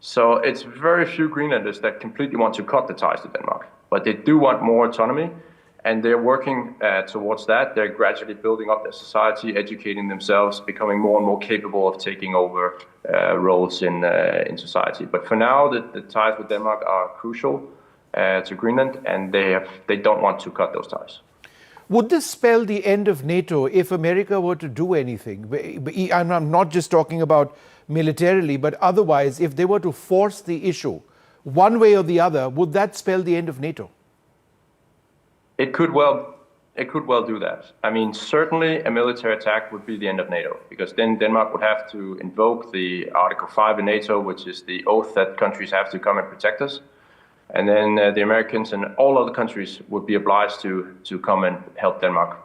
So it's very few Greenlanders that completely want to cut the ties to Denmark. But they do want more autonomy, and they're working towards that. They're gradually building up their society, educating themselves, becoming more and more capable of taking over roles in society. But for now, the ties with Denmark are crucial to Greenland, and they don't want to cut those ties. Would this spell the end of NATO if America were to do anything? I'm not just talking about militarily, but otherwise, if they were to force the issue one way or the other, would that spell the end of NATO? It could well do that. I mean, certainly a military attack would be the end of NATO, because then Denmark would have to invoke the Article 5 in NATO, which is the oath that countries have to come and protect us. And then the Americans and all other countries would be obliged to come and help Denmark,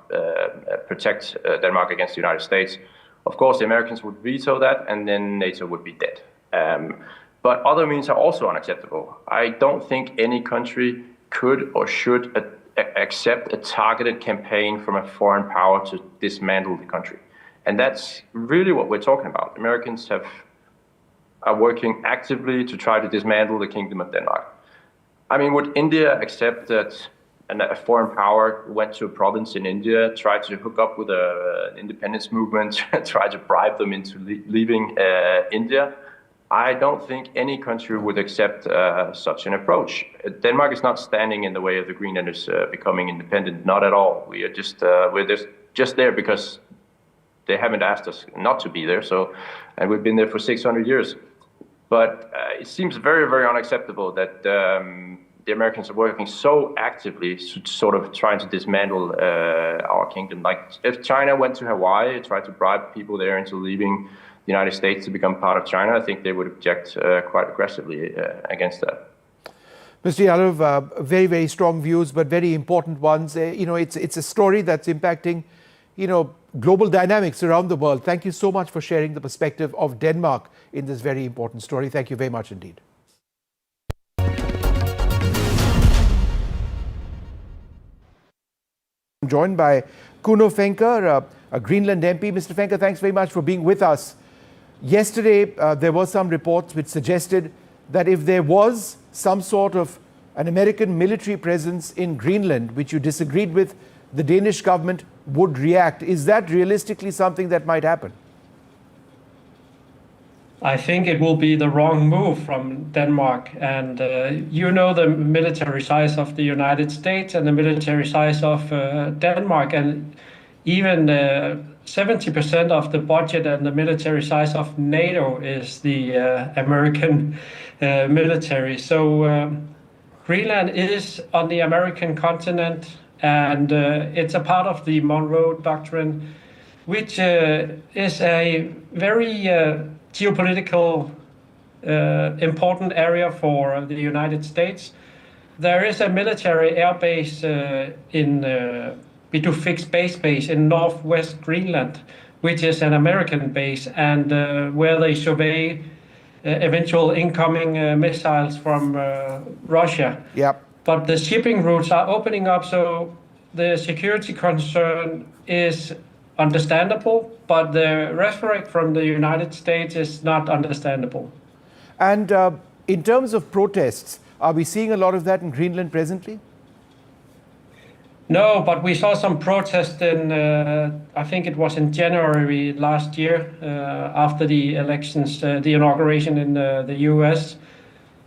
protect Denmark against the United States. Of course, the Americans would veto that, and then NATO would be dead. But other means are also unacceptable. I don't think any country could or should accept a targeted campaign from a foreign power to dismantle the country. And that's really what we're talking about. Americans are working actively to try to dismantle the Kingdom of Denmark. I mean, would India accept that a foreign power went to a province in India, tried to hook up with an independence movement, tried to bribe them into leaving India? I don't think any country would accept such an approach. Denmark is not standing in the way of the Greenlanders becoming independent, not at all. We are we're just there because they haven't asked us not to be there. And we've been there for 600 years. But it seems very, very unacceptable that the Americans are working so actively to sort of trying to dismantle our kingdom. Like if China went to Hawaii, tried to bribe people there into leaving the United States to become part of China, I think they would object quite aggressively against that. Mr. Yadav, very, very strong views, but very important ones. It's a story that's impacting, global dynamics around the world. Thank you so much for sharing the perspective of Denmark in this very important story. Thank you very much indeed. I'm joined by Kuno Fenker, a Greenland MP. Mr. Fenker, thanks very much for being with us. Yesterday, there were some reports which suggested that if there was some sort of an American military presence in Greenland, which you disagreed with, the Danish government would react. Is that realistically something that might happen? I think it will be the wrong move from Denmark. And the military size of the United States and the military size of Denmark, and even 70% of the budget and the military size of NATO is the American military. So Greenland is on the American continent, and it's a part of the Monroe Doctrine. which is a very geopolitical important area for the United States. There is a military airbase in Bidufix Space Base in northwest Greenland, which is an American base, and where they survey eventual incoming missiles from Russia. Yep. But the shipping routes are opening up, so the security concern is understandable, but the rhetoric from the United States is not understandable. And in terms of protests, are we seeing a lot of that in Greenland presently? No, but we saw some protest in, I think it was in January last year, after the elections, the inauguration in the US,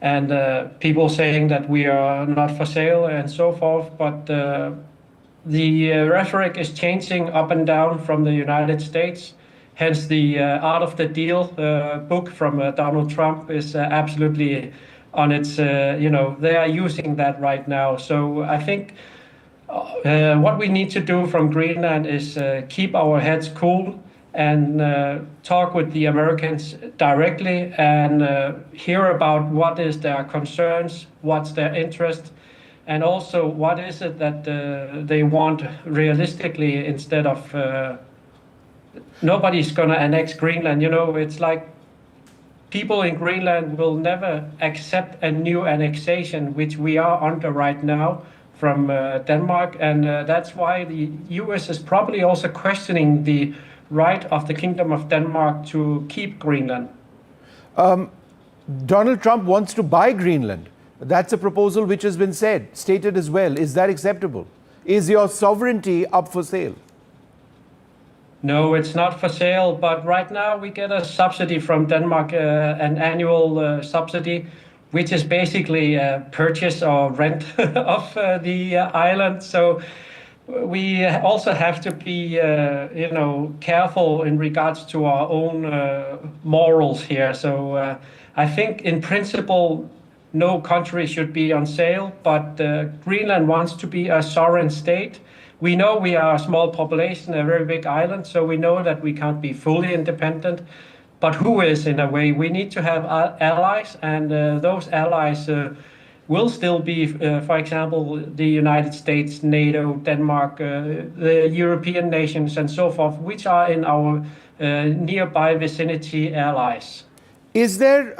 and people saying that we are not for sale and so forth. But the rhetoric is changing up and down from the United States. Hence, the Art of the Deal book from Donald Trump is absolutely on its, they are using that right now. So I think what we need to do from Greenland is keep our heads cool and talk with the Americans directly and hear about what is their concerns, what's their interest, and also what is it that they want realistically instead of nobody's going to annex Greenland. It's like people in Greenland will never accept a new annexation, which we are under right now from Denmark. And that's why the US is probably also questioning the right of the Kingdom of Denmark to keep Greenland. Donald Trump wants to buy Greenland. That's a proposal which has been stated as well. Is that acceptable? Is your sovereignty up for sale? No, it's not for sale, but right now we get a subsidy from Denmark, an annual subsidy, which is basically a purchase or rent of the island. So we also have to be, careful in regards to our own morals here. So I think in principle, no country should be on sale, but Greenland wants to be a sovereign state. We know we are a small population, a very big island, so we know that we can't be fully independent. But who is, in a way? We need to have allies, and those allies will still be, for example, the United States, NATO, Denmark, the European nations, and so forth, which are in our nearby vicinity allies. Is there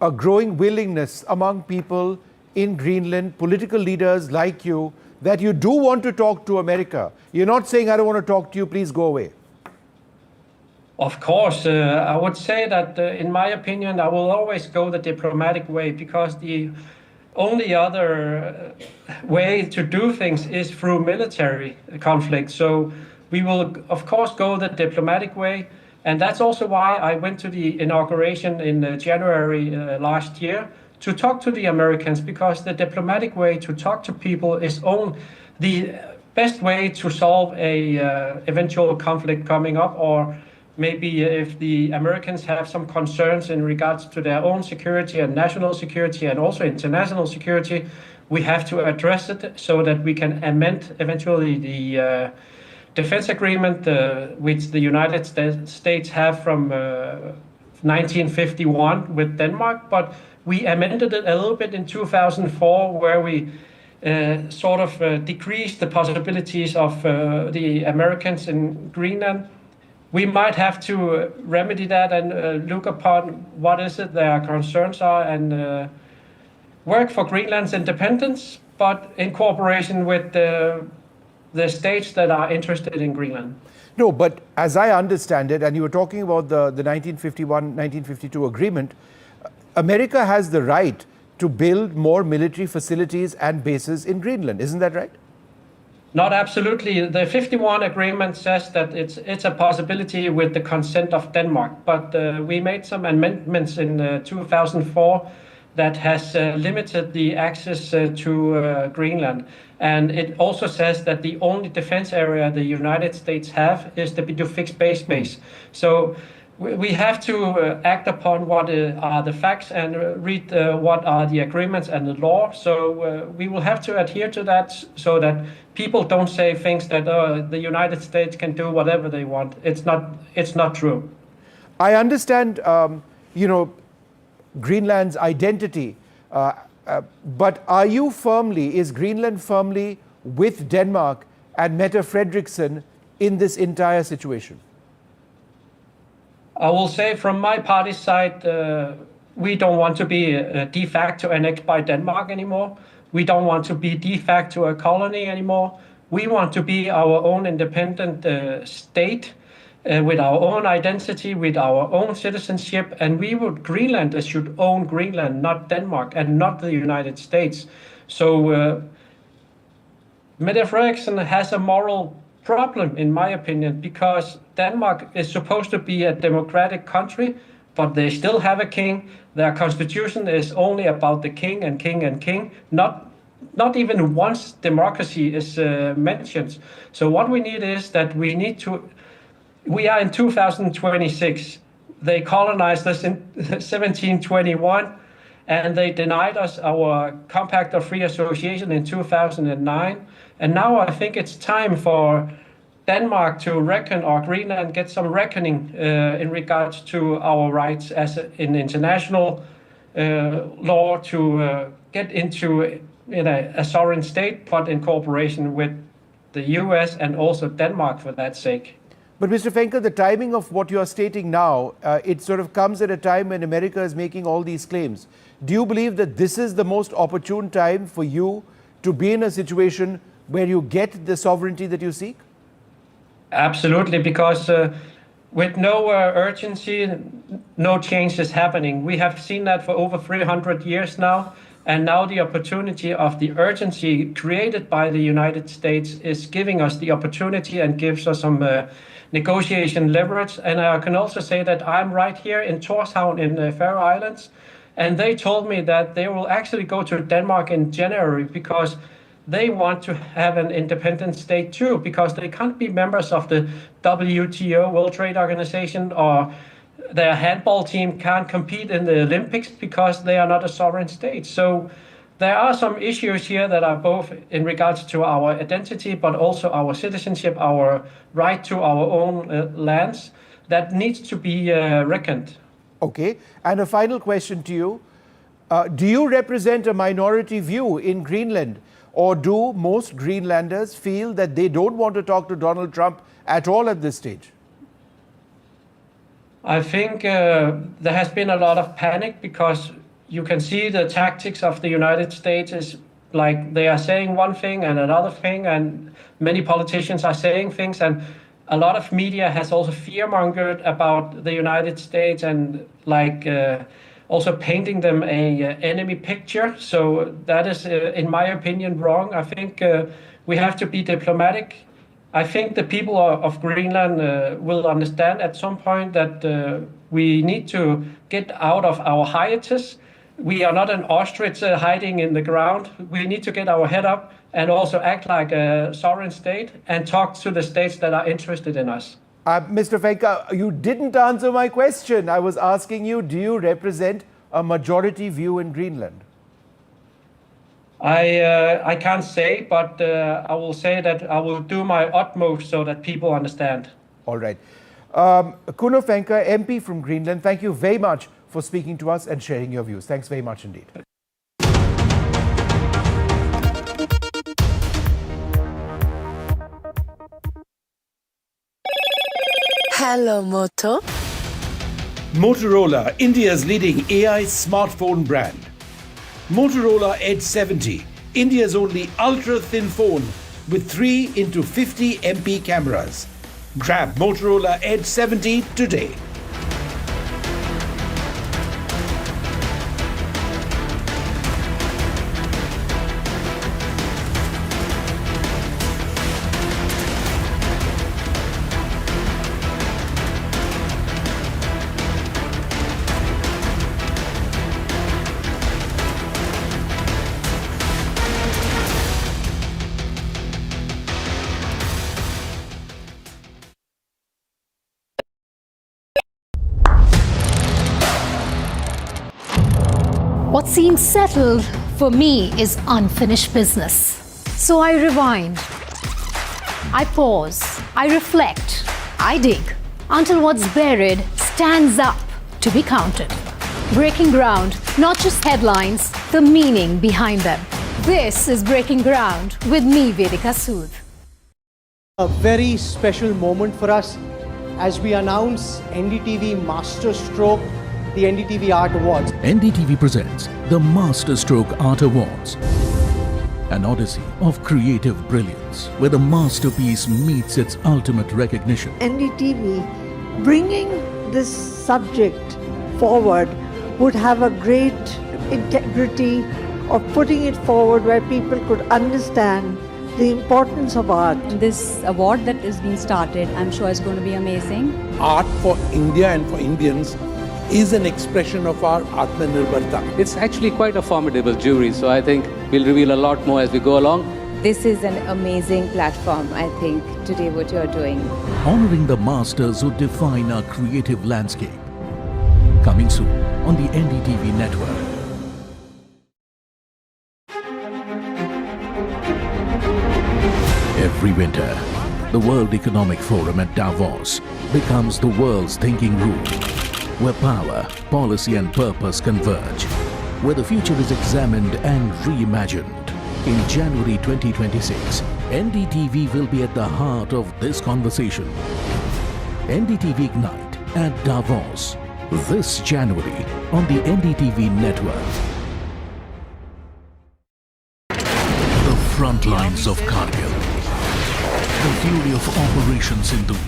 a growing willingness among people in Greenland, political leaders like you, that you do want to talk to America? You're not saying, I don't want to talk to you, please go away. Of course, I would say that, in my opinion, I will always go the diplomatic way, because the only other way to do things is through military conflict. So we will, of course, go the diplomatic way. And that's also why I went to the inauguration in January last year, to talk to the Americans, because the diplomatic way to talk to people is the best way to solve a eventual conflict coming up, or maybe if the Americans have some concerns in regards to their own security and national security and also international security, we have to address it so that we can amend eventually the defense agreement, which the United States have from 1951 with Denmark. But we amended it a little bit in 2004, where we sort of decreased the possibilities of the Americans in Greenland. We might have to remedy that and look upon what is it their concerns are, and work for Greenland's independence, but in cooperation with the states that are interested in Greenland. No, but as I understand it, and you were talking about the 1951-1952 agreement, America has the right to build more military facilities and bases in Greenland. Isn't that right? Not absolutely. The 51 agreement says that it's a possibility with the consent of Denmark, but we made some amendments in 2004 that has limited the access to Greenland. And it also says that the only defense area the United States have is the Bidufix Space Base. So we have to act upon what are the facts and read what are the agreements and the law. So we will have to adhere to that so that people don't say things that the United States can do whatever they want. It's not true. I understand, Greenland's identity, but is Greenland firmly with Denmark and Mette Frederiksen in this entire situation? I will say from my party's side, we don't want to be de facto annexed by Denmark anymore. We don't want to be de facto a colony anymore. We want to be our own independent state with our own identity, with our own citizenship. And Greenlanders should own Greenland, not Denmark and not the United States. So Mette Frederiksen has a moral problem, in my opinion, because Denmark is supposed to be a democratic country, but they still have a king. Their constitution is only about the king and king and king. Not even once democracy is mentioned. So what we need is that we are in 2026. They colonized us in 1721, and they denied us our Compact of Free Association in 2009. And now I think it's time for Denmark to reckon, or Greenland get some reckoning in regards to our rights as in international law to get into a sovereign state, but in cooperation with the US and also Denmark for that sake. But Mr. Fenker, the timing of what you are stating now, it sort of comes at a time when America is making all these claims. Do you believe that this is the most opportune time for you to be in a situation where you get the sovereignty that you seek? Absolutely, because with no urgency, no change is happening. We have seen that for over 300 years now. And now the opportunity of the urgency created by the United States is giving us the opportunity and gives us some negotiation leverage. And I can also say that I'm right here in Tórshavn in the Faroe Islands. And they told me that they will actually go to Denmark in January because they want to have an independent state too, because they can't be members of the WTO, World Trade Organization, or their handball team can't compete in the Olympics because they are not a sovereign state. So there are some issues here that are both in regards to our identity, but also our citizenship, our right to our own lands that needs to be reckoned. Okay. And a final question to you. Do you represent a minority view in Greenland? Or do most Greenlanders feel that they don't want to talk to Donald Trump at all at this stage? I think there has been a lot of panic because you can see the tactics of the United States is like they are saying one thing and another thing, and many politicians are saying things, and a lot of media has also fear-mongered about the United States and also painting them a enemy picture. So that is, in my opinion, wrong. I think we have to be diplomatic. I think the people of Greenland will understand at some point that we need to get out of our hiatus. We are not an ostrich hiding in the ground. We need to get our head up and also act like a sovereign state and talk to the states that are interested in us. Mr. Fenker, you didn't answer my question. I was asking you, do you represent a majority view in Greenland? I can't say, but I will say that I will do my utmost so that people understand. All right. Kuno Fenker, MP from Greenland, thank you very much for speaking to us and sharing your views. Thanks very much indeed. Hello, Moto. Motorola, India's leading AI smartphone brand. Motorola Edge 70, India's only ultra-thin phone with 3x50 MP cameras. Grab Motorola Edge 70 today. What seems settled for me is unfinished business. So I rewind. I pause. I reflect. I dig until what's buried stands up to be counted. Breaking ground, not just headlines, the meaning behind them. This is Breaking Ground with me, Vedika Sood. A very special moment for us as we announce NDTV Masterstroke, the NDTV Art Awards. NDTV presents the Masterstroke Art Awards, an odyssey of creative brilliance where the masterpiece meets its ultimate recognition. NDTV bringing this subject forward would have a great integrity of putting it forward where people could understand the importance of art. This award that is being started, I'm sure is going to be amazing. Art for India and for Indians is an expression of our Atmanirbharta. It's actually quite a formidable jury, so I think we'll reveal a lot more as we go along. This is an amazing platform, I think, today what you're doing. Honoring the masters who define our creative landscape. Coming soon on the NDTV network. Every winter, the World Economic Forum at Davos becomes the world's thinking room, where power, policy and purpose converge, where the future is examined and reimagined. In January 2026, NDTV will be at the heart of this conversation. NDTV Ignite at Davos, this January on the NDTV network. The front lines of Kargil. The fury of Operation Sindoor.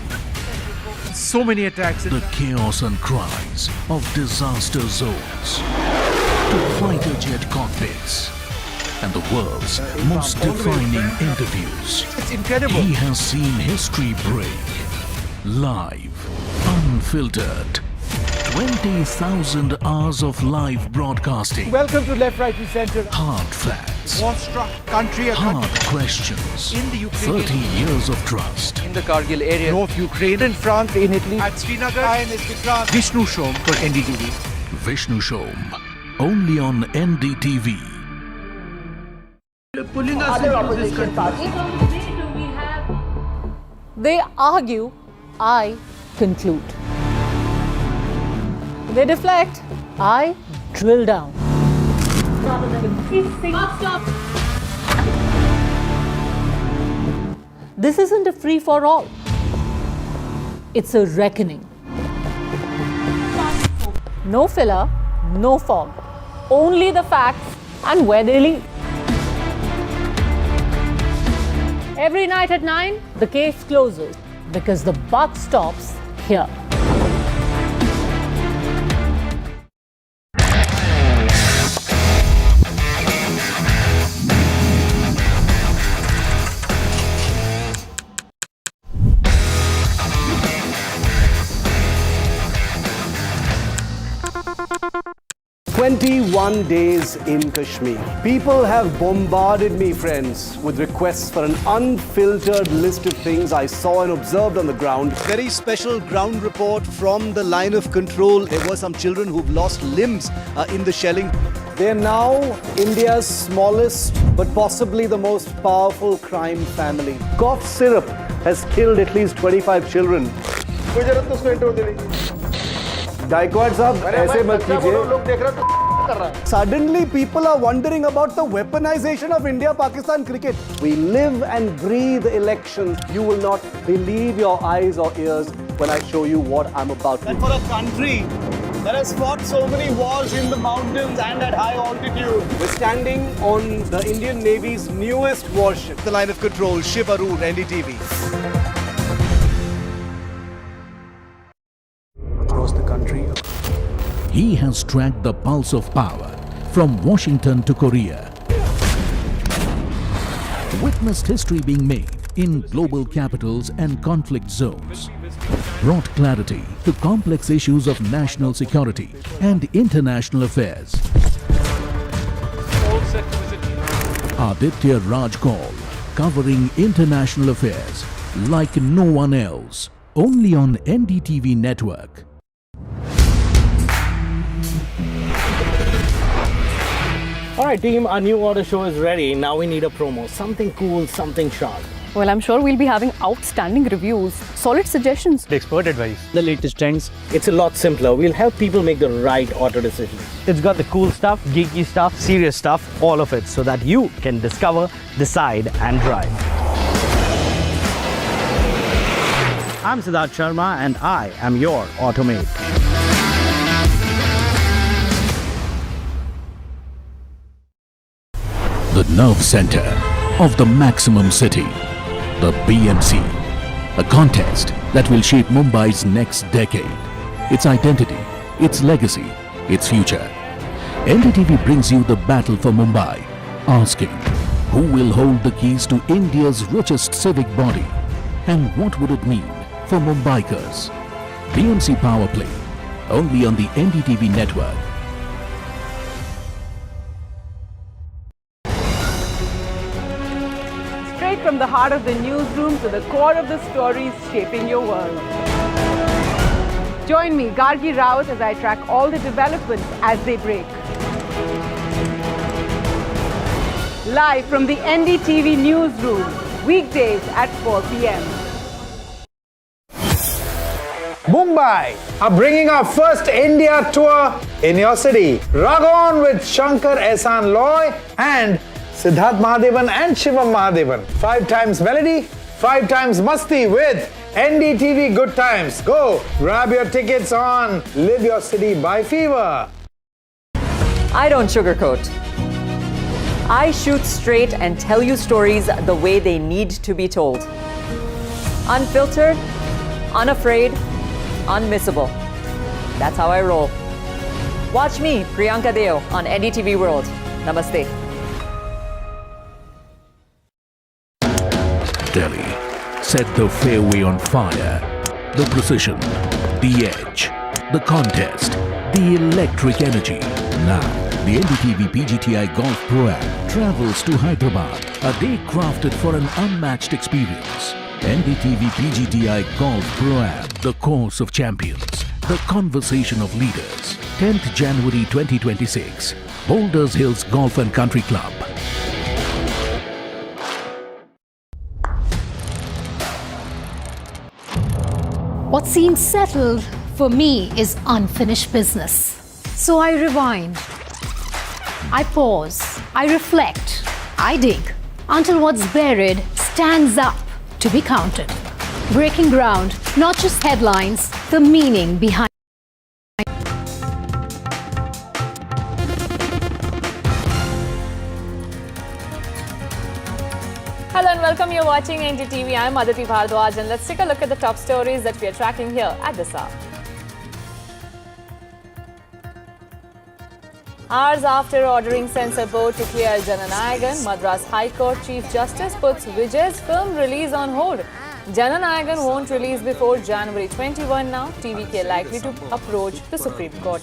So many attacks. The chaos and cries of disaster zones. To fighter jet cockpits. And the world's most defining interviews. It's incredible. He has seen history break. Live. Unfiltered. 20,000 hours of live broadcasting. Welcome to Left, Right and Centre. Hard facts. War-struck country. Hard questions. In the Ukraine. 30 years of trust. In the Kargil area. North Ukraine. In France. In Italy. At Srinagar. Vishnu Shom for NDTV. Vishnu Shom. Only on NDTV. Pulling us into this country. They argue, I conclude. They deflect, I drill down. Stop. This isn't a free-for-all. It's a reckoning. No filler, no fog. Only the facts and where they lead. Every night at 9, the case closes because the buck stops here. "21 days in Kashmir. People have bombarded me, friends, with requests for an unfiltered list of things I saw and observed on the ground. Very special ground report from the line of control. There were some children who've lost limbs in the shelling. They're now India's smallest, but possibly the most powerful crime family. Cough syrup has killed at least 25 children. Gaikwad sahab, aise mat kijiye. Suddenly people are wondering about the weaponization of India-Pakistan cricket. We live and breathe elections. You will not believe your eyes or ears when I show you what I'm about to do. For a country that has fought so many wars in the mountains and at high altitude. We're standing on the Indian Navy's newest warship, the line of control, Shiv Arur, NDTV. Across the country. He has tracked the pulse of power from Washington to Korea. Witnessed history being made in global capitals and conflict zones. Brought clarity to complex issues of national security and international affairs. Aditya Raj Kaul, covering international affairs like no one else. Only on NDTV network. All right, team, our new order show is ready. Now we need a promo. Something cool, something sharp. Well, I'm sure we'll be having outstanding reviews, solid suggestions, Expert advice, the latest trends. It's a lot simpler. We'll help people make the right auto decisions. It's got the cool stuff, geeky stuff, serious stuff, all of it, so that you can discover, decide, and drive. I'm Siddharth Sharma, and I am your Automate. The nerve center of the maximum city, the BMC, a contest that will shape Mumbai's next decade, its identity, its legacy, its future. NDTV brings you the battle for Mumbai, asking who will hold the keys to India's richest civic body and what would it mean for Mumbaikars. BMC Power Play, only on the NDTV network. Straight from the heart of the newsroom to the core of the stories shaping your world. Join me, Gargi Raut, as I track all the developments as they break. Live from the NDTV newsroom, weekdays at 4 p.m. Mumbai are bringing our first India tour in your city. Rag on with Shankar Ehsaan Loy and Siddharth Mahadevan and Shivam Mahadevan. 5 times melody, 5 times masti with NDTV Good Times. Go grab your tickets on Live Your City by Fever. I don't sugarcoat. I shoot straight and tell you stories the way they need to be told. Unfiltered, unafraid, unmissable. That's how I roll. Watch me, Priyanka Deo, on NDTV World. Namaste. Delhi set the fairway on fire. The precision, the edge, the contest, the electric energy. Now, the NDTV PGTI Golf Pro-Am travels to Hyderabad, a day crafted for an unmatched experience. NDTV PGTI Golf Pro-Am, the course of champions, the conversation of leaders. 10th January 2026, Boulders Hills Golf and Country Club. What seems settled for me is unfinished business. So I rewind. I pause. I reflect. I dig until what's buried stands up to be counted. Breaking ground, not just headlines, the meaning behind. Hello and welcome. You're watching NDTV. I'm Aditi Bhardwaj, and let's take a look at the top stories that we are tracking here at this hour. Hours after ordering censor board to clear Jananayagan, Madras High Court Chief Justice puts Vijay's film release on hold. Jananayagan won't release before January 21 now. TVK likely to approach the Supreme Court.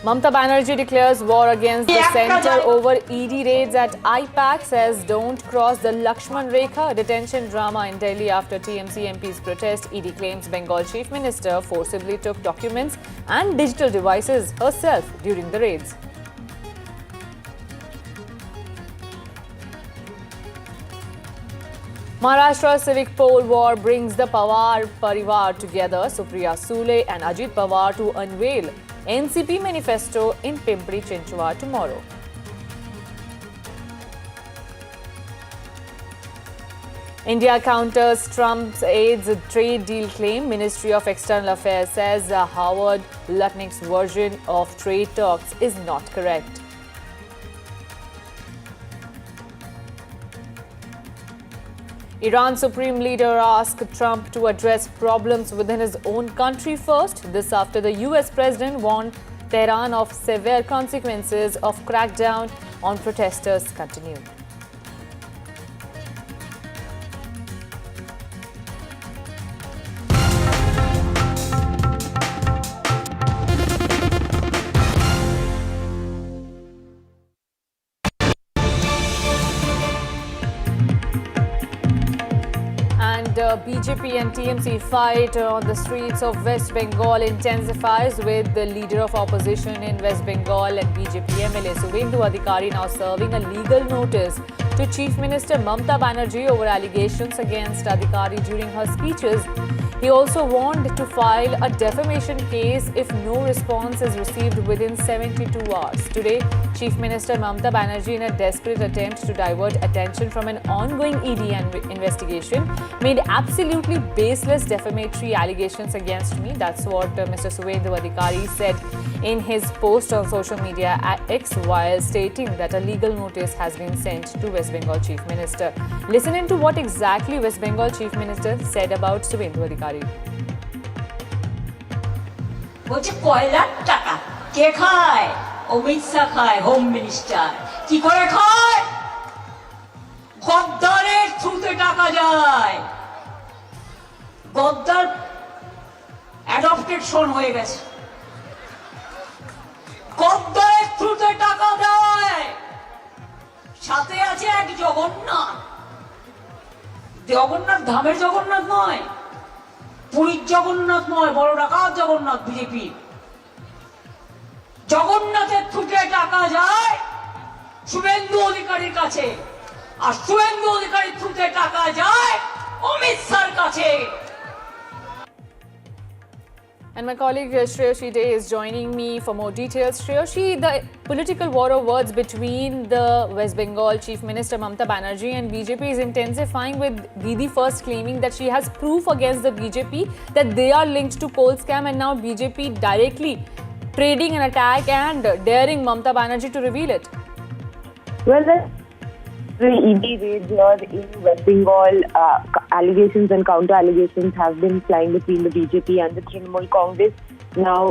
Mamata Banerjee declares war against the centre over ED raids at IPAC, says don't cross the Lakshman Rekha. Detention drama in Delhi after TMC MP's protest. ED claims Bengal Chief Minister forcibly took documents and digital devices herself during the raids. Maharashtra's civic poll war brings the Pawar Parivar together. Supriya Sule and Ajit Pawar to unveil NCP manifesto in Pimpri Chinchwad tomorrow. India counters Trump's AIDS trade deal claim. Ministry of External Affairs says Howard Lutnick's version of trade talks is not correct. Iran Supreme Leader asked Trump to address problems within his own country first. This after the US President warned Tehran of severe consequences of crackdown on protesters continue. And BJP and TMC fight on the streets of West Bengal intensifies, with the leader of opposition in West Bengal and BJP MLA Subhendu Adhikari now serving a legal notice to Chief Minister Mamta Banerjee over allegations against Adhikari during her speeches. He also warned to file a defamation case if no response is received within 72 hours. Today, Chief Minister Mamta Banerjee, in a desperate attempt to divert attention from an ongoing ED investigation, made absolutely baseless defamatory allegations against me. That's what Mr. Subhendu Adhikari said in his post on social media at X, while stating that a legal notice has been sent to West Bengal Chief Minister. Listen into what exactly West Bengal Chief Minister said about Subhendu Adhikari. বলছে কয়লার টাকা কে খায়? অমিত শাহ খায়, home minister. কি করে খায়? গদ্দারের থ্রুতে টাকা যায়। গদ্দার অ্যাডপ্টেড সন হয়ে গেছে। গদ্দারের থ্রুতে টাকা দেয়। সাথে আছে এক জগন্নাথ। জগন্নাথ ধামের জগন্নাথ নয়, পুরীর জগন্নাথ নয়, বড় ডাকাত জগন্নাথ বিজেপি। জগন্নাথের থ্রুতে টাকা যায় শুভেন্দু অধিকারীর কাছে, আর শুভেন্দু অধিকারীর থ্রুতে টাকা যায় অমিত শাহর কাছে। And my colleague Shreyashi Day is joining me for more details. Shreyashi, the political war of words between the West Bengal Chief Minister Mamta Banerjee and BJP is intensifying, with Didi first claiming that she has proof against the BJP that they are linked to coal scam, and now BJP directly trading an attack and daring Mamta Banerjee to reveal it. Well, the ED raids here in West Bengal, allegations and counter-allegations have been flying between the BJP and the Trinamool Congress. Now,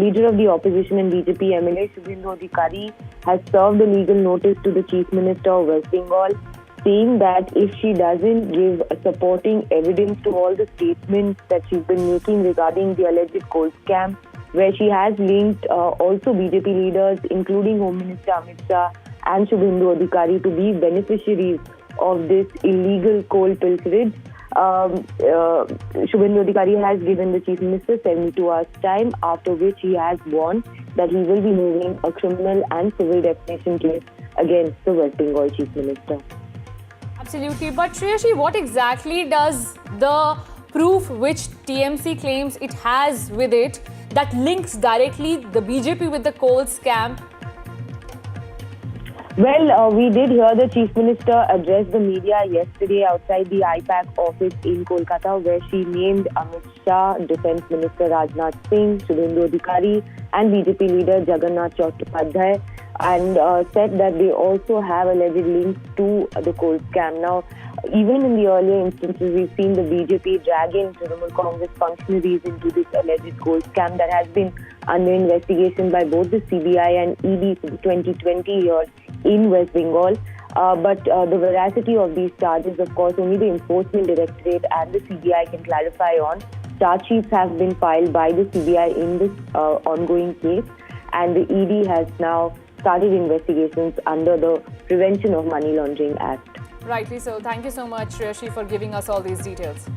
leader of the opposition and BJP MLA Subhendu Adhikari has served a legal notice to the Chief Minister of West Bengal, saying that if she doesn't give supporting evidence to all the statements that she's been making regarding the alleged coal scam, where she has linked also BJP leaders, including Home Minister Amit Shah and Subhendu Adhikari, to be beneficiaries of this illegal coal pilferage. Subhendu Adhikari has given the Chief Minister 72 hours time, after which he has warned that he will be moving a criminal and civil defamation case against the West Bengal Chief Minister. Absolutely. But Shreyashi, what exactly does the proof which TMC claims it has with it that links directly the BJP with the coal scam? Well, we did hear the Chief Minister address the media yesterday outside the IPAC office in Kolkata, where she named Amit Shah, Defence Minister Rajnath Singh, Subhendu Adhikari and BJP leader Jagannath Chattopadhyay, and said that they also have alleged links to the coal scam. Now, even in the earlier instances, we've seen the BJP dragging Trinamool Congress functionaries into this alleged coal scam that has been under investigation by both the CBI and ED since 2020 here in West Bengal. But the veracity of these charges, of course, only the Enforcement Directorate and the CBI can clarify on. Charge sheets have been filed by the CBI in this ongoing case, and the ED has now started investigations under the Prevention of Money Laundering Act. Rightly so. Thank you so much, Shreyashi, for giving us all these details.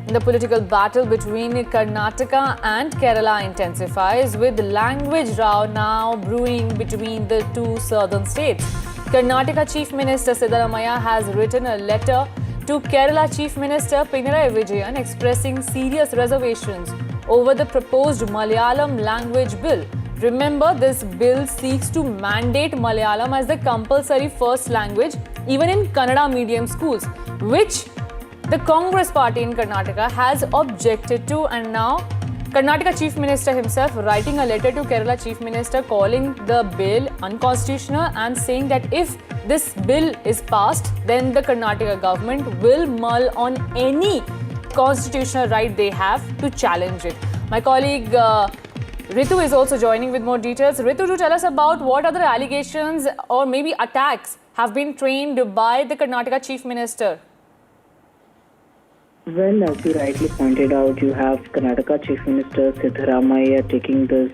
The political battle between Karnataka and Kerala intensifies, with language row now brewing between the two southern states. Karnataka Chief Minister Siddaramaiah has written a letter to Kerala Chief Minister Pinarayi Vijayan expressing serious reservations over the proposed Malayalam language bill. Remember, this bill seeks to mandate Malayalam as the compulsory first language even in Kannada medium schools, which the Congress party in Karnataka has objected to. And now Karnataka Chief Minister himself writing a letter to Kerala Chief Minister calling the bill unconstitutional and saying that if this bill is passed, then the Karnataka government will mull on any constitutional right they have to challenge it. My colleague Ritu is also joining with more details. Ritu, do tell us about what other allegations or maybe attacks have been trained by the Karnataka Chief Minister. Well, as you rightly pointed out, you have Karnataka Chief Minister Siddaramaiah taking this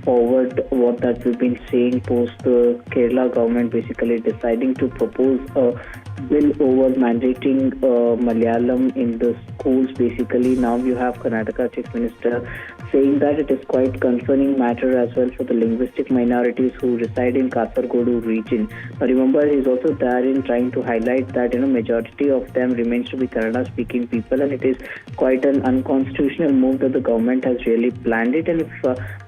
forward what that we've been saying post the Kerala government basically deciding to propose a bill over mandating Malayalam in the schools. Basically, now you have Karnataka Chief Minister saying that it is quite concerning matter as well for the linguistic minorities who reside in Kasargodu region. But remember, he's also therein trying to highlight that majority of them remains to be Kannada-speaking people, and it is quite an unconstitutional move that the government has really planned it. And if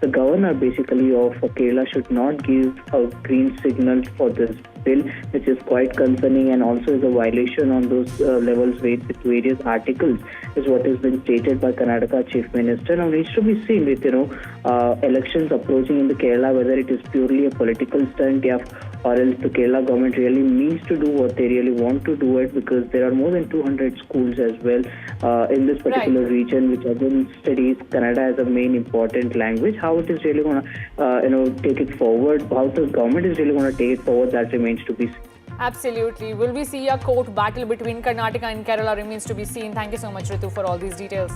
the governor basically of Kerala should not give a green signal for this bill, which is quite concerning and also is a violation on those levels with various articles, is what has been stated by Karnataka Chief Minister. Now needs to be seen with elections approaching in the Kerala, whether it is purely a political stunt or else the Kerala government really means to do what they really want to do it, because there are more than 200 schools as well in this particular region which again studies Kannada as a main important language. How it is really going to take it forward, how the government is really going to take it forward, that remains to be seen. Absolutely. Will we see a court battle between Karnataka and Kerala remains to be seen. Thank you so much, Ritu, for all these details.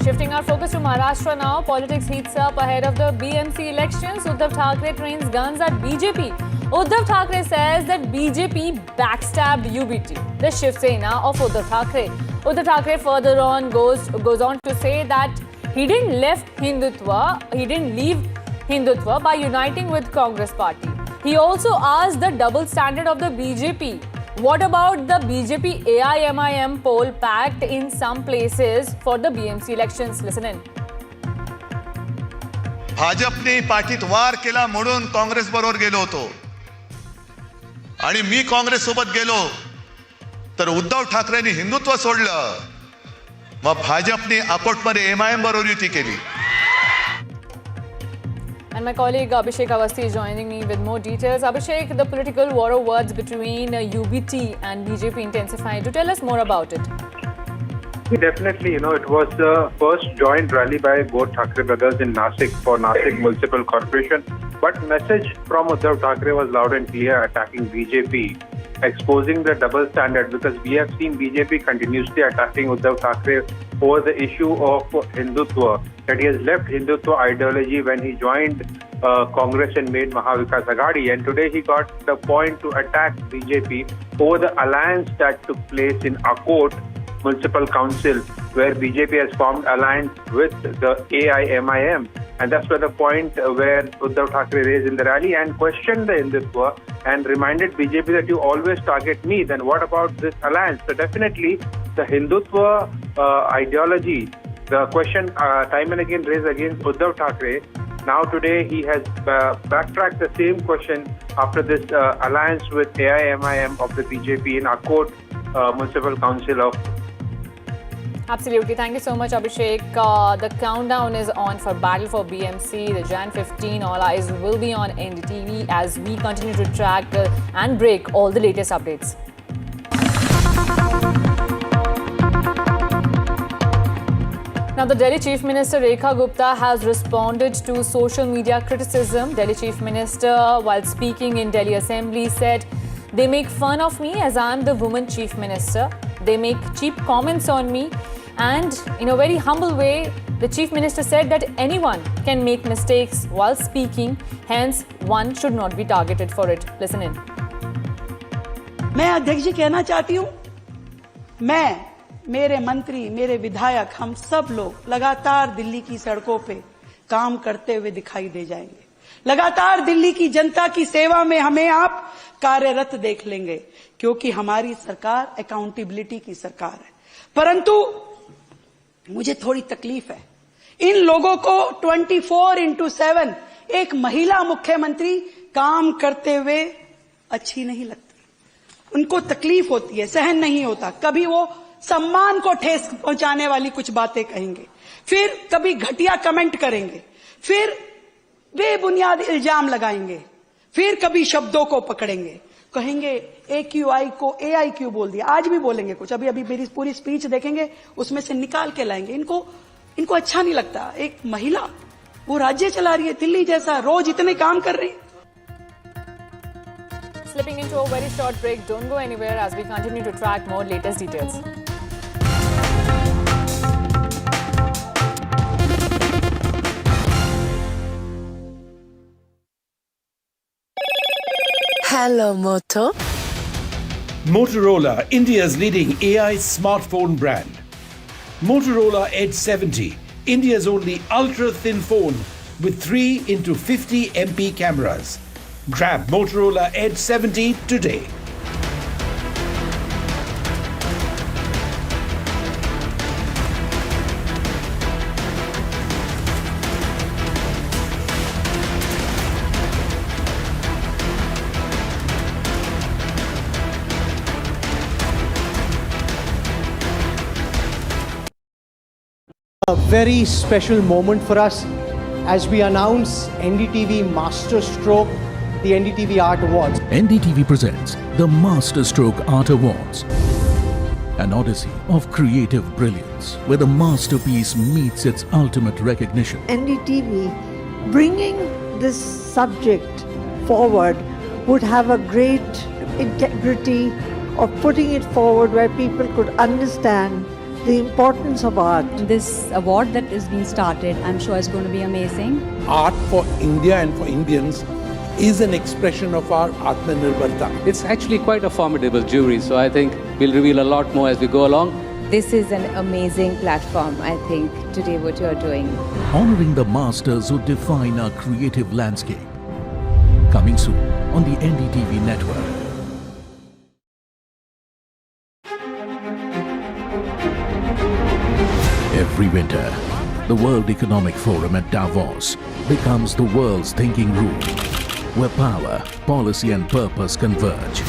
Shifting our focus to Maharashtra now, politics heats up ahead of the BMC elections. Uddhav Thackeray trains guns at BJP. Uddhav Thackeray says that BJP backstabbed UBT, the Shiv Sena of Uddhav Thackeray. Uddhav Thackeray further on goes on to say that he didn't leave Hindutva by uniting with Congress party. He also asked the double standard of the BJP. What about the BJP AIMIM poll packed in some places for the BMC elections? Listen in. भाजपने पाठीत वार केला म्हणून काँग्रेस बरोबर गेलो होतो आणि मी काँग्रेस सोबत गेलो तर उद्धव ठाकरेंनी हिंदुत्व सोडलं मग भाजपने अकोटमध्ये एमआयएम बरोबर युती केली. And my colleague Abhishek Awasthi is joining me with more details. Abhishek, the political war of words between UBT and BJP intensified. Do tell us more about it. Definitely, it was the first joint rally by both Thackeray brothers in Nasik for Nasik Municipal Corporation. But message from Uddhav Thackeray was loud and clear, attacking BJP, exposing the double standard, because we have seen BJP continuously attacking Uddhav Thackeray over the issue of Hindutva, that he has left Hindutva ideology when he joined Congress and made Mahavikas Aghadi, and today he got the point to attack BJP over the alliance that took place in Akot Municipal Council, where BJP has formed alliance with the AIMIM, and that's where the point where Uddhav Thackeray raised in the rally and questioned the Hindutva and reminded BJP that you always target me, then what about this alliance? So definitely the Hindutva ideology, the question time and again raised against Uddhav Thackeray. Now today he has backtracked the same question after this alliance with AIMIM of the BJP in Akot Municipal Council of. Absolutely. Thank you so much, Abhishek. The countdown is on for Battle for BMC. The Jan 15 All Eyes will be on NDTV as we continue to track and break all the latest updates. Now, the Delhi Chief Minister Rekha Gupta has responded to social media criticism. Delhi Chief Minister, while speaking in Delhi Assembly, said, "They make fun of me as I am the woman Chief Minister. They make cheap comments on me." And in a very humble way, the Chief Minister said that anyone can make mistakes while speaking, hence one should not be targeted for it. Listen in. मैं अध्यक्ष जी कहना चाहती हूँ, मैं, मेरे मंत्री, मेरे विधायक, हम सब लोग लगातार दिल्ली की सड़कों पे काम करते हुए दिखाई दे जाएंगे. लगातार दिल्ली की जनता की सेवा में हमें आप कार्यरत देख लेंगे, क्योंकि हमारी सरकार अकाउंटेबिलिटी की सरकार है. परंतु मुझे थोड़ी तकलीफ है, इन लोगों को 24/7 एक महिला मुख्यमंत्री काम करते हुए अच्छी नहीं लगती. उनको तकलीफ होती है, सहन नहीं होता. कभी वो सम्मान को ठेस पहुंचाने वाली कुछ बातें कहेंगे, फिर कभी घटिया कमेंट करेंगे, फिर बेबुनियाद इल्जाम लगाएंगे, फिर कभी शब्दों को पकड़ेंगे, कहेंगे AQI को AIQ बोल दिया. आज भी बोलेंगे कुछ, अभी मेरी पूरी स्पीच देखेंगे, उसमें से निकाल के लाएंगे. इनको अच्छा नहीं लगता. एक महिला वो राज्य चला रही है, दिल्ली जैसा, रोज इतने काम कर रही है. Slipping into a very short break, don't go anywhere as we continue to track more latest details. Hello, Moto. Motorola, India's leading AI smartphone brand. Motorola Edge 70, India's only ultra-thin phone with 3x50 MP cameras. Grab Motorola Edge 70 today. A very special moment for us as we announce NDTV Master Stroke, the NDTV Art Awards. NDTV presents the Master Stroke Art Awards, an odyssey of creative brilliance where the masterpiece meets its ultimate recognition. NDTV bringing this subject forward would have a great integrity of putting it forward where people could understand the importance of art. This award that is being started, I'm sure is going to be amazing. Art for India and for Indians is an expression of our Atmanirbharta. It's actually quite a formidable jury, so I think we'll reveal a lot more as we go along. This is an amazing platform, I think, today what you're doing. Honoring the masters who define our creative landscape. Coming soon on the NDTV network. Every winter, the World Economic Forum at Davos becomes the world's thinking room, where power, policy and purpose converge,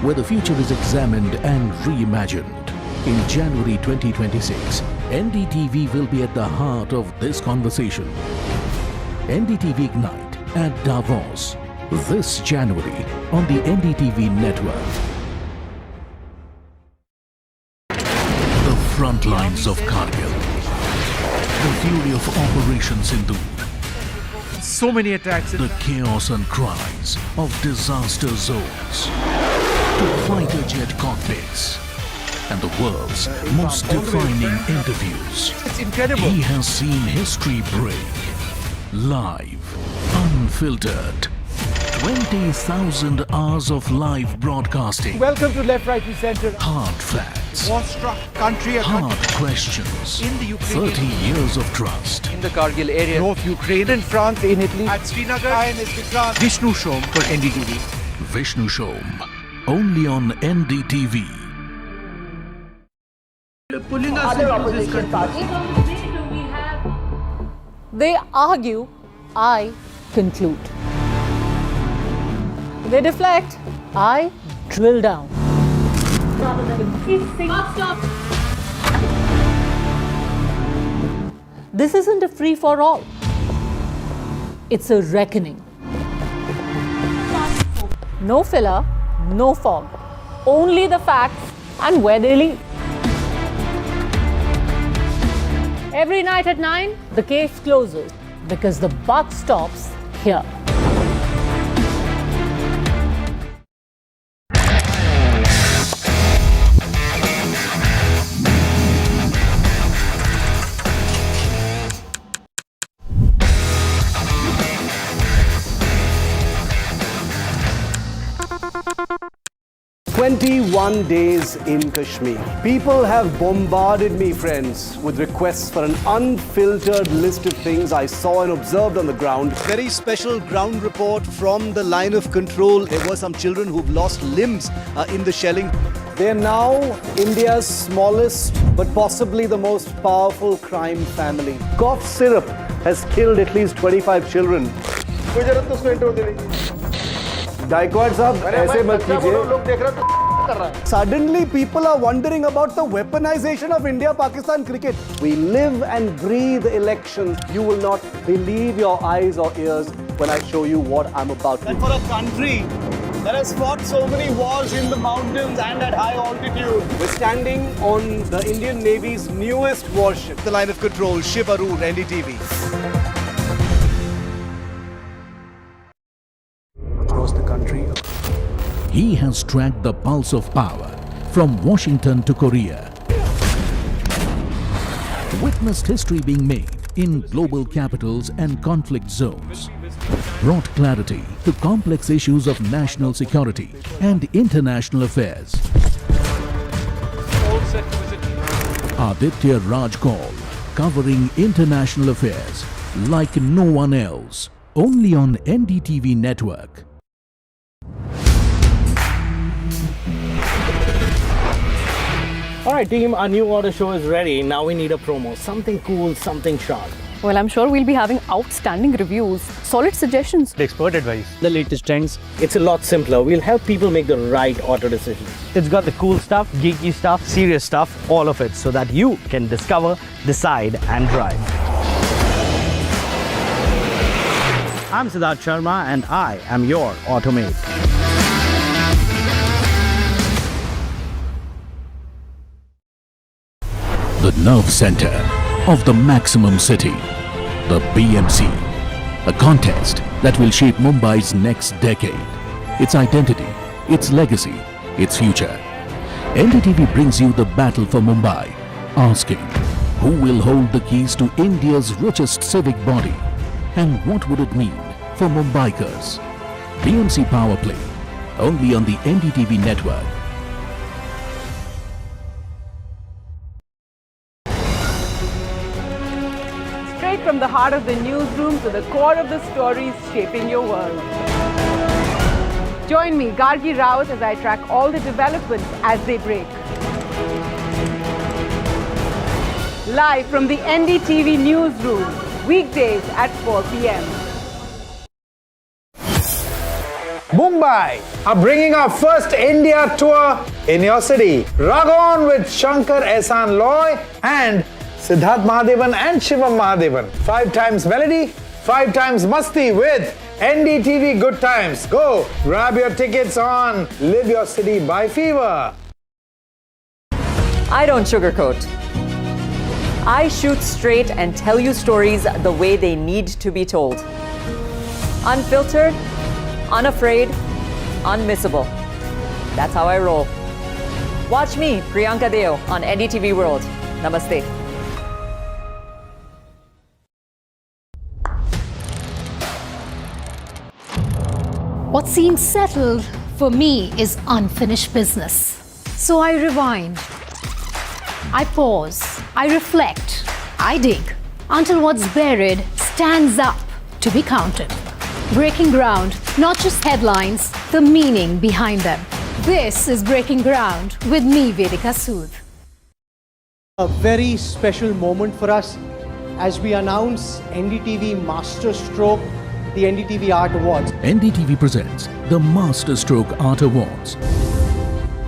where the future is examined and reimagined. In January 2026, NDTV will be at the heart of this conversation. NDTV Ignite at Davos, this January on the NDTV network. The front lines of Kargil. The fury of Operation Sindhu. So many attacks. The chaos and cries of disaster zones. To fighter jet cockpits. And the world's most defining interviews. It's incredible. He has seen history break. Live. Unfiltered. 20,000 hours of live broadcasting. Welcome to Left, Right and Centre. Hard facts. War-struck country. Hard questions. In the Ukraine. 30 years of trust. In the Kargil area. North Ukraine. In France. In Italy. At Srinagar. Vishnu Shom for NDTV. Vishnu Shom. Only on NDTV. Pulling us into this country. They argue, I conclude. They deflect, I drill down. This isn't a free-for-all. It's a reckoning. No filler, no fog. Only the facts and where they lead. Every night at 9, the case closes because the buck stops here. "21 days in Kashmir. People have bombarded me, friends, with requests for an unfiltered list of things I saw and observed on the ground. Very special ground report from the line of control. There were some children who've lost limbs in the shelling. They're now India's smallest but possibly the most powerful crime family. Cough syrup has killed at least 25 children. Gaikwad sahab, aise mat kijiye. Suddenly people are wondering about the weaponization of India-Pakistan cricket. We live and breathe elections. You will not believe your eyes or ears when I show you what I'm about to do. For a country that has fought so many wars in the mountains and at high altitude. We're standing on the Indian Navy's newest warship. The line of control, Shiv Arur, NDTV. Across the country. He has tracked the pulse of power from Washington to Korea. Witnessed history being made in global capitals and conflict zones. brought clarity to complex issues of national security and international affairs. Aditya Raj Kaul, covering international affairs like no one else, only on NDTV network. Alright team, our new order show is ready. Now we need a promo. Something cool, something sharp. Well, I'm sure we'll be having outstanding reviews, solid suggestions, Expert advice, the latest trends. It's a lot simpler. We'll help people make the right auto decisions. It's got the cool stuff, geeky stuff, serious stuff, all of it, so that you can discover, decide and drive. I'm Siddharth Sharma and I am your Automate. The nerve center of the maximum city, the BMC, a contest that will shape Mumbai's next decade, its identity, its legacy, its future. NDTV brings you the battle for Mumbai, asking who will hold the keys to India's richest civic body and what would it mean for Mumbaikars. BMC Power Play, only on the NDTV network. Straight from the heart of the newsroom to the core of the stories shaping your world. Join me, Gargi Raut, as I track all the developments as they break. Live from the NDTV newsroom, weekdays at 4 p.m. Mumbai are bringing our first India tour in your city. Ragon with Shankar Ehsan Loy and Siddharth Mahadevan and Shivam Mahadevan. 5 times melody, 5 times masti with NDTV Good Times. Go grab your tickets on Live Your City by Fever. I don't sugarcoat. I shoot straight and tell you stories the way they need to be told. Unfiltered, unafraid, unmissable. That's how I roll. Watch me, Priyanka Deo, on NDTV World. Namaste. What seems settled for me is unfinished business. So I rewind. I pause. I reflect. I dig until what's buried stands up to be counted. Breaking ground, not just headlines, the meaning behind them. This is Breaking Ground with me, Vedika Sood. A very special moment for us as we announce NDTV Master Stroke, the NDTV Art Awards. NDTV presents the Master Stroke Art Awards,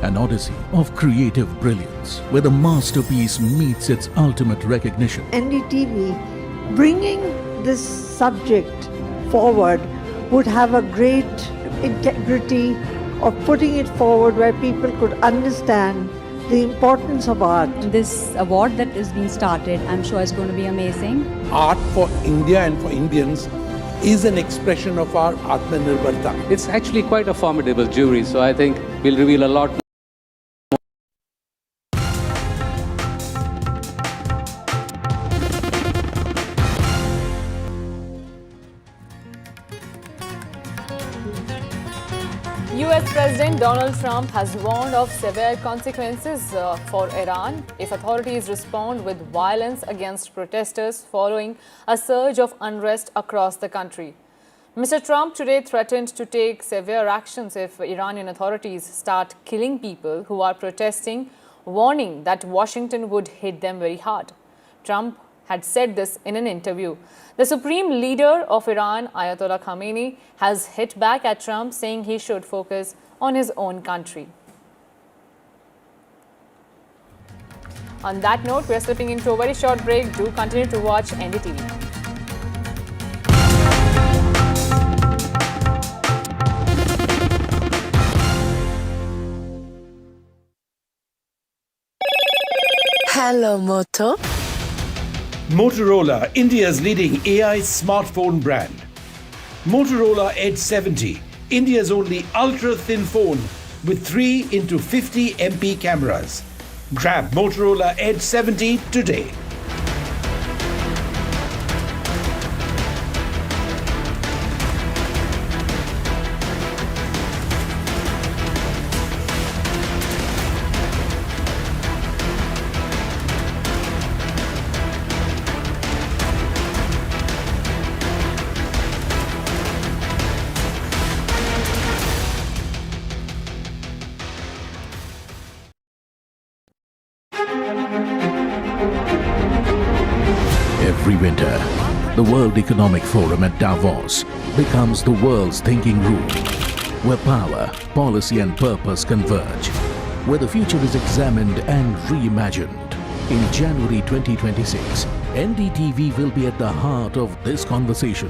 an odyssey of creative brilliance where the masterpiece meets its ultimate recognition. NDTV bringing this subject forward would have a great integrity of putting it forward where people could understand the importance of art. This award that is being started, I'm sure is going to be amazing. Art for India and for Indians is an expression of our Atmanirbharta. It's actually quite a formidable jury, so I think we'll reveal a lot more. US President Donald Trump has warned of severe consequences for Iran if authorities respond with violence against protesters following a surge of unrest across the country. Mr. Trump today threatened to take severe actions if Iranian authorities start killing people who are protesting, warning that Washington would hit them very hard. Trump had said this in an interview. The supreme leader of Iran, Ayatollah Khamenei, has hit back at Trump, saying he should focus on his own country. On that note, we are slipping into a very short break. Do continue to watch NDTV. Hello, Moto. Motorola, India's leading AI smartphone brand. Motorola Edge 70, India's only ultra-thin phone with 3x50 MP cameras. Grab Motorola Edge 70 today. Every winter, the World Economic Forum at Davos becomes the world's thinking room, where power, policy and purpose converge, where the future is examined and reimagined. In January 2026, NDTV will be at the heart of this conversation.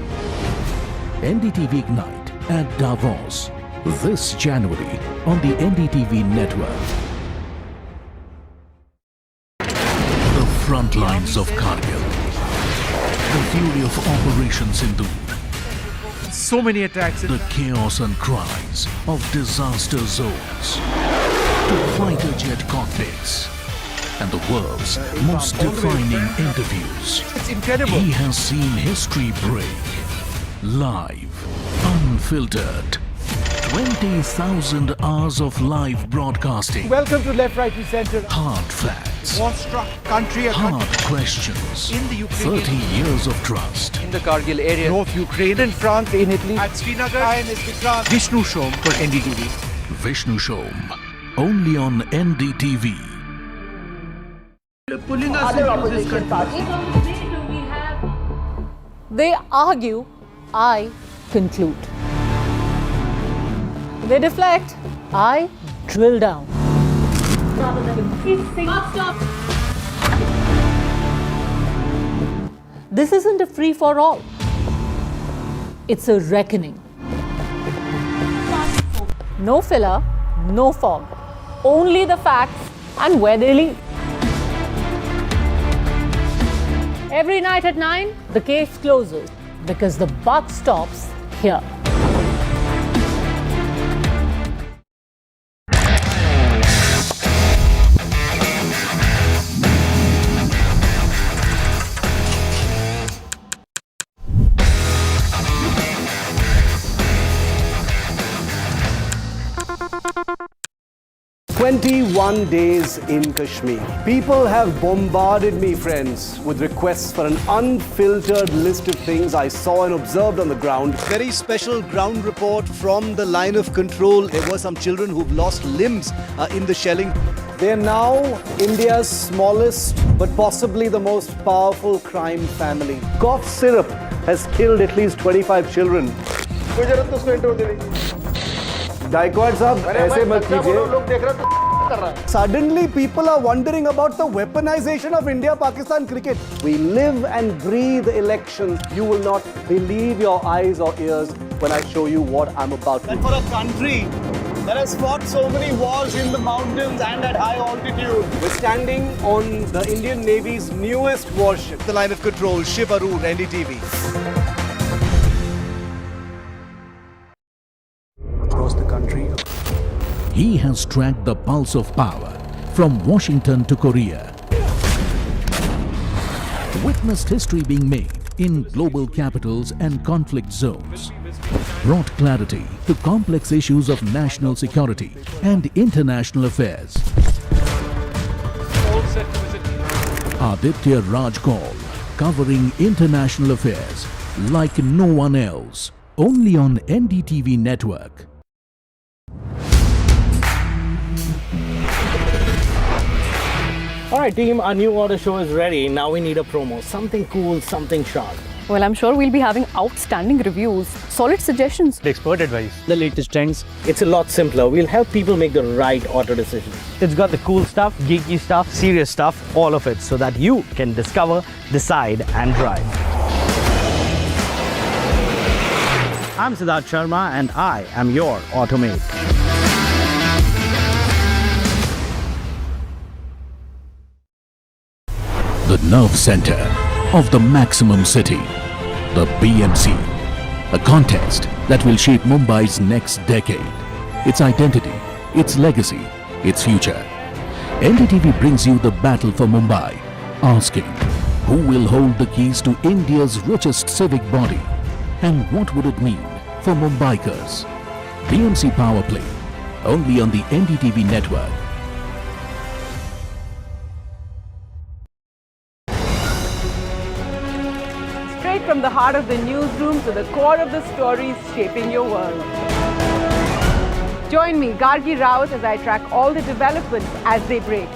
NDTV Ignite at Davos, this January on the NDTV network. The front lines of Kargil. The fury of Operation Sindoor. So many attacks. The chaos and cries of disaster zones. To fighter jet cockpits. And the world's most defining interviews. It's incredible. He has seen history break. Live, unfiltered. 20,000 hours of live broadcasting. Welcome to Left, Right and Centre. Hard facts. War-struck country. Hard questions. In the Ukraine. 30 years of trust. In the Kargil area. North Ukraine. In France. In Italy. At Srinagar. And Vishnu Shom for NDTV. Vishnu Shom. Only on NDTV. Pulling us into this country. They argue, I conclude. They deflect, I drill down. This isn't a free-for-all. It's a reckoning. No filler, no fog. Only the facts and where they lead. Every night at 9, the case closes because the buck stops here. "21 days in Kashmir. People have bombarded me, friends, with requests for an unfiltered list of things I saw and observed on the ground. Very special ground report from the line of control. There were some children who've lost limbs in the shelling. They're now India's smallest but possibly the most powerful crime family. Cough syrup has killed at least 25 children. Gaikwad sahab, aise mat kijiye. Suddenly people are wondering about the weaponization of India-Pakistan cricket. We live and breathe elections. You will not believe your eyes or ears when I show you what I'm about to do. And for a country that has fought so many wars in the mountains and at high altitude. We're standing on the Indian Navy's newest warship. The line of control, Shiv Arur, NDTV. Across the country. He has tracked the pulse of power from Washington to Korea. Witnessed history being made in global capitals and conflict zones. Brought clarity to complex issues of national security and international affairs. Aditya Raj Kaul, covering international affairs like no one else. Only on NDTV network. Alright team, our new order show is ready. Now we need a promo. Something cool, something sharp. Well, I'm sure we'll be having outstanding reviews, solid suggestions, Expert advice, the latest trends. It's a lot simpler. We'll help people make the right auto decisions. It's got the cool stuff, geeky stuff, serious stuff, all of it, so that you can discover, decide and drive. I'm Siddharth Sharma and I am your Automate. The nerve center of the maximum city, the BMC. A contest that will shape Mumbai's next decade, its identity, its legacy, its future. NDTV brings you the battle for Mumbai, asking who will hold the keys to India's richest civic body and what would it mean for Mumbaikars. BMC Power Play, only on the NDTV network. Straight from the heart of the newsroom to the core of the stories shaping your world. Join me, Gargi Raut, as I track all the developments as they break.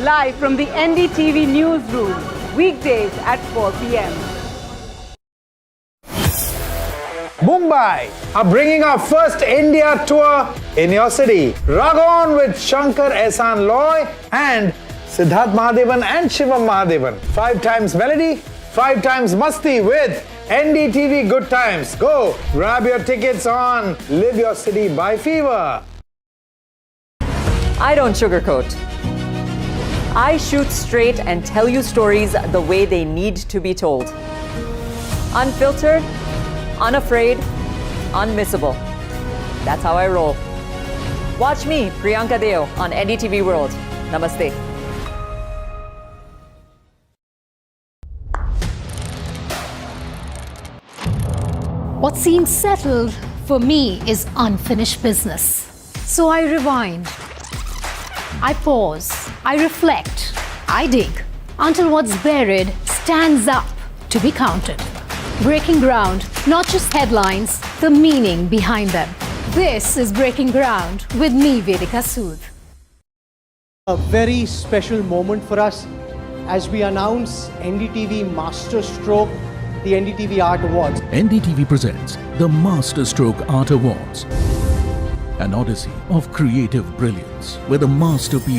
Live from the NDTV newsroom, weekdays at 4 p.m. Mumbai are bringing our first India tour in your city. Rag on with Shankar Ehsan Loy and Siddharth Mahadevan and Shivam Mahadevan. 5 times melody, 5 times masti with NDTV Good Times. Go grab your tickets on Live Your City by Fever. I don't sugarcoat. I shoot straight and tell you stories the way they need to be told. Unfiltered, unafraid, unmissable. That's how I roll. Watch me, Priyanka Deo, on NDTV World. Namaste. What seems settled for me is unfinished business. So I rewind. I pause. I reflect. I dig until what's buried stands up to be counted. Breaking ground, not just headlines, the meaning behind them. This is Breaking Ground with me, Vedika Sood. A very special moment for us as we announce NDTV Master Stroke, the NDTV Art Awards. NDTV presents the Master Stroke Art Awards, an odyssey of creative brilliance where the masterpiece